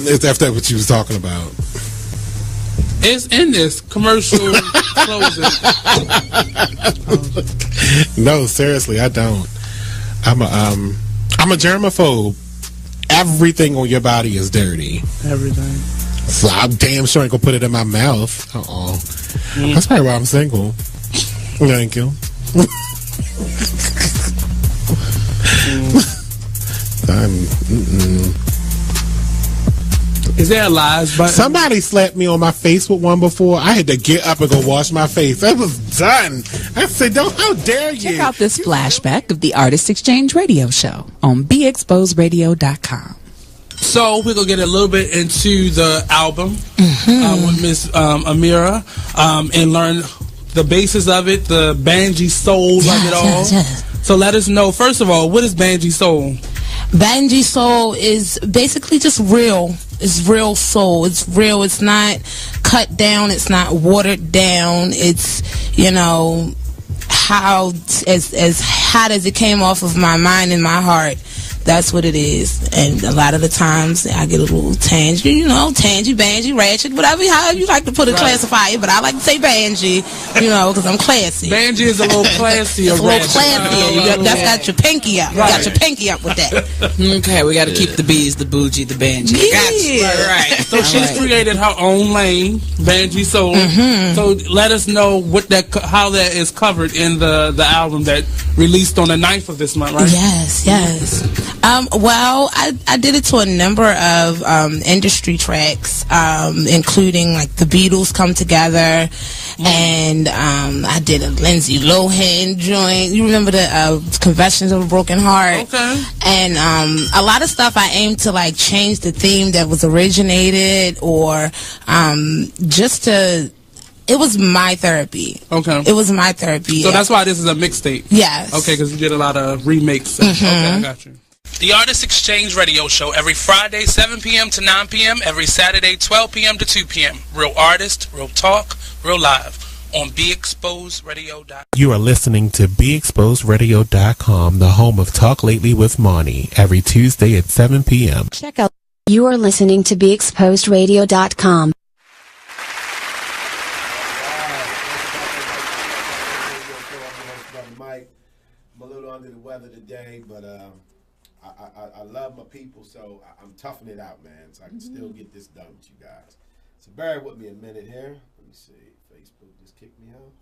Is that what you was talking about? It's in this commercial closing. No, seriously, I don't. I'm a germaphobe. Everything on your body is dirty. Everything. So I'm damn sure I ain't gonna put it in my mouth. That's probably why I'm single. Thank you. Is there a lies button? Somebody slapped me on my face with one before. I had to get up and go wash my face. I was done. I said, how dare you? Check out this flashback of the Artist Exchange Radio Show on BeExposedRadio.com. So we're going to get a little bit into the album with Miss Amira and learn the basis of it, the Banji soul of it all. Yes. So let us know, first of all, what is Banji soul? Banji soul is basically just real. It's real soul. It's real. It's not cut down. It's not watered down. It's, you know, how as hot as it came off of my mind and my heart. That's what it is. And a lot of the times I get a little tangy, you know, bangy, ratchet, whatever, however you like to put it, classify it. But I like to say bangy, you know, because I'm classy. Bangy is a little classier. It's a little classier. That's got your pinky up. Right. You got your pinky up with that. Okay, we got to keep the B's, the bougie, the bangy. Yeah. Right. So she's created her own lane, Banji Soul. So let us know how that is covered in the album that released on the 9th of this month, right? Yes. Well, I did it to a number of industry tracks, including like the Beatles come together, and I did a Lindsay Lohan joint. You remember the Confessions of a Broken Heart? Okay. And a lot of stuff I aimed to like change the theme that was originated, or just to. It was my therapy. Okay. It was my therapy. So that's why this is a mixtape. Yes. Okay, because you did a lot of remakes. Okay, I got you. The Artist Exchange Radio Show every Friday, 7 p.m. to 9 p.m. Every Saturday, 12 p.m. to 2 p.m. Real artist, real talk, real live on BeExposedRadio.com. You are listening to BeExposedRadio.com, the home of Talk Lately with Monty, every Tuesday at 7 p.m. Check out. You are listening to BeExposedRadio.com. I'm a little under the weather today, but I love my people, so I'm toughing it out, man, so I can still get this done with you guys. So bear with me a minute here. Let me see. Facebook just kicked me off.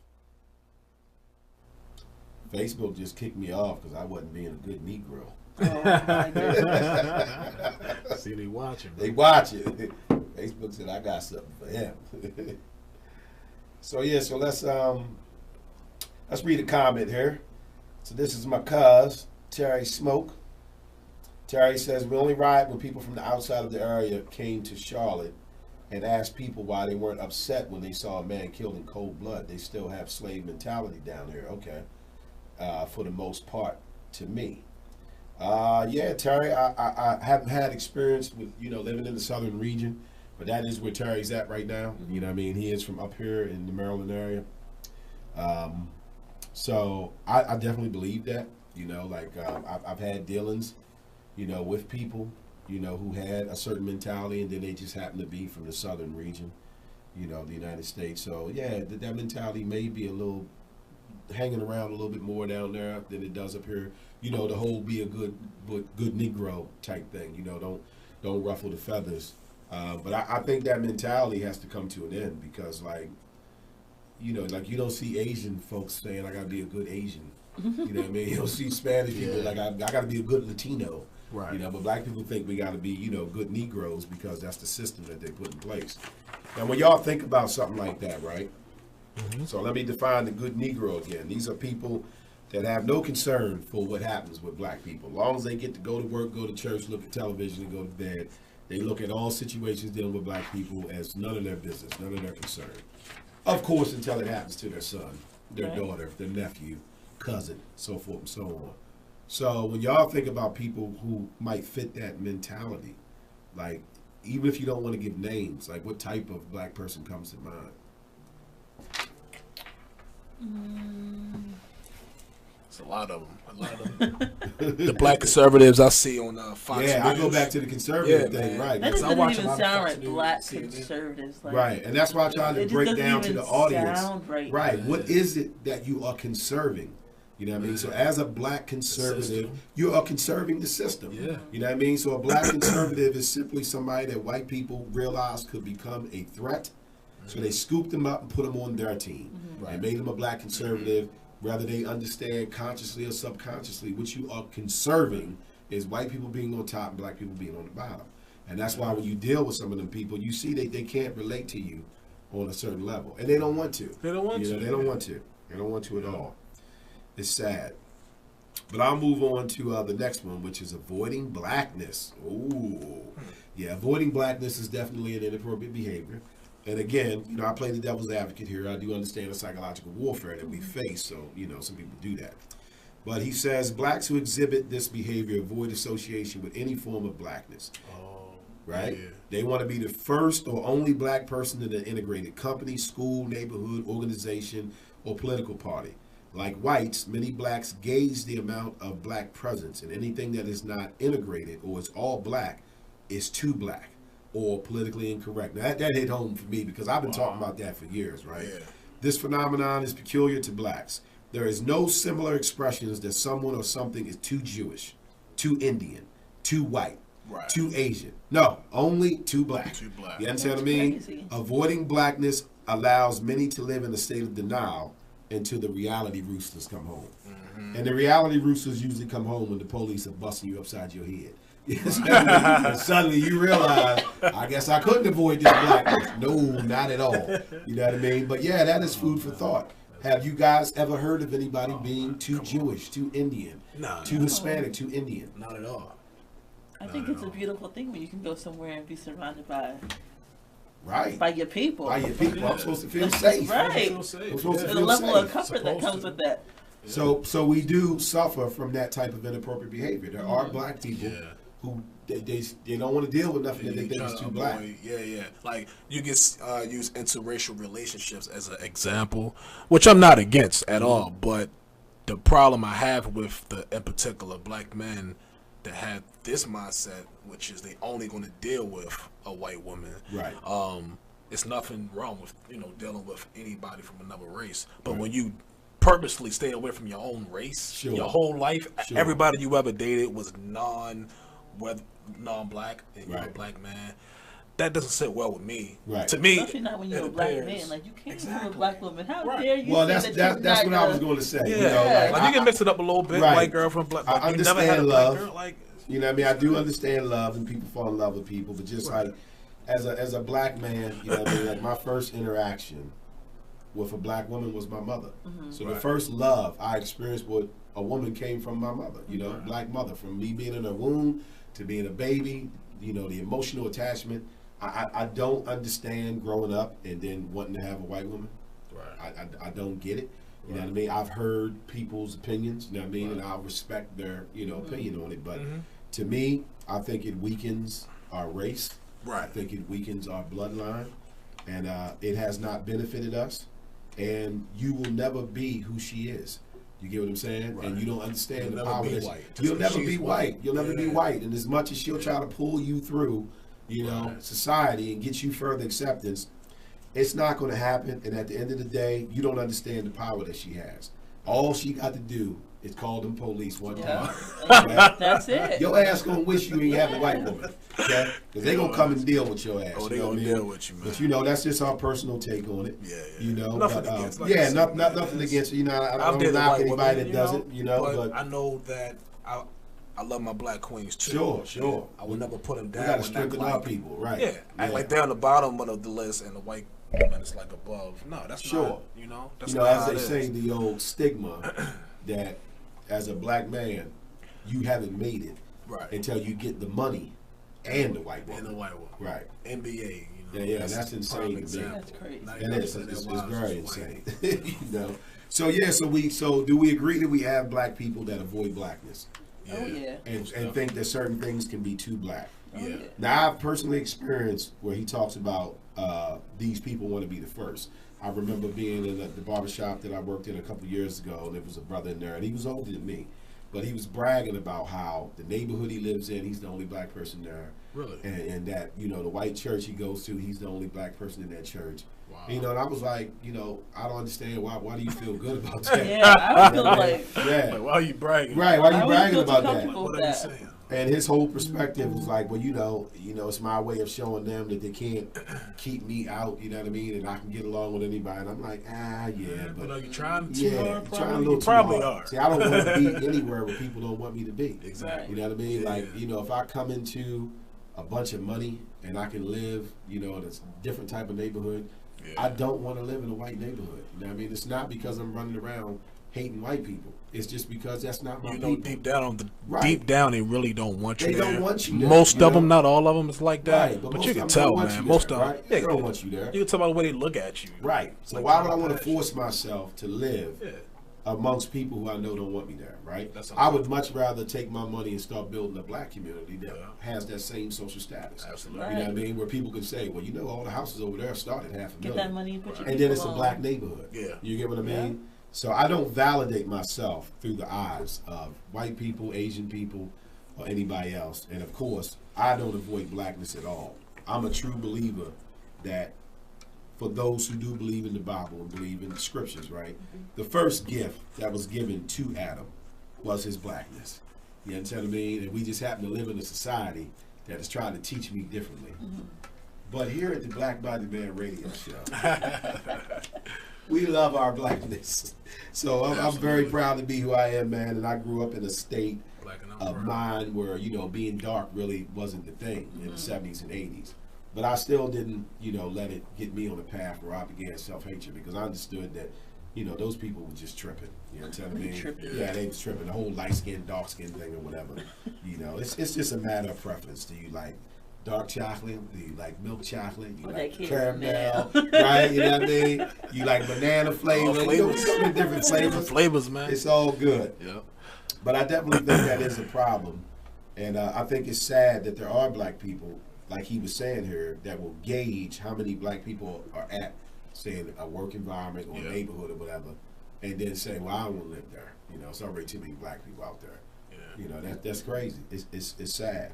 Facebook just kicked me off because I wasn't being a good Negro. See, they watching. They watching. Facebook said I got something for him. So yeah, so let's read a comment here. So this is my cuz, Terry Smoke. Terry says, we only ride when people from the outside of the area came to Charlotte and asked people why they weren't upset when they saw a man killed in cold blood. They still have slave mentality down here. Okay. For the most part, to me. Yeah, Terry, I haven't had experience with, living in the southern region, but that is where Terry's at right now. You know what I mean? He is from up here in the Maryland area. So I definitely believe that, I've had dealings, with people, who had a certain mentality and then they just happen to be from the southern region, the United States. So yeah, that mentality may be a little hanging around a little bit more down there than it does up here. The whole be a good Negro type thing, don't ruffle the feathers. But I think that mentality has to come to an end because you don't see Asian folks saying I gotta be a good Asian. You know what I mean? You don't see Spanish people like I gotta be a good Latino. Right. But black people think we gotta be, good Negroes because that's the system that they put in place. And when y'all think about something like that, right? So let me define the good Negro again. These are people that have no concern for what happens with black people. As long as they get to go to work, go to church, look at television, and go to bed, they look at all situations dealing with black people as none of their business, none of their concern. Of course, until it happens to their son, their daughter, their nephew, cousin, so forth and so on. So when y'all think about people who might fit that mentality, even if you don't want to give names, what type of black person comes to mind? It's a lot of them. The black conservatives I see on Fox News. Yeah, I go back to the conservative thing, right? That doesn't even sound right, black conservatives. Right, and that's why I try to break down to the audience. Right, what is it that you are conserving? You know what I mean? So as a black conservative, you are conserving the system. Yeah. You know what I mean? So a black conservative is simply somebody that white people realized could become a threat. So they scooped them up and put them on their team. And made them a black conservative. Whether they understand consciously or subconsciously, what you are conserving is white people being on top and black people being on the bottom. And that's why when you deal with some of them people, you see they can't relate to you on a certain level. And they don't want to. They don't want to. They don't want to. They don't want to at all. It's sad. But I'll move on to the next one, which is avoiding blackness. Ooh. Yeah, avoiding blackness is definitely an inappropriate behavior. And again, I play the devil's advocate here. I do understand the psychological warfare that we face, so, some people do that. But he says, blacks who exhibit this behavior avoid association with any form of blackness. right? Yeah. They want to be the first or only black person in an integrated company, school, neighborhood, organization, or political party. Like whites, many blacks gauge the amount of black presence, and anything that is not integrated or is all black is too black or politically incorrect. Now that hit home for me because I've been talking about that for years, right? Yeah. This phenomenon is peculiar to blacks. There is no similar expressions that someone or something is too Jewish, too Indian, too white, too Asian. No, only too black. Too black. You understand what I mean? Crazy. Avoiding blackness allows many to live in a state of denial until the reality roosters come home. Mm-hmm. And the reality roosters usually come home when the police are busting you upside your head. And suddenly you realize, I guess I couldn't avoid this blackness. No, not at all. You know what I mean? But yeah, that is food for thought. Have you guys ever heard of anybody being too Jewish, too Indian, too Hispanic, too Indian? Not at all. I think it's a beautiful thing when you can go somewhere and be surrounded by by your people. By your people. I'm supposed to feel safe. Right. I'm supposed to the feel level safe. of comfort that comes with that. So we do suffer from that type of inappropriate behavior. There are black people who they don't want to deal with nothing that they think is too black. Yeah. Like you can use interracial relationships as an example, which I'm not against at all. But the problem I have with in particular black men that have this mindset, which is they only going to deal with a white woman. Right. It's nothing wrong with dealing with anybody from another race, but when you purposely stay away from your own race, your whole life, everybody you ever dated was non-black, and you're a black man. That doesn't sit well with me. Right. To me, especially not when you're a black man. Like you can't be a black woman. How dare you? Well, that's what I was going to say. Yeah. You know, like you can mix it up a little bit. White girl from black. I you understand never had a love. black girl, like, you know what I mean? I do understand love, and people fall in love with people, but just like as a black man, you know what I mean? Like my first interaction with a black woman was my mother. Mm-hmm. So the first love I experienced with a woman came from my mother. You know, black mother, from me being in her womb to being a baby. You know, the emotional attachment. I don't understand growing up and then wanting to have a white woman. Right. I don't get it. You know what I mean? I've heard people's opinions, you know what I mean? And I respect their, opinion on it. But to me, I think it weakens our race. Right. I think it weakens our bloodline. And it has not benefited us. And you will never be who she is. You get what I'm saying? Right. And you don't understand the power. You'll never be white. You'll never be white. And as much as she'll try to pull you through, society and get you further acceptance, it's not going to happen. And at the end of the day, you don't understand the power that she has. All she got to do is call them police one time. That's it. Your ass going to wish you ain't have a white woman. Okay? Because they going to come and deal with your ass. Oh, they going to deal with you, man. But, that's just our personal take on it. Yeah. Nothing against. Like nothing against. I don't knock anybody that doesn't, But I know that I love my black queens too. Sure. I would never put them down. We got to strengthen our people, right? Yeah. Like they're on the bottom of the list and the white woman is like above. No, that's not. That's not as they say, the old stigma that as a black man, you haven't made it until you get the money and the white woman. Right. NBA. Yeah, that's insane. That's crazy. That is. It's very insane. So do we agree that we have black people that avoid blackness? Yeah. Oh yeah. And think that certain things can be too black. Yeah. Now I've personally experienced where he talks about these people want to be the first. I remember being in the barbershop that I worked in a couple years ago, and there was a brother in there, and he was older than me, but he was bragging about how the neighborhood he lives in, he's the only black person there. Really? And that, the white church he goes to, he's the only black person in that church. Wow. And I was like, I don't understand why do you feel good about that? I feel like why are you bragging? Right, why are you bragging about that? What are you saying? And his whole perspective was like, well, it's my way of showing them that they can't keep me out, you know what I mean? And I can get along with anybody. And I'm like, but are you trying too hard? Trying a little too hard. See, I don't want to be anywhere where people don't want me to be. Exactly. You know what I mean? If I come into a bunch of money and I can live, in a different type of neighborhood, I don't want to live in a white neighborhood. You know what I mean? It's not because I'm running around hating white people. It's just because that's not my people. Deep down, they really don't want you there. They don't want you there. Most of them, not all of them, it's like that. Right, but you can tell, man. Most of them, they don't want you there. You can tell by the way they look at you. Right. So why would I want to force myself to live amongst people who I know don't want me there, right? I would much rather take my money and start building a black community that has that same social status. Absolutely. You know what I mean? Where people can say, well, you know, all the houses over there started $500,000. Get that money and put your and then it's people a on. black neighborhood. Yeah. You get what I mean? So I don't validate myself through the eyes of white people, Asian people, or anybody else. And of course, I don't avoid blackness at all. I'm a true believer that for those who do believe in the Bible and believe in the scriptures, right? The first gift that was given to Adam was his blackness. You understand what I mean? And we just happen to live in a society that is trying to teach me differently. But here at the Black Body Man radio show, we love our blackness. So I'm very proud to be who I am, man. And I grew up in a state of mind where, you know, being dark really wasn't the thing in the 70s and 80s. But I still didn't, you know, let it get me on a path where I began self-hatred, because I understood that, you know, those people were just tripping. You know what I'm saying? Yeah, they was tripping. The whole light-skin, dark-skin thing or whatever. You know, it's just a matter of preference. Do you like dark chocolate? Do you like milk chocolate? You like caramel? Right? You know what I mean? You like banana flavor? You know, so many different flavors. Man. It's all good. Yep. But I definitely think that is a problem. And I think it's sad that there are black people, like he was saying here, that will gauge how many black people are at, say, in a work environment or a neighborhood or whatever, and then say, well, I don't want to live there. You know, it's already too many black people out there. You know, that's crazy. It's sad.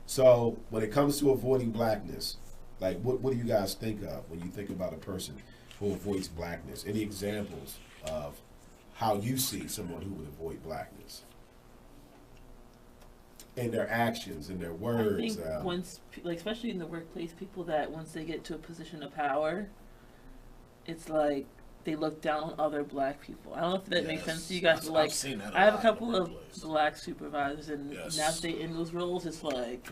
So when it comes to avoiding blackness, like what do you guys think of when you think about a person who avoids blackness? Any examples of how you see someone who would avoid blackness? In their actions, in their words. I think once, like especially in the workplace, people that once they get to a position of power, it's like they look down on other black people. I don't know if that makes sense to you guys, but like I have a couple of black supervisors, and now that they in those roles, it's like,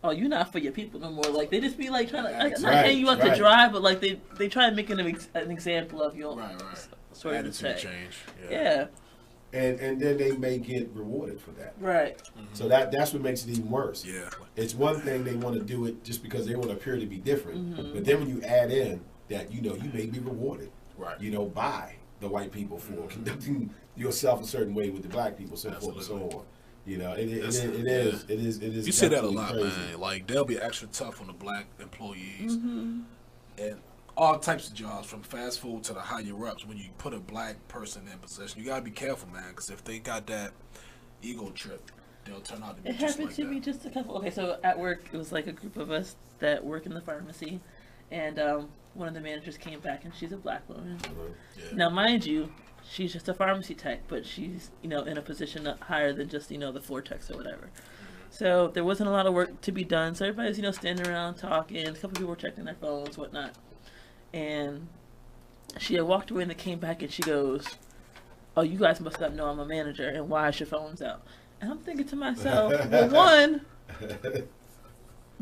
oh, you're not for your people no more. Like they just be like trying to, like, not getting you up to drive, but like they try to make an example of you. Sort of attitude change. Yeah. And then they may get rewarded for that. Right. So that's what makes it even worse. Yeah. It's one thing they want to do it just because they want to appear to be different. But then when you add in that, you know, you may be rewarded, you know, by the white people for conducting yourself a certain way with the black people, so forth and so on. You know, it is. You say that a lot, crazy. Man. Like they'll be extra tough on the black employees, and all types of jobs, from fast food to the higher ups. When you put a black person in position, you gotta be careful, man, because if they got that ego trip, they'll turn out to be just like that. It happened to me just a couple. Okay, so at work, it was like a group of us that work in the pharmacy, and one of the managers came back, and she's a black woman. Now, mind you, she's just a pharmacy tech, but she's, you know, in a position higher than just, you know, the floor techs or whatever. So there wasn't a lot of work to be done. So everybody's, you know, standing around talking. A couple people were checking their phones, whatnot. And she had walked away and they came back and she goes, oh, you guys must not know I'm a manager, and why is your phones out? And I'm thinking to myself, well, one,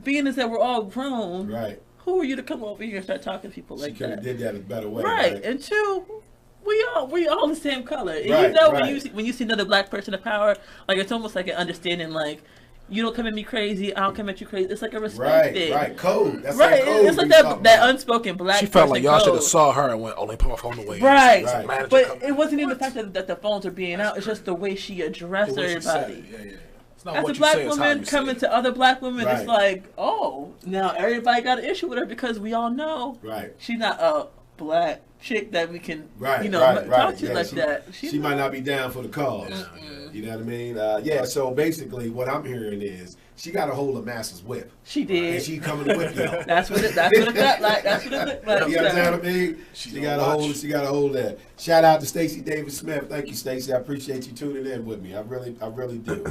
being as that we're all grown, who are you to come over here and start talking to people like that? She could have did that a better way. Right. And two, we all the same color. And you know, when you see another black person of power, like it's almost like an understanding, like, you don't come at me crazy, I don't come at you crazy. It's like a respect thing. Right, code. That's right. Like code it's like that unspoken black. She felt like y'all should have saw her and went, "Oh, let me put my phone away." Right. But it wasn't even the fact that the phones are being out. It's just the way she addressed everybody. It's not As what a black you say, woman coming to other black women, it's like, oh, now everybody got an issue with her because we all know she's not a black chick that we can, you know, talk to like that. She might not be down for the cause. You know what I mean? So basically what I'm hearing is she got a hold of Master's whip. She did. And she coming to whip y'all. That's what it felt like. That's what it looked like. You understand what I mean? She got a hold of that. Shout out to Stacey Davis Smith. Thank you, Stacey. I appreciate you tuning in with me. I really do.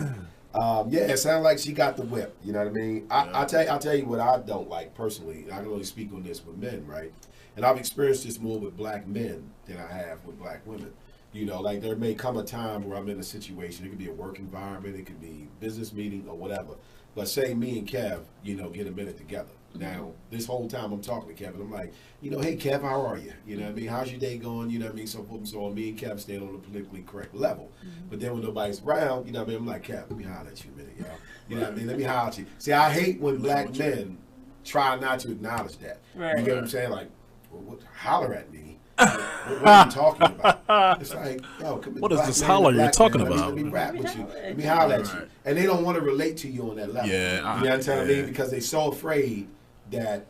It sounds like she got the whip. You know what I mean? I'll tell you what I don't like personally. I can only speak on this with men, right? And I've experienced this more with black men than I have with black women. You know, like there may come a time where I'm in a situation. It could be a work environment, it could be business meeting or whatever. But say me and Kev, you know, get a minute together. Now, this whole time I'm talking to Kevin, I'm like, you know, hey Kev, how are you? You know what I mean? How's your day going? You know what I mean? So forth and so on. Me and Kev stand on the politically correct level. But then when nobody's around, you know what I mean? I'm like, Kev, let me holler at you a minute, y'all. You know what I mean? Let me holler at you. See, I hate when black men try not to acknowledge that. You get what I'm saying? Like, well, holler at me. What are you talking about? It's like, yo, come what is this holler you're talking about? Let me rap with you. Let me holler at you. And they don't want to relate to you on that level. Yeah, you know what I mean? Because they're so afraid that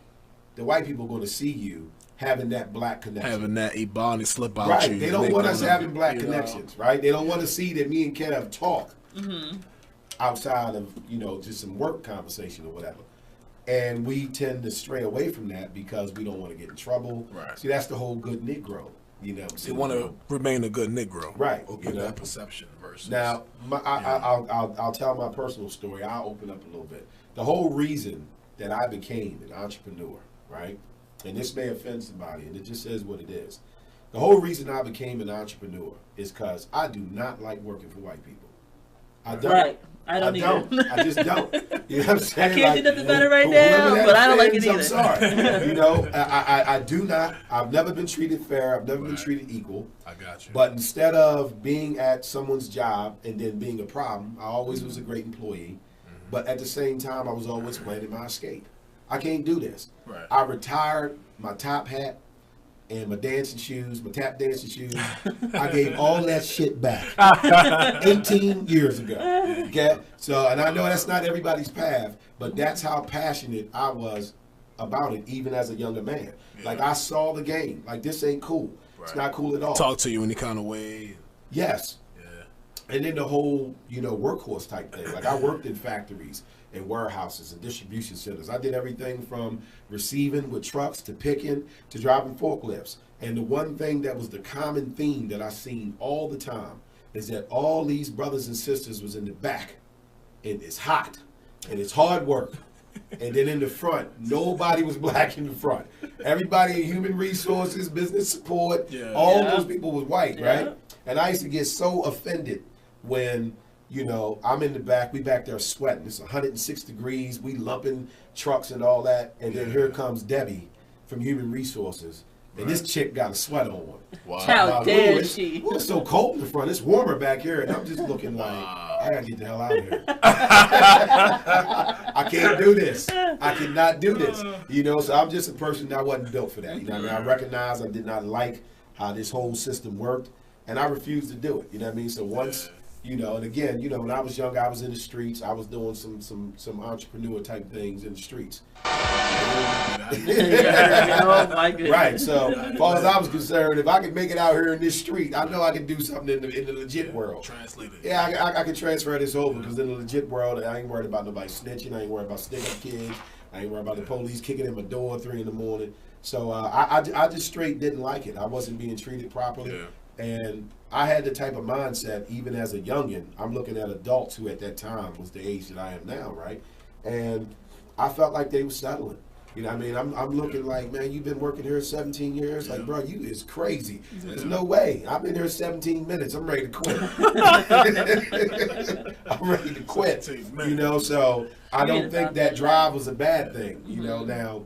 the white people are going to see you having that black connection. Having that Ebonics slip out right. you. They don't want us having black connections, right? They don't want to see that me and Kev talk outside of, just some work conversation or whatever. And we tend to stray away from that because we don't want to get in trouble. Right. See, that's the whole good Negro. They want to remain a good Negro. Right. Open that perception versus. Now, I'll tell my personal story. I'll open up a little bit. The whole reason that I became an entrepreneur, right? And this may offend somebody, and it just says what it is. The whole reason I became an entrepreneur is because I do not like working for white people. I don't. Right. I don't either. I just don't. You know what I'm saying? I can't do nothing better right now, but I don't like it either. I'm sorry. I do not. I've never been treated fair. I've never been treated equal. I got you. But instead of being at someone's job and then being a problem, I always was a great employee. But at the same time, I was always planning my escape. I can't do this. Right. I retired my top hat and my dancing shoes, my tap dancing shoes. I gave all that shit back 18 years ago. Okay? So, and I know that's not everybody's path, but that's how passionate I was about it, even as a younger man. Yeah. Like, I saw the game. Like, this ain't cool. Right. It's not cool at all. Talk to you any kind of way. Yes. Yeah. And then the whole, workhorse type thing. Like, I worked in factories and warehouses and distribution centers. I did everything from receiving with trucks to picking to driving forklifts. And the one thing that was the common theme that I seen all the time is that all these brothers and sisters was in the back, and it's hot and it's hard work. And then in the front, nobody was black in the front. Everybody in human resources, business support, all those people was white, right? And I used to get so offended when I'm in the back, we back there sweating. It's 106 degrees, we lumping trucks and all that. And then here comes Debbie from Human Resources. And this chick got a sweat on. Wow. How dare she? It's so cold in the front. It's warmer back here. And I'm just looking like, I got to get the hell out of here. I can't do this. I cannot do this. So I'm just a person that wasn't built for that. I recognize I did not like how this whole system worked. And I refused to do it. So once... and again, when I was young, I was in the streets. I was doing some entrepreneur type things in the streets. Right. So, as far as I was concerned, if I could make it out here in this street, I know I can do something in the legit world. Translate it. Yeah, I can transfer this over because in the legit world, I ain't worried about nobody snitching. I ain't worried about sticking up kids. I ain't worried about the police kicking in my door at 3 in the morning. So I just straight didn't like it. I wasn't being treated properly. Yeah. And I had the type of mindset, even as a youngin', I'm looking at adults who at that time was the age that I am now, right? And I felt like they were settling. I'm looking like, man, you've been working here 17 years? Like, bro, you is crazy. There's no way. I've been here 17 minutes. I'm ready to quit. I'm ready to quit. So I don't think that drive was a bad thing. Now,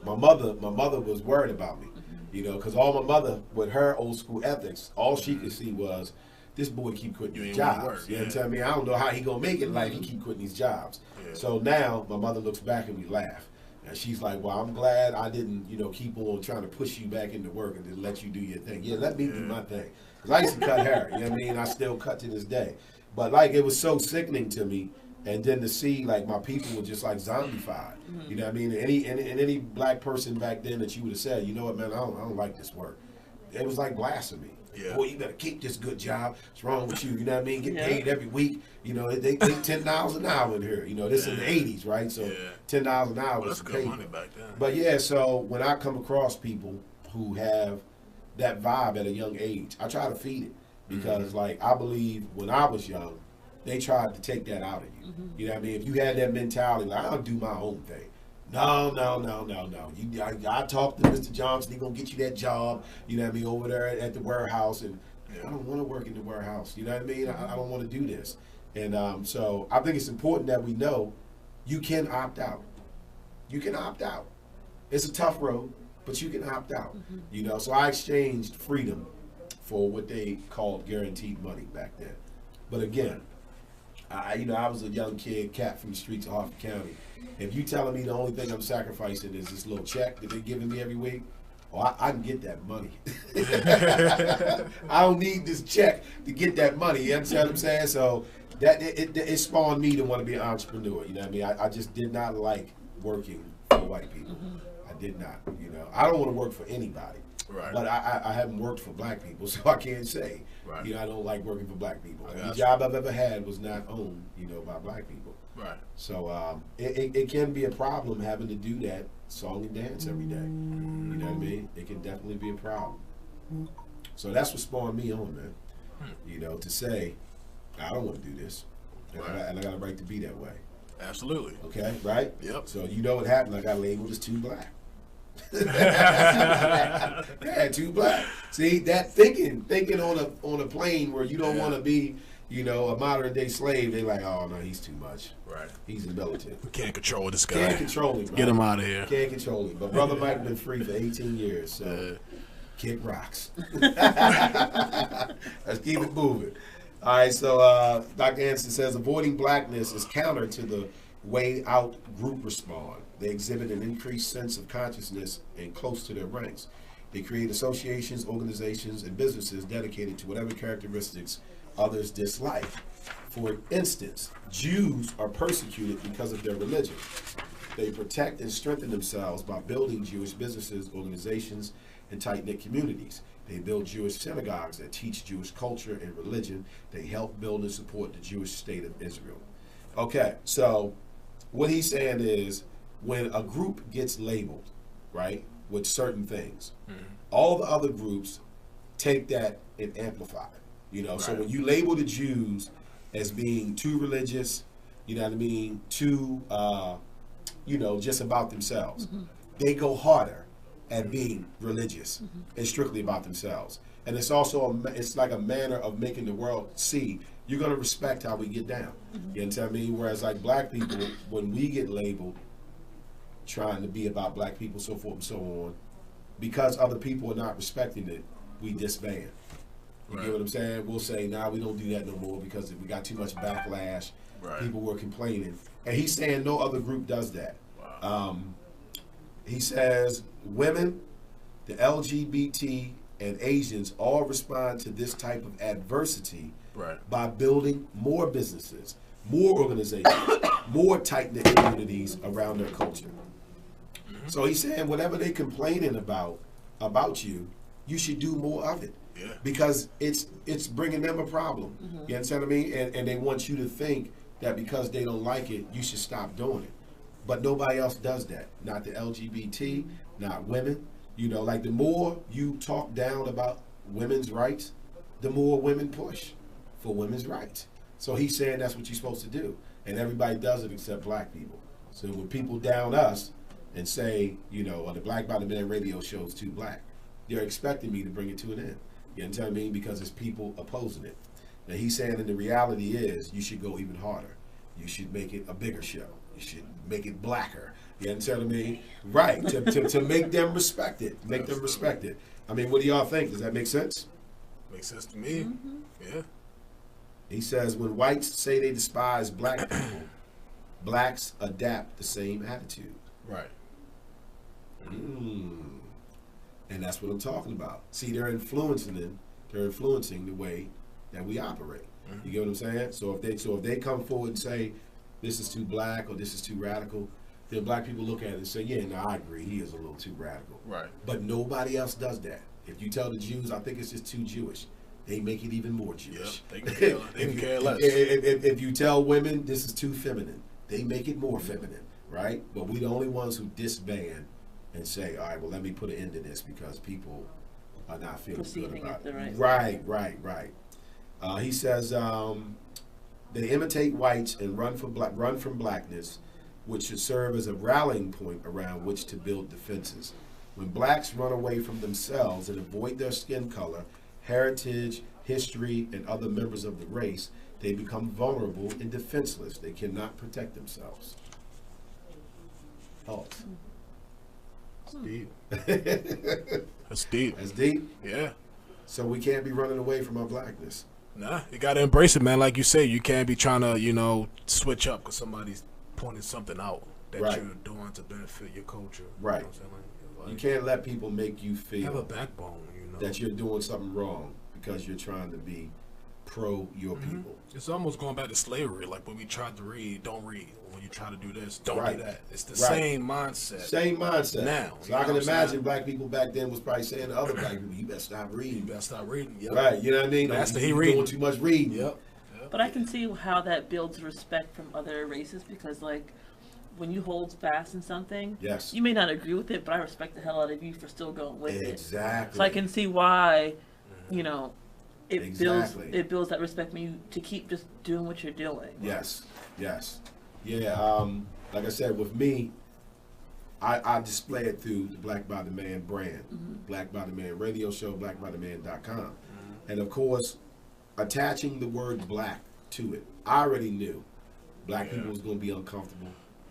my mother was worried about me. Because all my mother, with her old school ethics, all she could see was, this boy keep quitting his jobs. You know what I mean? I don't know how he gonna make it in life. He keep quitting these jobs. Yeah. So now my mother looks back and we laugh. And she's like, well, I'm glad I didn't, keep on trying to push you back into work and then let you do your thing. Yeah, let me do my thing. Because I used to cut hair. You know what I mean? I still cut to this day. But it was so sickening to me. And then to see my people were just zombified. You know what I mean? Any black person back then that you would have said, you know what, man, I don't like this work. It was like blasphemy. Yeah. Boy, you better keep this good job. What's wrong with you? You know what I mean? Get paid every week. They pay $10 an hour in here. This in the 80s, right? So $10 an hour was good money back then. But so when I come across people who have that vibe at a young age, I try to feed it because I believe when I was young, they tried to take that out of you. You know what I mean? If you had that mentality, I'll do my own thing. No. I talked to Mr. Johnson. He's going to get you that job, you know what I mean, over there at the warehouse. And I don't want to work in the warehouse. You know what I mean? I don't want to do this. And so I think it's important that we know you can opt out. You can opt out. It's a tough road, but you can opt out. So I exchanged freedom for what they called guaranteed money back then. But again, I was a young kid, cat from the streets of Harford County. If you telling me the only thing I'm sacrificing is this little check that they're giving me every week, oh, I can get that money. I don't need this check to get that money. You understand what I'm saying? So that it spawned me to want to be an entrepreneur. You know what I mean? I just did not like working for white people. I did not. You know, I don't want to work for anybody. Right. But I haven't worked for black people, so I can't say. Right. You know, I don't like working for black people. Every job I've ever had was not owned, you know, by black people. Right. So it can be a problem having to do that song and dance every day. You know what I mean? It can definitely be a problem. So that's what spawned me on, man. You know, to say, I don't want to do this. And, I got a right to be that way. Absolutely. Okay, right? Yep. So you know what happened? I got labeled as too black. Yeah, too black. See, that thinking on a plane where you don't want to be, you know, a modern day slave, they like, oh no, he's too much. Right. He's a militant. We can't control this guy. Can't control him. Bro. Get him out of here. Can't control him. But Brother Mike been free for 18 years, so kick rocks. Let's keep it moving. All right, so Dr. Anderson says avoiding blackness is counter to the way out group respond. They exhibit an increased sense of consciousness and close to their ranks. They create associations, organizations, and businesses dedicated to whatever characteristics others dislike. For instance, Jews are persecuted because of their religion. They protect and strengthen themselves by building Jewish businesses, organizations, and tight-knit communities. They build Jewish synagogues that teach Jewish culture and religion. They help build and support the Jewish state of Israel. Okay, so what he's saying is when a group gets labeled, right, with certain things, all the other groups take that and amplify it. You know, so when you label the Jews as being too religious, you know what I mean, too, you know, just about themselves, they go harder at being religious and strictly about themselves. And it's also it's like a manner of making the world see you're going to respect how we get down. You know what I mean? Whereas like black people, when we get labeled trying to be about black people, so forth and so on, because other people are not respecting it, we disband. You get what I'm saying? We'll say, nah, we don't do that no more because we got too much backlash. People were complaining. And he's saying no other group does that. He says women, the LGBT, and Asians all respond to this type of adversity by building more businesses, more organizations, more tight-knit communities around their culture. So he's saying whatever they complaining about you, you should do more of it. Because it's bringing them a problem. You understand what I mean? And they want you to think that because they don't like it, you should stop doing it. But nobody else does that. Not the LGBT, not women. You know, like the more you talk down about women's rights, the more women push for women's rights. So he's saying that's what you're supposed to do. And everybody does it except black people. So when people down us and say, you know, the Black by the Man radio show is too black, they're expecting me to bring it to an end. You know what I mean? Because it's people opposing it. Now he's saying that the reality is you should go even harder. You should make it a bigger show. You should make it blacker. You understand what I mean? Right. To make them respect it. Make them respect it. I mean, what do y'all think? Does that make sense? Makes sense to me. Yeah. He says when whites say they despise black people, blacks adapt the same attitude. Right. And that's what I'm talking about. See, they're influencing the way that we operate. You get what I'm saying? So if they come forward and say this is too black or this is too radical, then black people look at it and say, yeah, no, I agree, he is a little too radical. Right. But nobody else does that. If you tell the Jews, I think it's just too Jewish, they make it even more Jewish. Yep, they can care less. If you tell women this is too feminine, they make it more feminine, right? But we're the only ones who disband and say, all right, well, let me put an end to this because people are not feeling good about it. Right. He says they imitate whites and run from blackness, which should serve as a rallying point around which to build defenses. When blacks run away from themselves and avoid their skin color, heritage, history, and other members of the race, they become vulnerable and defenseless. They cannot protect themselves. Thoughts? That's deep. That's deep. That's deep? Yeah. So we can't be running away from our blackness. Nah, you got to embrace it, man. Like you say, you can't be trying to, you know, switch up because somebody's pointing something out that you're doing to benefit your culture. Right. You know what I'm saying? You can't let people make you feel have a backbone, that you're doing something wrong because you're trying to be pro your people. It's almost going back to slavery, like when we tried to read, don't read. When you try to do this, don't Right. do that. It's the Right. same mindset. Same mindset. Now. So I can imagine black people back then was probably saying to other black people, you better stop reading. You better stop reading. Yep. Right, you know what I mean? Master, You're he reading. doing too much reading. Yep. But I can see how that builds respect from other races because, like, when you hold fast in something, yes, you may not agree with it, but I respect the hell out of you for still going with it. Exactly. So I can see why, you know, it Exactly. builds that respect in you to keep just doing what you're doing. Yes, yes. Yeah, like I said, with me, I display it through the Black by the Man brand, Black by the Man radio show, blackbytheman.com. And of course, attaching the word black to it, I already knew black people was going to be uncomfortable.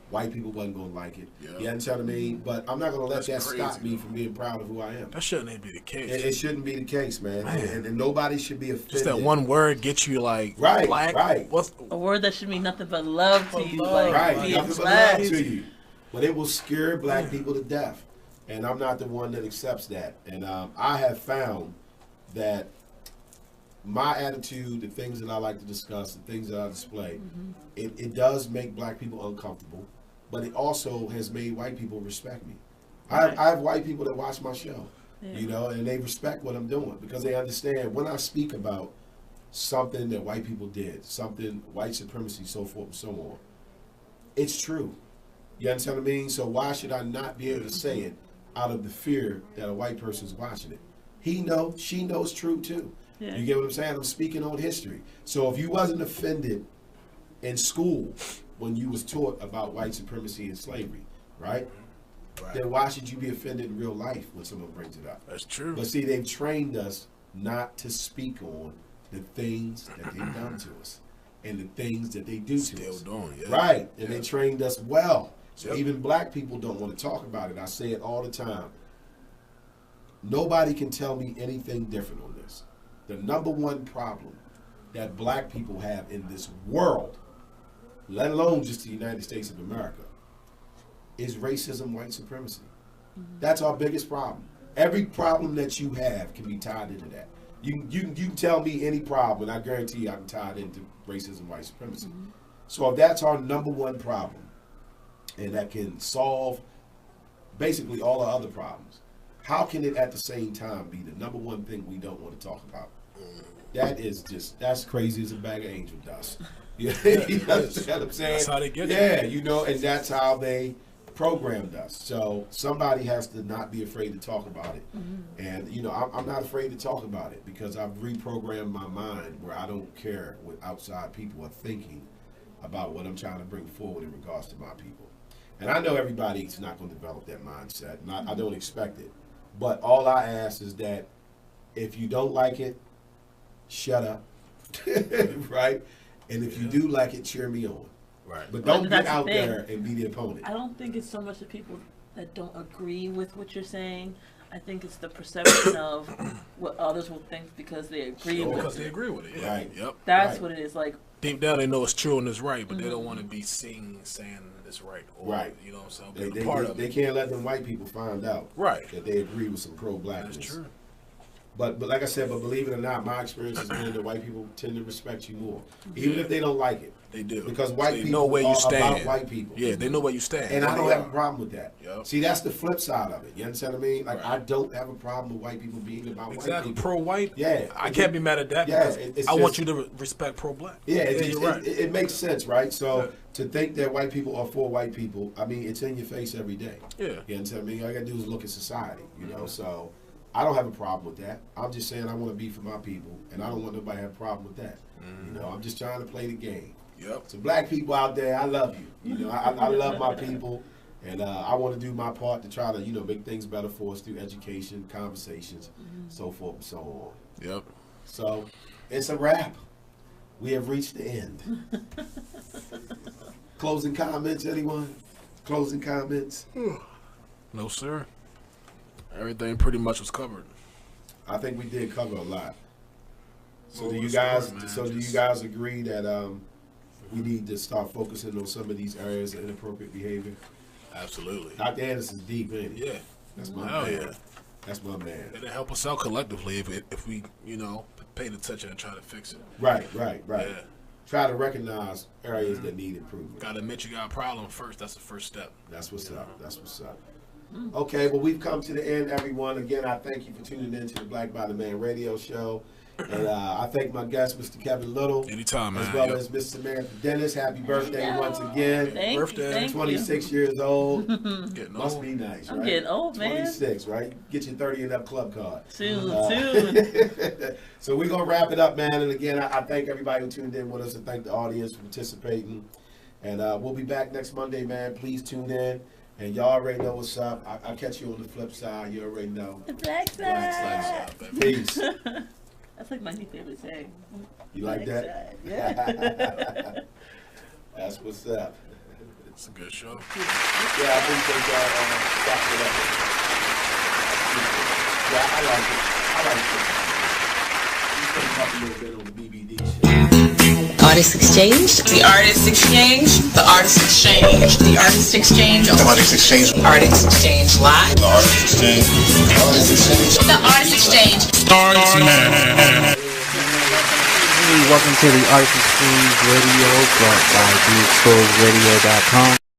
White people wasn't going to like it. You understand what I mean? But I'm not going to let that stop me from being proud of who I am. That shouldn't even be the case. It shouldn't be the case, man. And nobody should be offended. Just that one word gets you like right, black. Right. What's a word that should mean nothing but love to you, like right, being nothing but black. love to you. But it will scare black people to death, and I'm not the one that accepts that. And I have found that my attitude, the things that I like to discuss, the things that I display, it does make black people uncomfortable, but it also has made white people respect me. I have white people that watch my show, you know, and they respect what I'm doing because they understand when I speak about something that white people did, something white supremacy, so forth and so on, it's true. You understand what I mean? So why should I not be able to say it out of the fear that a white person's watching it? He knows, she knows true too. Yeah. You get what I'm saying? I'm speaking on history. So if you wasn't offended in school when you was taught about white supremacy and slavery, right? Then why should you be offended in real life when someone brings it up? That's true. But see, they've trained us not to speak on the things that they've done to us and the things that they do to us. Doing, yeah. Right. And they trained us well. So even black people don't want to talk about it. I say it all the time. Nobody can tell me anything different on this. The number one problem that black people have in this world, let alone just the United States of America, is racism, white supremacy. That's our biggest problem. Every problem that you have can be tied into that. You can tell me any problem, and I guarantee you I can tie it into racism, white supremacy. So if that's our number one problem, and that can solve basically all our other problems, how can it at the same time be the number one thing we don't want to talk about? That is just, that's crazy as a bag of angel dust. You understand what I'm saying? That's how they get it. Yeah, you know, and that's how they programmed us. So somebody has to not be afraid to talk about it. And, you know, I'm not afraid to talk about it because I've reprogrammed my mind where I don't care what outside people are thinking about what I'm trying to bring forward in regards to my people. And I know everybody's not going to develop that mindset, and I don't expect it. But all I ask is that if you don't like it, shut up, right? And if you do like it, cheer me on. Right. But don't That's get out the thing. there and be the opponent. I don't think it's so much the people that don't agree with what you're saying. I think it's the perception of what others will think because they agree with it. Because they agree with it. Yeah. Right. Yep. That's what it is. Like, deep down, they know it's true and it's right, but they don't want to be seen saying it's right. Or, Right. You know what I'm saying? They can't let them white people find out that they agree with some pro-blackness. That's true. But like I said, but believe it or not, my experience has been that white people tend to respect you more, even if they don't like it. They do. Because white They people know where you are stand. about white people. Yeah, they know where you stand. And I don't They have a are. problem with that. Yep. See, that's the flip side of it. You understand what I mean? Like, I don't have a problem with white people being about white Exactly. people. Pro-white? Yeah. I can't be mad at that Yeah, because it's I want just- you to respect pro-black. Yeah, you're right. it makes sense, right? So to think that white people are for white people, I mean, it's in your face every day. Yeah. You understand what I mean? All you got to do is look at society, you know? So I don't have a problem with that. I'm just saying I want to be for my people, and I don't want nobody to have a problem with that. You know, I'm just trying to play the game. Yep. So black people out there, I love you. You know, I love my people, and I want to do my part to try to, you know, make things better for us through education, conversations, so forth and so on. Yep. So it's a wrap. We have reached the end. Closing comments, anyone? Closing comments? No, sir. Everything pretty much was covered. I think we did cover a lot. So Well, do you it's guys? hard, man. So do you guys agree that we need to start focusing on some of these areas of inappropriate behavior? Absolutely. Dr. Anderson's deep in it. Yeah. That's my Hell man. yeah. That's my man. It'll help us out collectively if we, pay attention and try to fix it. Right. Yeah. Try to recognize areas that need improvement. Got to admit you got a problem first. That's the first step. That's what's up. Okay, well, we've come to the end, everyone. Again, I thank you for tuning in to the Black by the Man radio show. And I thank my guest, Mr. Kevin Little. Anytime, man. As well as Miss Samantha Dennis. Happy birthday once again. Thank 26 years old. Getting Must old. be nice, right? I'm getting old, man. 26, right? Get your 30 and up club card. Soon. So we're going to wrap it up, man. And again, I thank everybody who tuned in with us and thank the audience for participating. And we'll be back next Monday, man. Please tune in. And y'all already know what's up. I'll catch you on the flip side. You already know. The black side. Peace. That's like my new favorite saying. You like Black that? side. Yeah. That's what's up. It's a good show. Yeah, I think they got stopped it up. Yeah, I like it. We can talk a little bit on the BBD shit. Artist Exchange. The Artist Exchange. The Artist Exchange. The Artist Exchange. The Artist Exchange. Artist Exchange Live. The Artist Exchange. The Artist Exchange. The Artist Exchange. Welcome to the Artist Exchange Radio, brought by BeExposedRadio.com.